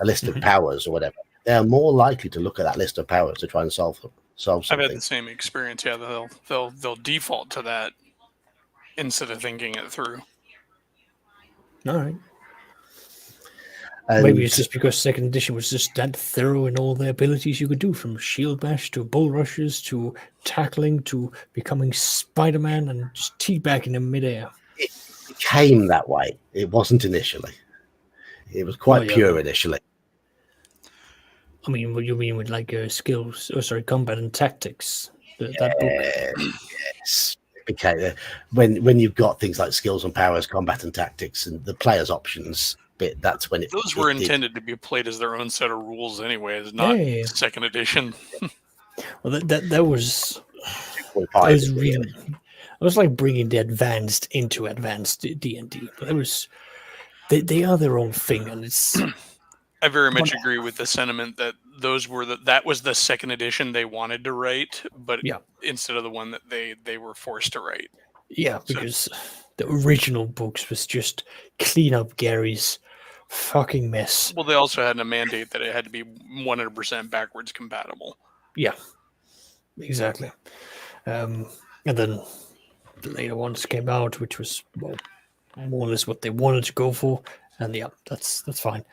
a list of powers or whatever, they're more likely to look at that list of powers to try and solve something. I've had the same experience. Yeah, they'll default to that instead of thinking it through. All right. And maybe it's just because 2nd edition was just that thorough in all the abilities you could do, from shield bash to bull rushes to tackling to becoming Spider-Man and just teabagging in midair. It became that way. It wasn't initially. It was quite pure initially. I mean, what you mean with like skills, combat and tactics? That book. Yes. became when you've got things like skills and powers, combat and tactics, and the player's options bit. That's when those were intended to be played as their own set of rules, anyways, not Yeah. second edition. Well, that was 2.5, really. It was like bringing the advanced into advanced D&D, but it was they are their own thing, and it's. I very much agree with the sentiment that those were that was the second edition they wanted to write, but instead of the one that they were forced to write. Yeah, because the original books was just clean up Gary's fucking mess. Well, they also had a mandate that it had to be 100% backwards compatible. Yeah, exactly. And then the later ones came out, which was more or less what they wanted to go for, and that's fine.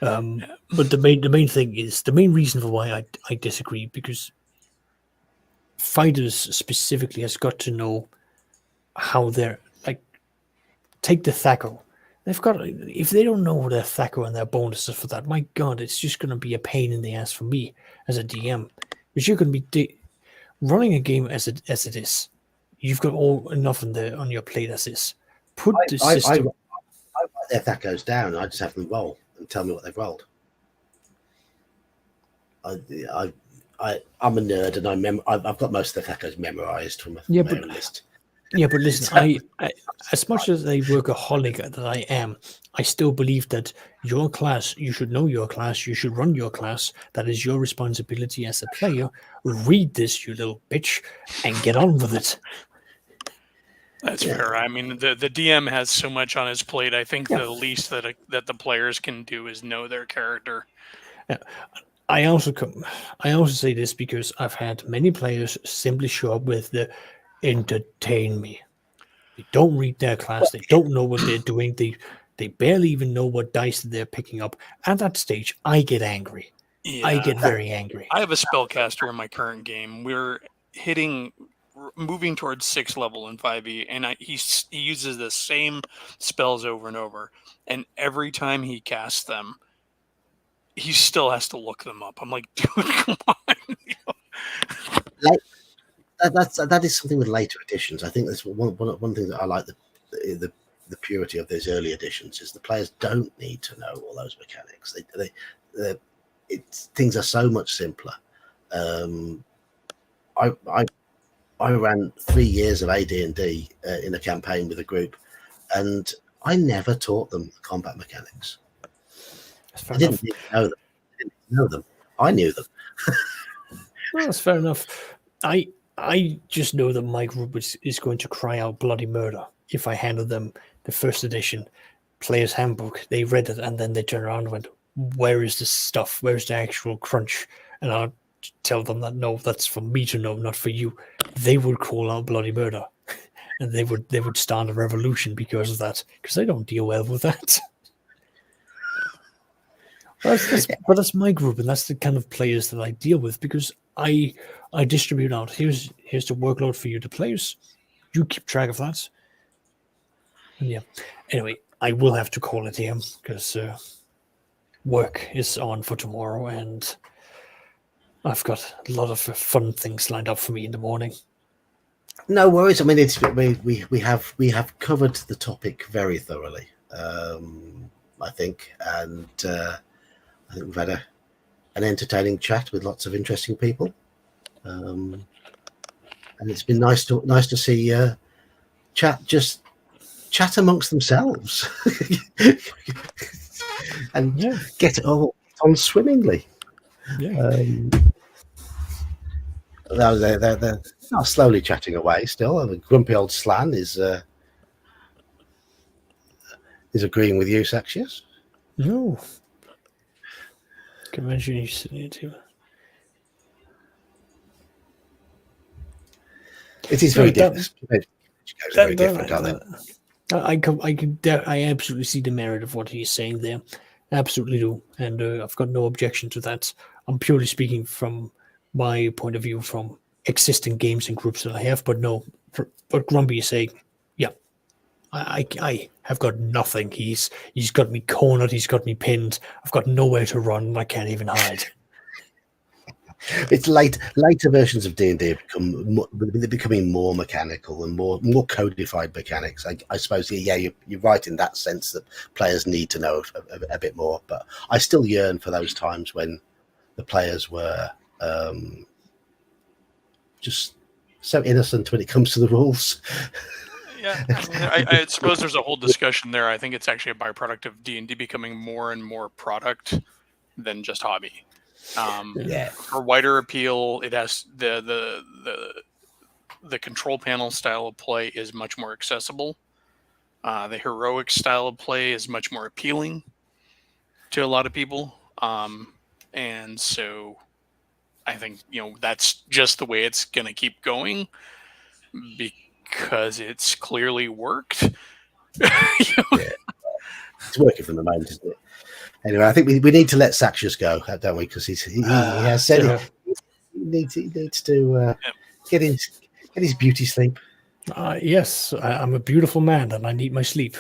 But the main thing is the main reason for why I disagree, because fighters specifically has got to know how they're like. Take the Thaco. They've got, if they don't know their Thaco and their bonuses for that, my God, it's just going to be a pain in the ass for me as a DM, because you're going to be running a game as it is. You've got enough on your plate as is. Put the system. I write their Thacos down. I just have them roll and tell me what they've rolled. I'm a nerd, and I've got most of the Thacos memorized from my own list. Yeah, but listen, I as much as a workaholic that I am, I still believe that your class, you should know your class, you should run your class. That is your responsibility as a player. Read this, you little bitch, and get on with it. That's fair. I mean, the DM has so much on his plate. I think the least that the players can do is know their character. Yeah. I also say this because I've had many players simply show up with the entertain me. They don't read their class. They don't know what they're doing. They barely even know what dice they're picking up. At that stage, I get angry. Yeah. I get very angry. I have a spellcaster in my current game. We're moving towards 6th level in 5e, and he uses the same spells over and over. And every time he casts them, he still has to look them up. I'm like, dude, come on. That is something with later editions. I think that's one thing that I like the purity of those early editions is the players don't need to know all those mechanics. Things are so much simpler. I ran 3 years of AD&D in a campaign with a group, and I never taught them the combat mechanics. I didn't know them. I knew them. Well, that's fair enough. I just know that my group is going to cry out bloody murder if I handed them the first edition player's handbook. They read it and then they turn around and went, "Where is this stuff? Where's the actual crunch?" And I'll tell them that no, that's for me to know, not for you. They would call out bloody murder, and they would start a revolution because of that, because they don't deal well with that. But that's my group, and that's the kind of players that I deal with, because I distribute out. Here's the workload for you, the players. You keep track of that. And yeah. Anyway, I will have to call it here because work is on for tomorrow, and I've got a lot of fun things lined up for me in the morning. No worries. I mean, we have covered the topic very thoroughly. I think, and I think we've had an entertaining chat with lots of interesting people, and it's been nice to see chat amongst themselves and get it all on swimmingly. Yeah. They're slowly chatting away still. The grumpy old Slan is agreeing with you, Saxius. No. I can imagine you sitting here too. It is very different. Very different, aren't they? I absolutely see the merit of what he's saying there. Absolutely do. And I've got no objection to that. I'm purely speaking from my point of view from existing games and groups that I have. But no, what Grumpy is saying, yeah, I have got nothing. He's got me cornered. He's got me pinned. I've got nowhere to run. I can't even hide. It's later versions of D&D they're becoming more mechanical and more codified mechanics. I suppose, yeah, you're right in that sense that players need to know a bit more. But I still yearn for those times when the players were just so innocent when it comes to the rules. Yeah, I mean, I suppose there's a whole discussion there. I think it's actually a byproduct of D&D becoming more and more product than just hobby. For wider appeal, it has the control panel style of play is much more accessible. The heroic style of play is much more appealing to a lot of people, and so I think that's just the way it's going to keep going because it's clearly worked. Yeah, it's working from the moment, isn't it? Anyway, I think we need to let Saxius go, don't we? Because he has said he needs to get his beauty sleep. Yes, I'm a beautiful man and I need my sleep.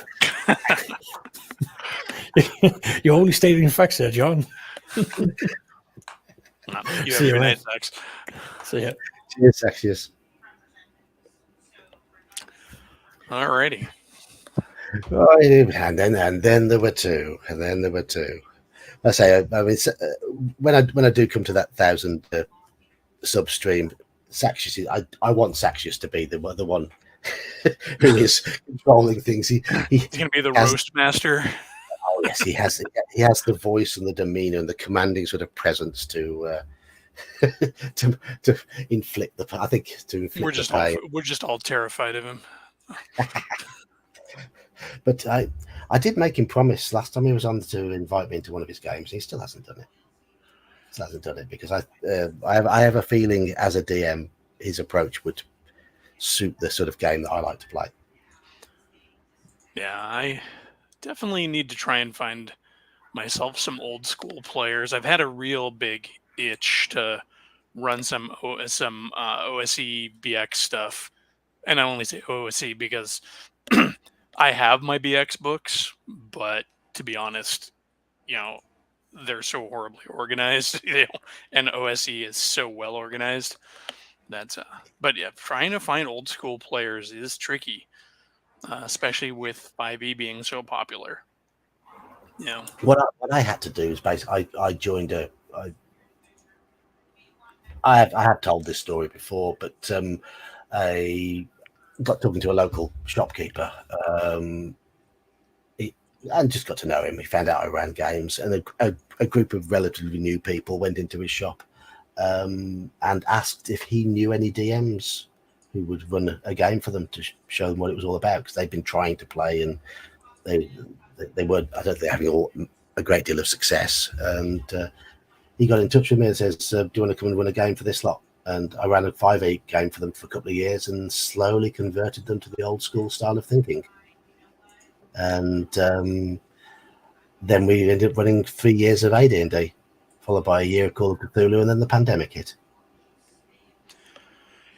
You're only stating facts there, John. You have a good night, Sax. See ya. Cheers, Saxius. Alrighty. And then there were two. I say, I mean, when I do come to that 1,000 sub stream, Saxius, I want Saxius to be the one who is controlling things. He's going to be the roast master. Oh yes, he has the voice and the demeanor and the commanding sort of presence to inflict the. I think to inflict we're just all terrified of him. But I did make him promise last time he was on to invite me into one of his games. He still hasn't done it. Because I have a feeling as a DM his approach would suit the sort of game that I like to play. Yeah, I definitely need to try and find myself some old school players. I've had a real big itch to run some OSE BX stuff, and I only say OSE because I have my BX books, but to be honest, they're so horribly organized, and OSE is so well organized. That's but yeah, trying to find old school players is tricky, especially with 5e being so popular. What I had to do is basically I joined I have told this story before, but I got talking to a local shopkeeper and just got to know him. He found out I ran games, and a group of relatively new people went into his shop and asked if he knew any DMs who would run a game for them to show them what it was all about, because they'd been trying to play and they weren't. I don't think having a great deal of success. And he got in touch with me and says, "Do you want to come and run a game for this lot?" And I ran a 5e game for them for a couple of years and slowly converted them to the old school style of thinking. And then we ended up running 3 years of AD&D, followed by a year of Call of Cthulhu, and then the pandemic hit.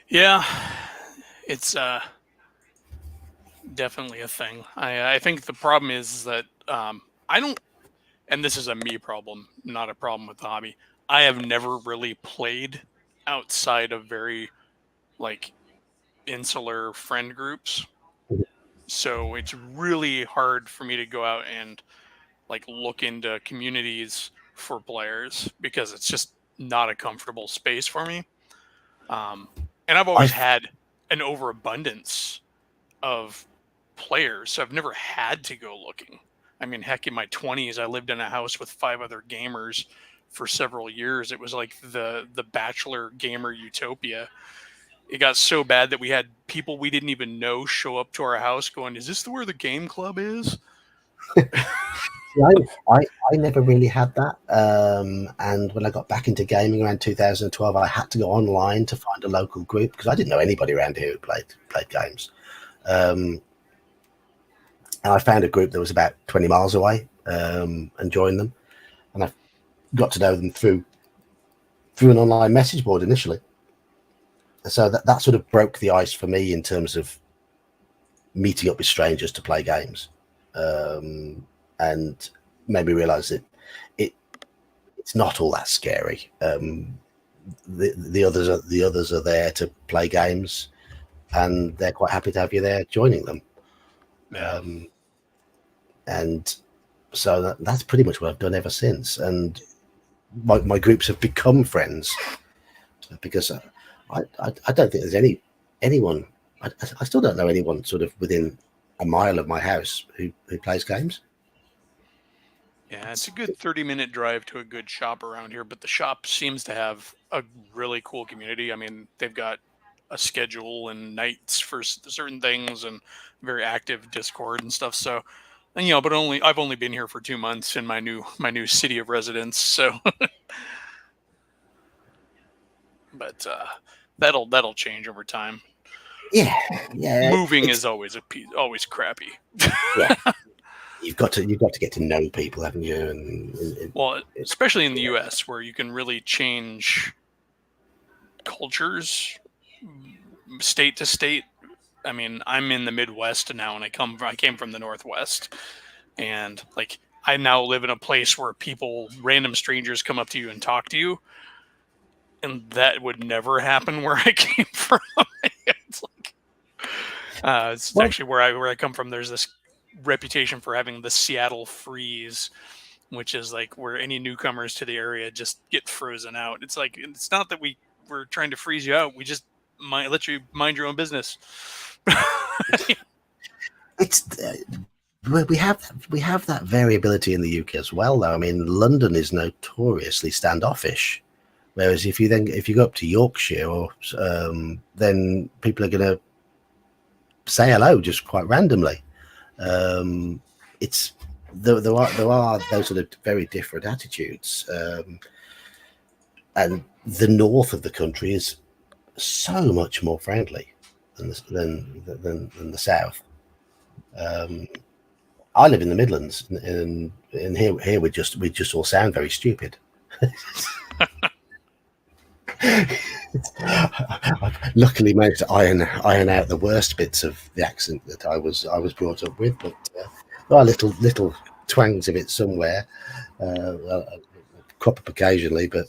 Yeah, it's definitely a thing. I think the problem is that I don't, and this is a me problem, not a problem with the hobby. I have never really played outside of very insular friend groups. So it's really hard for me to go out and look into communities for players because it's just not a comfortable space for me. And I've always had an overabundance of players, so I've never had to go looking. I mean, heck, in my 20s, I lived in a house with 5 other gamers for several years. It was like the bachelor gamer utopia. It got so bad that we had people we didn't even know show up to our house going, "Is this where the game club is?" I never really had that. And when I got back into gaming around 2012, I had to go online to find a local group because I didn't know anybody around here who played games. And I found a group that was about 20 miles away and joined them. And I got to know them through an online message board initially. So that sort of broke the ice for me in terms of meeting up with strangers to play games, and made me realize that it's not all that scary. the others are there to play games, and they're quite happy to have you there joining them. Yeah. And so that's pretty much what I've done ever since. And my groups have become friends because I don't think there's anyone. I still don't know anyone sort of within a mile of my house who plays games. Yeah, it's a good 30-minute drive to a good shop around here, but the shop seems to have a really cool community. I mean, they've got a schedule and nights for certain things and very active Discord and stuff. So, and but I've only been here for 2 months in my new city of residence. So, but that'll change over time. Yeah. Moving is always always crappy. Yeah. You've got to get to know people, haven't you? Well, especially in the U.S., where you can really change cultures, state to state. I mean, I'm in the Midwest now, and I came from the Northwest, and like I now live in a place where random strangers come up to you and talk to you, and that would never happen where I came from. It's like it's actually where I come from. There's this reputation for having the Seattle freeze, which is like where any newcomers to the area just get frozen out. It's like, it's not that we're trying to freeze you out. We just might let you mind your own business. It's we have that variability in the UK as well, though. I mean, London is notoriously standoffish, whereas if you go up to Yorkshire, or then people are going to say hello just quite randomly. It's there are those sort of very different attitudes, and the north of the country is so much more friendly than the south. I live in the Midlands, and here we just all sound very stupid. I've luckily managed to iron out the worst bits of the accent that I was brought up with, but there are little twangs of it somewhere, crop up occasionally. But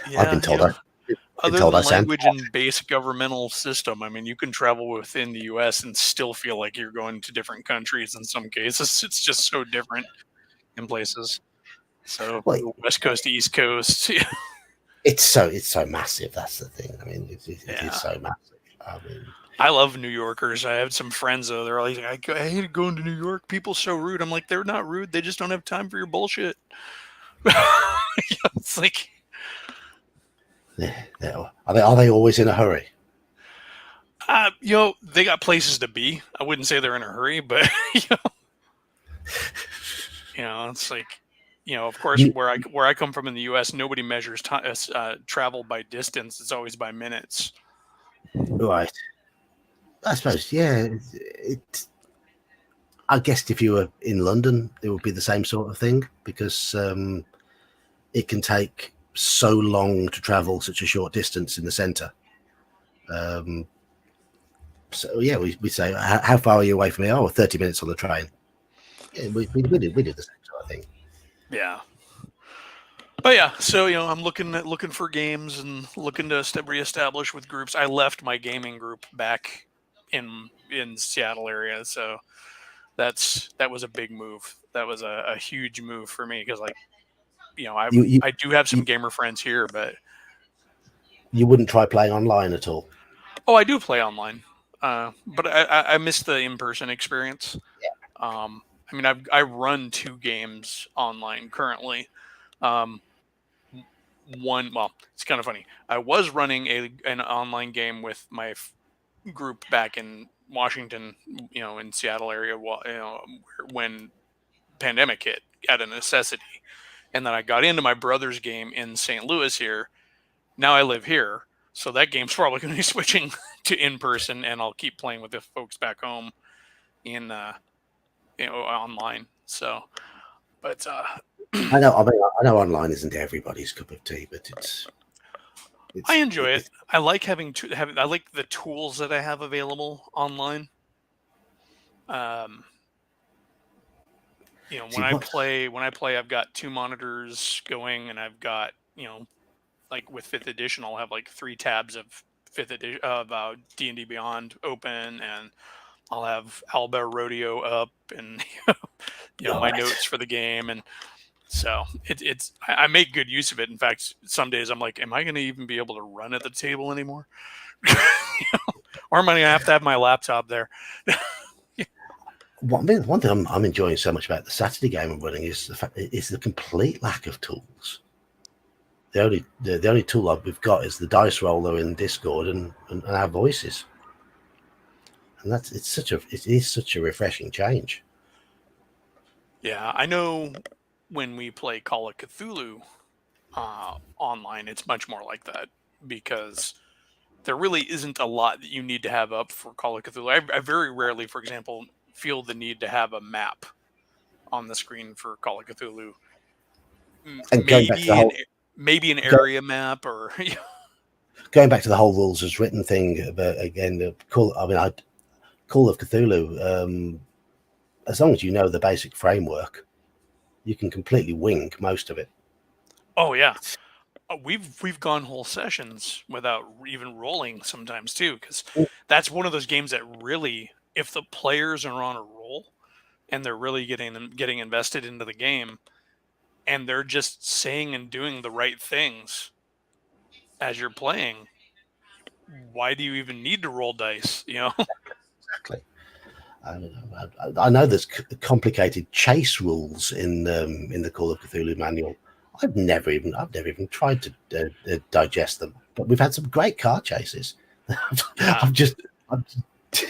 yeah, I've been told other than language and basic governmental system, I mean, you can travel within the U.S. and still feel like you're going to different countries. In some cases, it's just so different in places. So West Coast to East Coast. It's so massive. That's the thing. I mean, it is so massive. I mean, I love New Yorkers. I have some friends though. They're like, I hate going to New York. People so rude. I'm like, they're not rude. They just don't have time for your bullshit. It's like, are they always in a hurry? They got places to be. I wouldn't say they're in a hurry, but it's like, of course, where I come from in the U.S., nobody measures travel by distance. It's always by minutes. Right. I suppose, yeah. I guess if you were in London, it would be the same sort of thing, because it can take so long to travel such a short distance in the centre. So yeah, we say, how far are you away from here? Oh, 30 minutes on the train. Yeah, we do the same sort of thing. Yeah. But yeah, so I'm looking for games and looking to reestablish with groups. I left my gaming group back in Seattle area, so that was a big move. That was a huge move for me, because I do have some gamer friends here, but you wouldn't try playing online at all. Oh, I do play online, but I miss the in-person experience. Yeah. I mean, I run 2 games online currently. It's kind of funny. I was running an online game with my group back in Washington, in Seattle area, when pandemic hit out of necessity, and then I got into my brother's game in St. Louis here. Now I live here, so that game's probably going to be switching to in person, and I'll keep playing with the folks back home in online. So, but I know online isn't everybody's cup of tea, but it's I enjoy it. I like I like the tools that I have available online. When I play, I've got 2 monitors going, and I've got like with 5th edition, I'll have like 3 tabs of 5th edition of D&D Beyond open, and I'll have Alba Rodeo up, and my notes for the game, and so I make good use of it. In fact, some days I'm like, am I going to even be able to run at the table anymore? Or am I going to have my laptop there? One thing I'm enjoying so much about the Saturday game I'm running is the complete lack of tools. The only tool we've got is the dice roller in Discord and our voices, and it is such a refreshing change. Yeah, I know when we play Call of Cthulhu online, it's much more like that, because there really isn't a lot that you need to have up for Call of Cthulhu. I very rarely, for example, feel the need to have a map on the screen for Call of Cthulhu. And maybe an area map, or going back to the whole rules as written thing. But again, Call of Cthulhu. As long as you know the basic framework, you can completely wing most of it. Oh yeah, we've gone whole sessions without even rolling sometimes too, because that's one of those games that really, if the players are on a roll and they're really getting invested into the game, and they're just saying and doing the right things as you're playing, why do you even need to roll dice? Exactly. I know there's complicated chase rules in the Call of Cthulhu manual. I've never even tried to digest them, but we've had some great car chases. Yeah.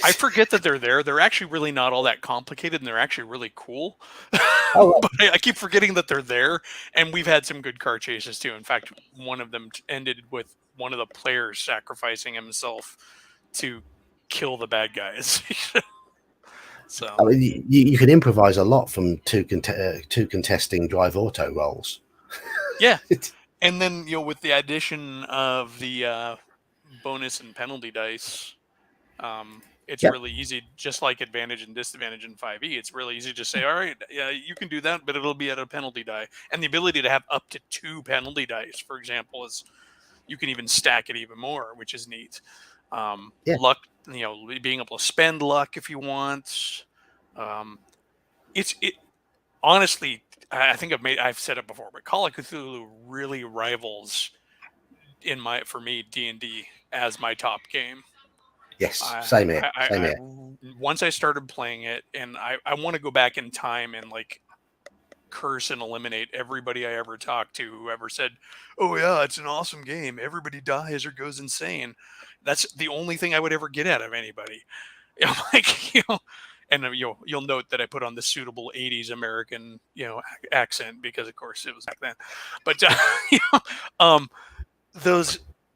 I forget that they're there. They're actually really not all that complicated, and they're actually really cool. Oh, but I keep forgetting that they're there, and we've had some good car chases too. In fact, one of them ended with one of the players sacrificing himself to kill the bad guys. So I mean, you can improvise a lot from two contesting drive auto rolls. Yeah, and then with the addition of the bonus and penalty dice, it's really easy. Just like advantage and disadvantage in 5e, it's really easy to say, all right, yeah, you can do that, but it'll be at a penalty die. And the ability to have up to 2 penalty dice, for example, is you can even stack it even more, which is neat. Luck, being able to spend luck if you want. It honestly, I think I've said it before, but Call of Cthulhu really rivals for me, D&D as my top game. Yes, same here. Once I started playing it, and I want to go back in time and like curse and eliminate everybody I ever talked to who ever said, "Oh yeah, it's an awesome game. Everybody dies or goes insane." That's the only thing I would ever get out of anybody. And you'll note that I put on the suitable 80s American accent, because of course it was back then. But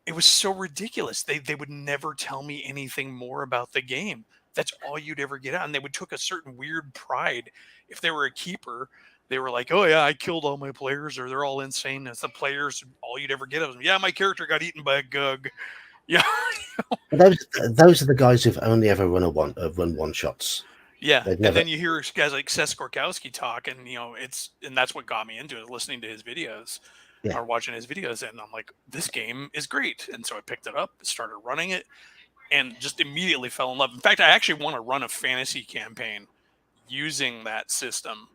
it was so ridiculous. They would never tell me anything more about the game. That's all you'd ever get out. And they would took a certain weird pride. If they were a keeper, they were like, "Oh yeah, I killed all my players," or "They're all insane." As the players, all you'd ever get of them, "Yeah, my character got eaten by a gug." Yeah. Those are the guys who've only ever run one shots. Yeah, and then you hear guys like Seth Gorkowski talk, and and that's what got me into it, listening to his videos or watching his videos, and I'm like, this game is great, and so I picked it up, started running it, and just immediately fell in love. In fact, I actually want to run a fantasy campaign using that system,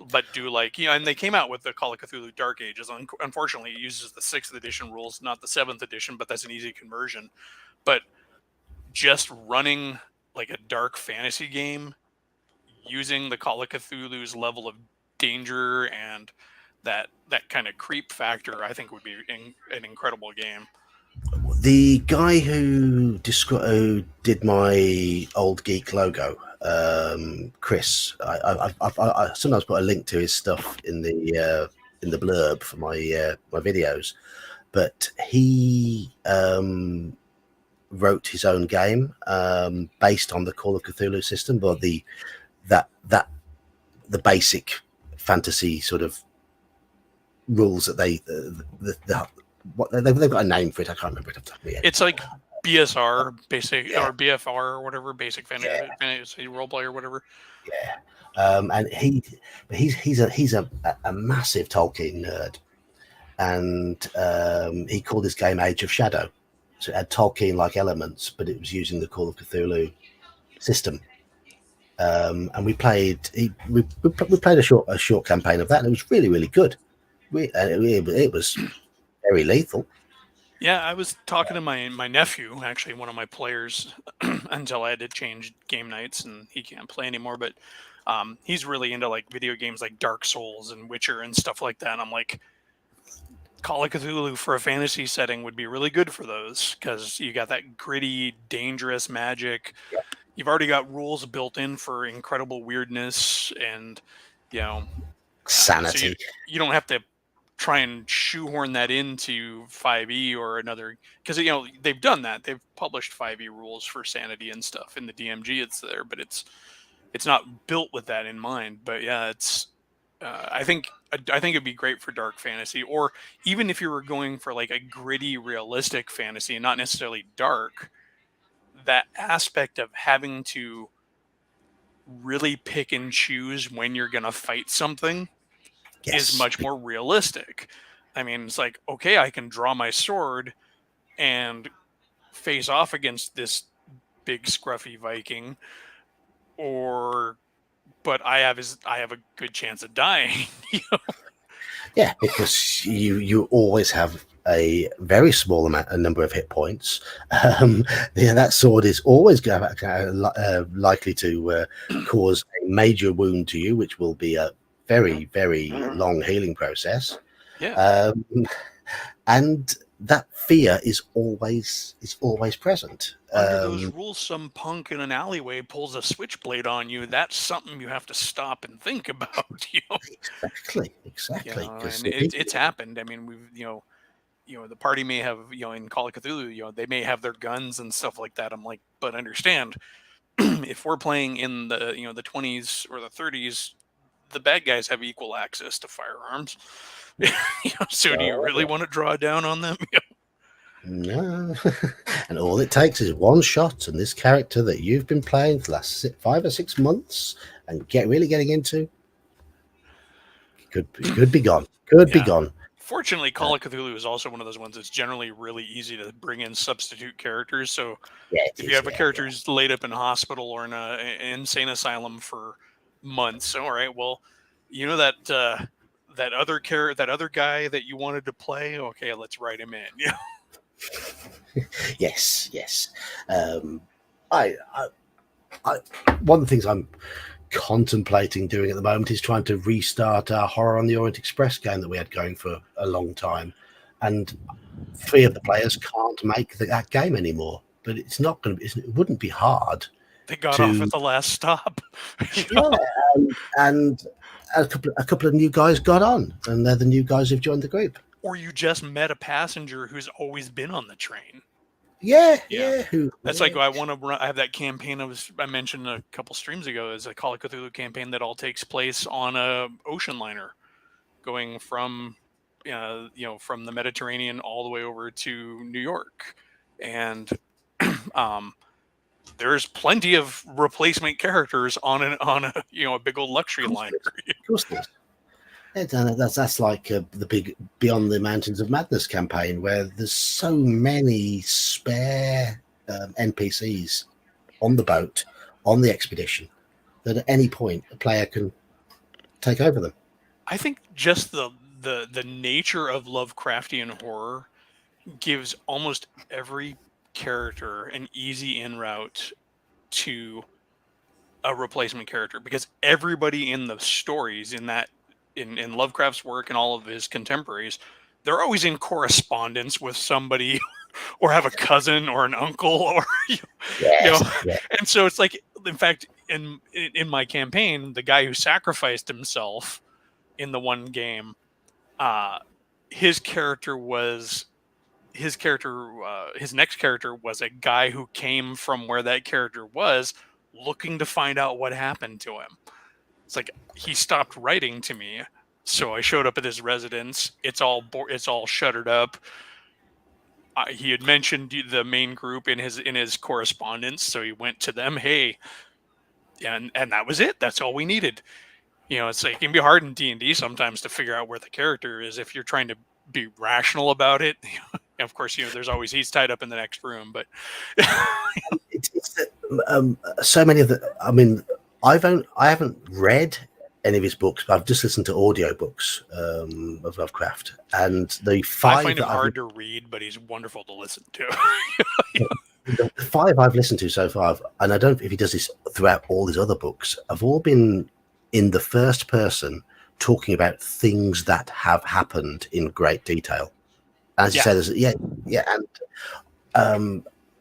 but do and they came out with the Call of Cthulhu Dark Ages. Unfortunately, it uses the 6th edition rules, not the 7th edition, but that's an easy conversion. But just running like a dark fantasy game using the Call of Cthulhu's level of danger and that kind of creep factor, I think would be an incredible game. The guy who did my old Geek logo, Chris, I sometimes put a link to his stuff in the blurb for my videos, but he wrote his own game based on the Call of Cthulhu system, but the basic fantasy sort of rules that they've got a name for it. I can't remember it off the top of my head. It's like BSR, basic or BFR or whatever, basic fantasy role play or whatever. Yeah, and he's a massive Tolkien nerd, and he called this game Age of Shadow. So it had Tolkien-like elements, but it was using the Call of Cthulhu system. And we played a short campaign of that, and it was really, really good. It was very lethal. Yeah, I was talking to my nephew, actually one of my players, until I had to change game nights and he can't play anymore. But he's really into like video games like Dark Souls and Witcher and stuff like that. And I'm like, Call of Cthulhu for a fantasy setting would be really good for those, because you got that gritty, dangerous magic. Yeah. You've already got rules built in for incredible weirdness, and Sanity. so you don't have to try and shoehorn that into 5e or another, because they've done that. They've published 5e rules for sanity and stuff in the DMG. It's there, but it's not built with that in mind. But yeah, it's I think it'd be great for dark fantasy, or even if you were going for like a gritty, realistic fantasy and not necessarily dark. That aspect of having to really pick and choose when you're going to fight something is much more realistic. I mean, it's like, okay, I can draw my sword and face off against this big scruffy Viking, but I have a good chance of dying. Yeah, because you always have a very small number of hit points. That sword is always likely to cause a major wound to you, which will be a very, very long healing process. Yeah. And that fear is always present. Under those rules, some punk in an alleyway pulls a switchblade on you. That's something you have to stop and think about. Exactly. And it's happened. I mean, we've the party may have in Call of Cthulhu, they may have their guns and stuff like that. I'm like, but understand, if we're playing in the the 20s or the 30s, the bad guys have equal access to firearms. So do you really want to draw down on them? No. And all it takes is one shot, and this character that you've been playing for the last 5 or 6 months and really getting into could be gone. Be gone. Fortunately, Call of Cthulhu is also one of those ones that's generally really easy to bring in substitute characters. So if you have a character who's laid up in a hospital or in an insane asylum for months, all right, well, that other guy that you wanted to play, okay, let's write him in. Yes. I one of the things I'm contemplating doing at the moment is trying to restart our Horror on the Orient Express game that we had going for a long time, and 3 of the players can't make that game anymore. But it's not going to be. It wouldn't be hard. They got off at the last stop. And a couple of new guys got on, and they're the new guys who've joined the group. Or you just met a passenger who's always been on the train. Yeah. That's like, I want to run. I have that campaign I mentioned a couple streams ago. Is a Call of Cthulhu campaign that all takes place on a ocean liner, going from from the Mediterranean all the way over to New York, and there's plenty of replacement characters on a big old luxury liner. Of course there's. That's like the big Beyond the Mountains of Madness campaign, where there's so many spare NPCs on the boat, on the expedition, that at any point a player can take over them. I think just the nature of Lovecraftian horror gives almost every character an easy in route to a replacement character, because everybody in the stories in Lovecraft's work and all of his contemporaries, they're always in correspondence with somebody, or have a cousin or an uncle, or And so it's like, in fact, in my campaign, the guy who sacrificed himself in the one game, his next character was a guy who came from where that character was, looking to find out what happened to him. It's like, he stopped writing to me, so I showed up at his residence. It's all shuttered up. He had mentioned the main group in his correspondence, so he went to them. Hey, and that was it. That's all we needed. It's like, it can be hard in D&D sometimes to figure out where the character is if you're trying to be rational about it. Of course, there's always he's tied up in the next room, but so many of the. I mean, I haven't read any of his books, but I've just listened to audiobooks of Lovecraft, and the five I find him that hard to read, but he's wonderful to listen to. the five I've listened to so far, and I don't know if he does this throughout all his other books, have all been in the first person, talking about things that have happened in great detail. As you say, there's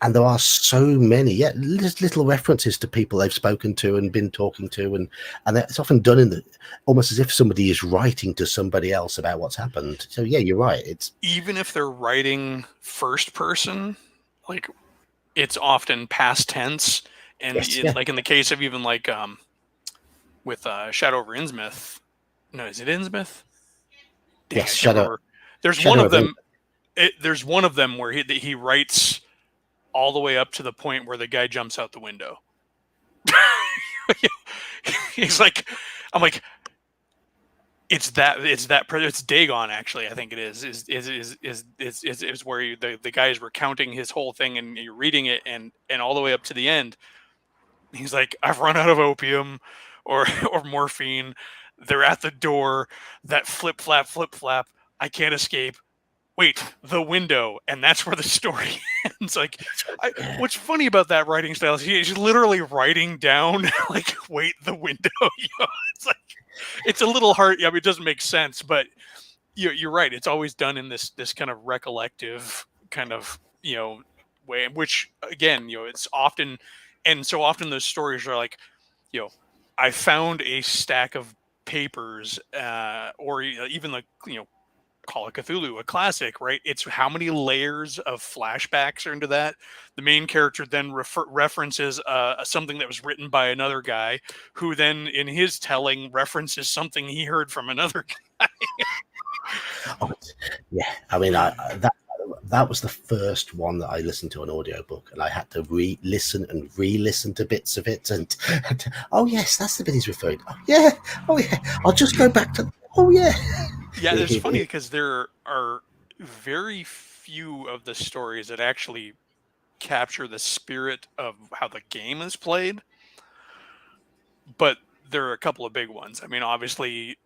and there are so many, little references to people they've spoken to and been talking to, and it's often done almost as if somebody is writing to somebody else about what's happened. So yeah, you're right. It's even if they're writing first person, like it's often past tense, and like in the case of even like with Shadow over Innsmouth. No, is it Innsmouth? Yes, Shadow. There's Shadow one of them. There's one of them where he writes all the way up to the point where the guy jumps out the window. He's like, I'm like, it's Dagon, actually. I think it is where the guy is recounting his whole thing, and you're reading it, and all the way up to the end, he's like, I've run out of opium or morphine. They're at the door. That flip flap. I can't escape. Wait, the window, and that's where the story ends. Like, what's funny about that writing style is he's literally writing down, like, wait, the window. It's like, it's a little hard. I mean, it doesn't make sense, but you're right. It's always done in this kind of recollective kind of way, which again, it's often, and so often those stories are like, I found a stack of papers, or even like Call of Cthulhu, a classic, right? It's how many layers of flashbacks are into that. The main character then references something that was written by another guy, who then, in his telling, references something he heard from another guy. Yeah, I mean, that was the first one that I listened to an audiobook, and I had to re-listen to bits of it, and oh yes, that's the bit he's referring to. Oh yeah, I'll just go back to. Oh yeah. Yeah, it's funny because there are very few of the stories that actually capture the spirit of how the game is played, but there are a couple of big ones. I mean, obviously,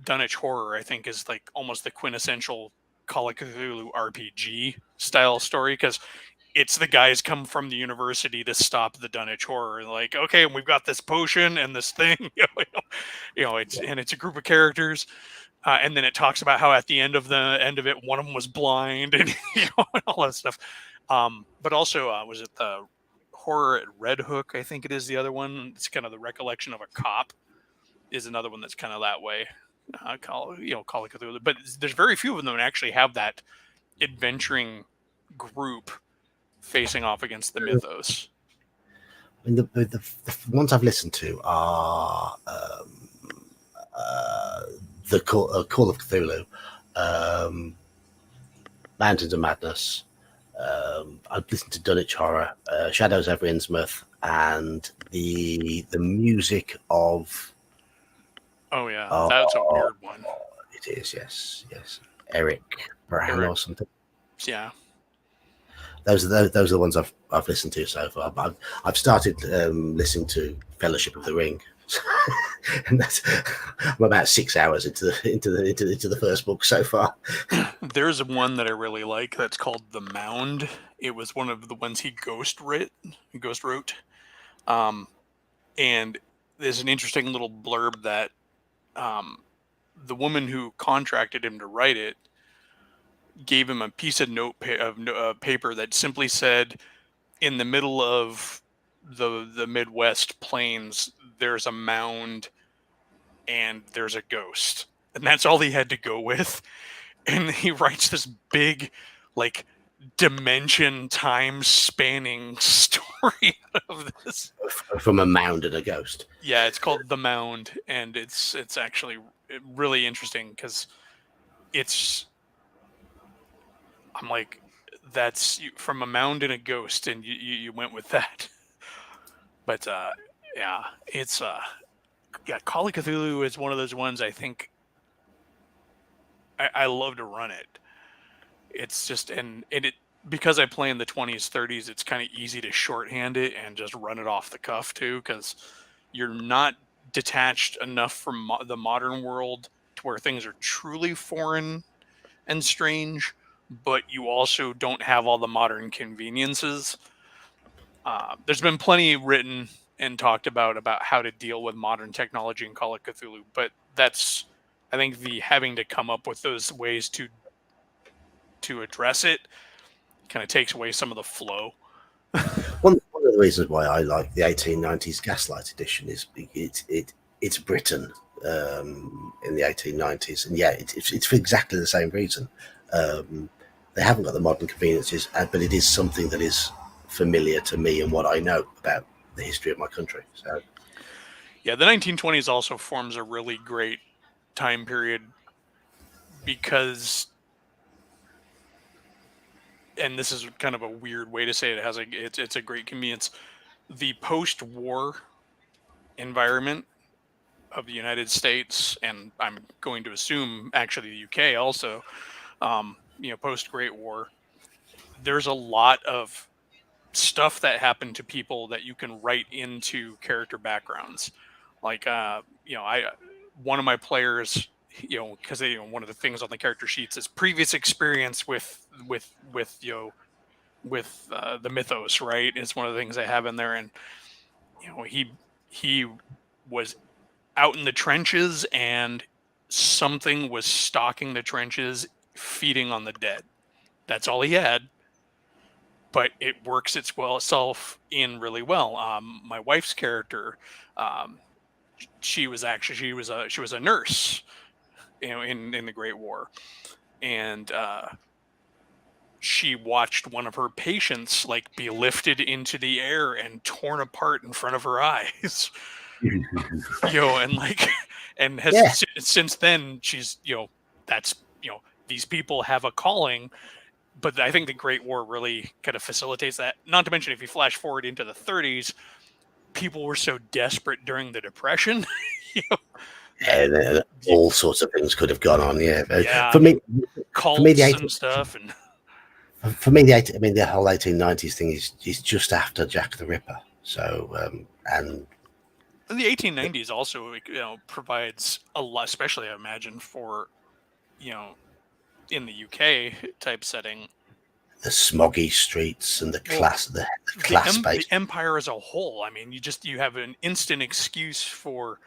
Dunwich Horror, I think, is like almost the quintessential Call of Cthulhu RPG style story, because it's the guys come from the university to stop the Dunwich Horror. Like, okay, we've got this potion and this thing, it's a group of characters. And then it talks about how at the end of it, one of them was blind, and and all that stuff. But also, was it the Horror at Red Hook? I think it is the other one. It's kind of the recollection of a cop. Is another one that's kind of that way. Call of Cthulhu. But there's very few of them that actually have that adventuring group facing off against the mythos. I mean, the ones I've listened to are the Call of Cthulhu, Mountains of Madness. I've listened to Dunwich Horror, Shadows over Innsmouth, and the music of. Oh yeah, that's a weird one. It is, yes. Eric Brown or something. Yeah. Those are the ones I've listened to so far. But I've started listening to Fellowship of the Ring, and I'm about 6 hours into the first book so far. There's one that I really like that's called The Mound. It was one of the ones he ghost wrote. And there's an interesting little blurb that the woman who contracted him to write it gave him a piece of paper that simply said, in the middle of the Midwest plains, there's a mound and there's a ghost. And that's all he had to go with. And he writes this big, like, dimension time spanning story of this. From a mound and a ghost. Yeah, it's called The Mound, and it's actually really interesting because I'm like, that's from a mound and a ghost, and you went with that. But Call of Cthulhu is one of those ones I think I love to run it. It's just and it because I play in the 20s, 30s. It's kind of easy to shorthand it and just run it off the cuff too, because you're not detached enough from the modern world to where things are truly foreign and strange, but you also don't have all the modern conveniences. There's been plenty written and talked about how to deal with modern technology in Call of Cthulhu, but that's, I think, the having to come up with those ways to address it kind of takes away some of the flow. One of the reasons why I like the 1890s Gaslight edition is it's Britain in the 1890s, and yeah, it's for exactly the same reason. They haven't got the modern conveniences, but it is something that is familiar to me and what I know about the history of my country. So, yeah, the 1920s also forms a really great time period because, and this is kind of a weird way to say it, it's a great convenience. The post-war environment of the United States, and I'm going to assume actually the UK also, post-Great War, there's a lot of stuff that happened to people that you can write into character backgrounds. Like, one of my players, because one of the things on the character sheets is previous experience with the mythos, right? It's one of the things I have in there, and he was out in the trenches, and something was stalking the trenches, feeding on the dead. That's all he had, but it works itself in really well. My wife's character, she was a nurse, in the Great War, and she watched one of her patients like be lifted into the air and torn apart in front of her eyes. And like, and has since then she's that's these people have a calling. But I think the Great War really kind of facilitates that. Not to mention, if you flash forward into the 30s, people were so desperate during the Depression. All sorts of things could have gone on. Yeah, for me, cults and stuff, and for me, the whole 1890s thing is just after Jack the Ripper. So, and the 1890s also provides a lot, especially I imagine for in the UK type setting, the smoggy streets and the class space. The empire as a whole. I mean, you have an instant excuse for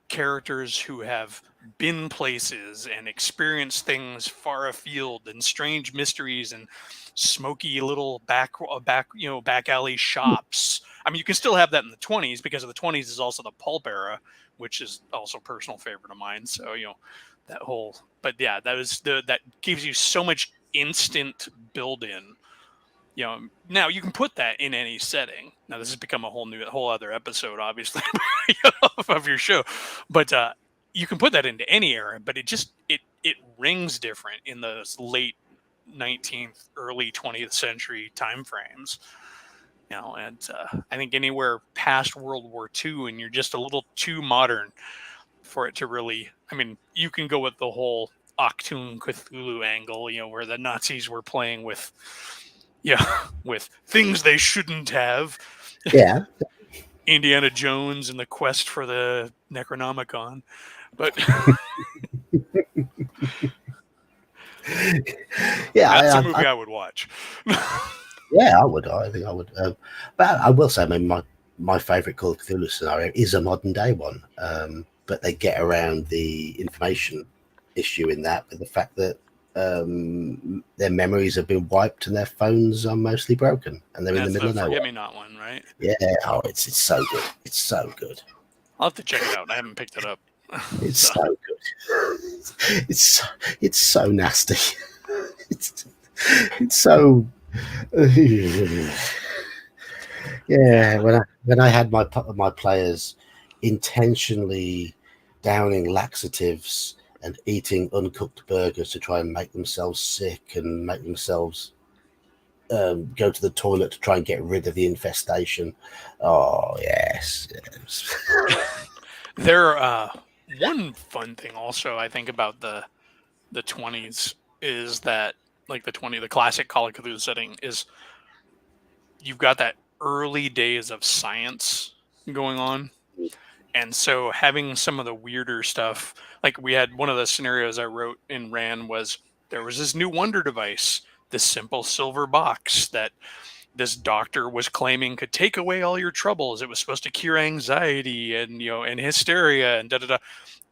characters who have been places and experienced things far afield and strange mysteries and smoky little back alley shops. I mean, you can still have that in the 20s, because of the 20s is also the pulp era, which is also a personal favorite of mine. So that whole, but yeah, that gives you so much instant build-in. Now you can put that in any setting. Now this has become a whole other episode, obviously, of your show, but you can put that into any era. But it rings different in those late 19th, early 20th century time frames. And I think anywhere past World War II, and you're just a little too modern for it to really. I mean, you can go with the whole Achtung Cthulhu angle, where the Nazis were playing with things they shouldn't have. Yeah. Indiana Jones and the quest for the Necronomicon. But yeah, that's a movie I would watch. Yeah, I would. I think I would. But I will say, I mean, my favorite Call of Cthulhu scenario is a modern day one. But they get around the information issue in that, with the fact that their memories have been wiped and their phones are mostly broken, and they're in the middle of nowhere. Forget-Me-Not one, right? Yeah. Oh, it's so good. It's so good. I'll have to check it out. I haven't picked it up. It's so good. It's so nasty. It's so. Yeah. When I had my players intentionally downing laxatives and eating uncooked burgers to try and make themselves sick and make themselves go to the toilet to try and get rid of the infestation. Oh, yes. There, one fun thing also I think about the the 20s is that, like the classic Call of Cthulhu setting is, you've got that early days of science going on. And so having some of the weirder stuff, like we had one of the scenarios I wrote in Ran was there was this new wonder device, this simple silver box that this doctor was claiming could take away all your troubles. It was supposed to cure anxiety and, and hysteria and da-da-da.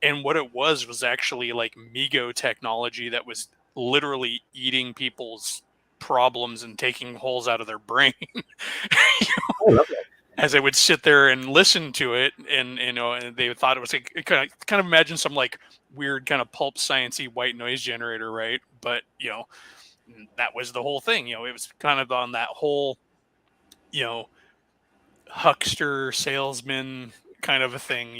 And what it was actually like Migo technology that was literally eating people's problems and taking holes out of their brain. Oh, lovely. As they would sit there and listen to it, and and they thought it was like, kind of imagine some like weird kind of pulp sciencey white noise generator, right? But that was the whole thing. It was kind of on that whole huckster salesman kind of a thing.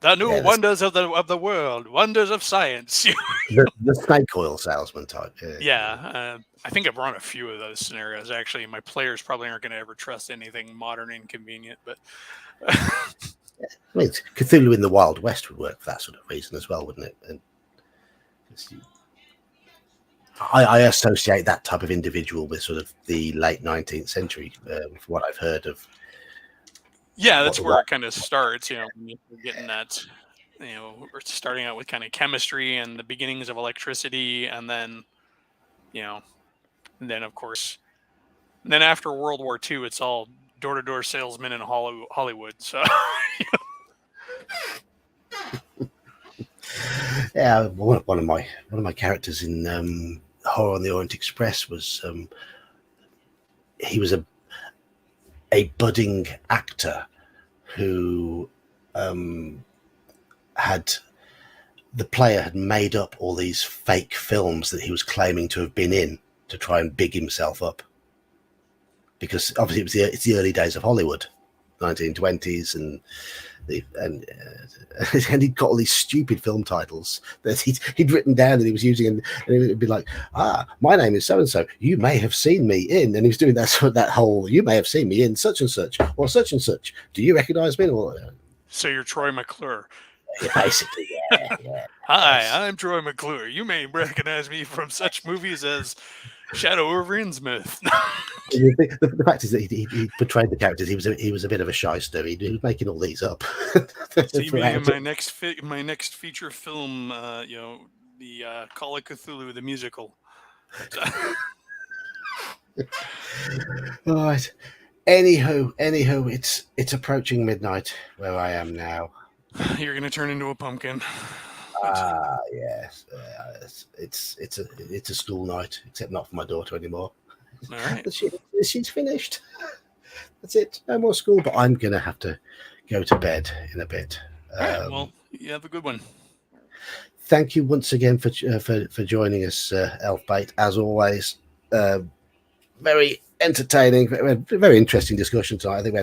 The new wonders of the world, wonders of science. the snake oil salesman type. Yeah, I think I've run a few of those scenarios. Actually, my players probably aren't going to ever trust anything modern and convenient. But I mean, Cthulhu in the Wild West would work for that sort of reason as well, wouldn't it? And I associate that type of individual with sort of the late 19th century, from what I've heard of. Yeah, that's where it kind of starts. When you're getting that, we're starting out with kind of chemistry and the beginnings of electricity, and then, and then of course, then after World War II, it's all door-to-door salesmen in Hollywood. So, yeah, one of my characters in Horror on the Orient Express was he was a budding actor who the player had made up all these fake films that he was claiming to have been in to try and big himself up, because obviously it's the early days of Hollywood, 1920s, and he'd got all these stupid film titles that he'd written down that he was using, and it would be like, my name is so and so, you may have seen me in, and he was doing that whole, you may have seen me in such and such or such and such, do you recognize me? So you're Troy McClure. Yeah, basically, yeah. Hi, I'm Troy McClure. You may recognize me from such movies as Shadow over Innsmouth. The fact is that he portrayed the characters. He was a bit of a shyster. He was making all these up. See me in my next feature film. The Call of Cthulhu, the musical. All right. Anywho, it's approaching midnight where I am now. You're gonna turn into a pumpkin. Yes. It's a school night, except not for my daughter anymore. All right. She's finished. That's it. No more school. But I'm gonna have to go to bed in a bit. All right. Well, you have a good one. Thank you once again for joining us, Elfbait. As always, very entertaining, very interesting discussion tonight. I think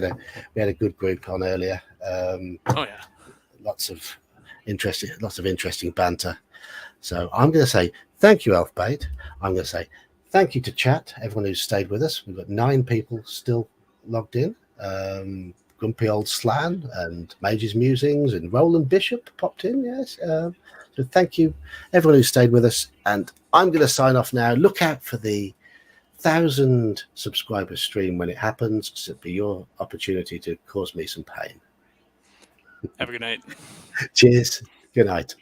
we had a good group on earlier. Oh yeah. Lots of interesting banter. So I'm going to say thank you, Elfbait. I'm going to say thank you to chat, everyone who's stayed with us. We've got 9 people still logged in. Grumpy Old Slan and Mage's Musings and Roland Bishop popped in. Yes. So thank you, everyone who stayed with us. And I'm going to sign off now. Look out for the 1,000 subscriber stream when it happens, because it'll be your opportunity to cause me some pain. Have a good night. Cheers. Good night.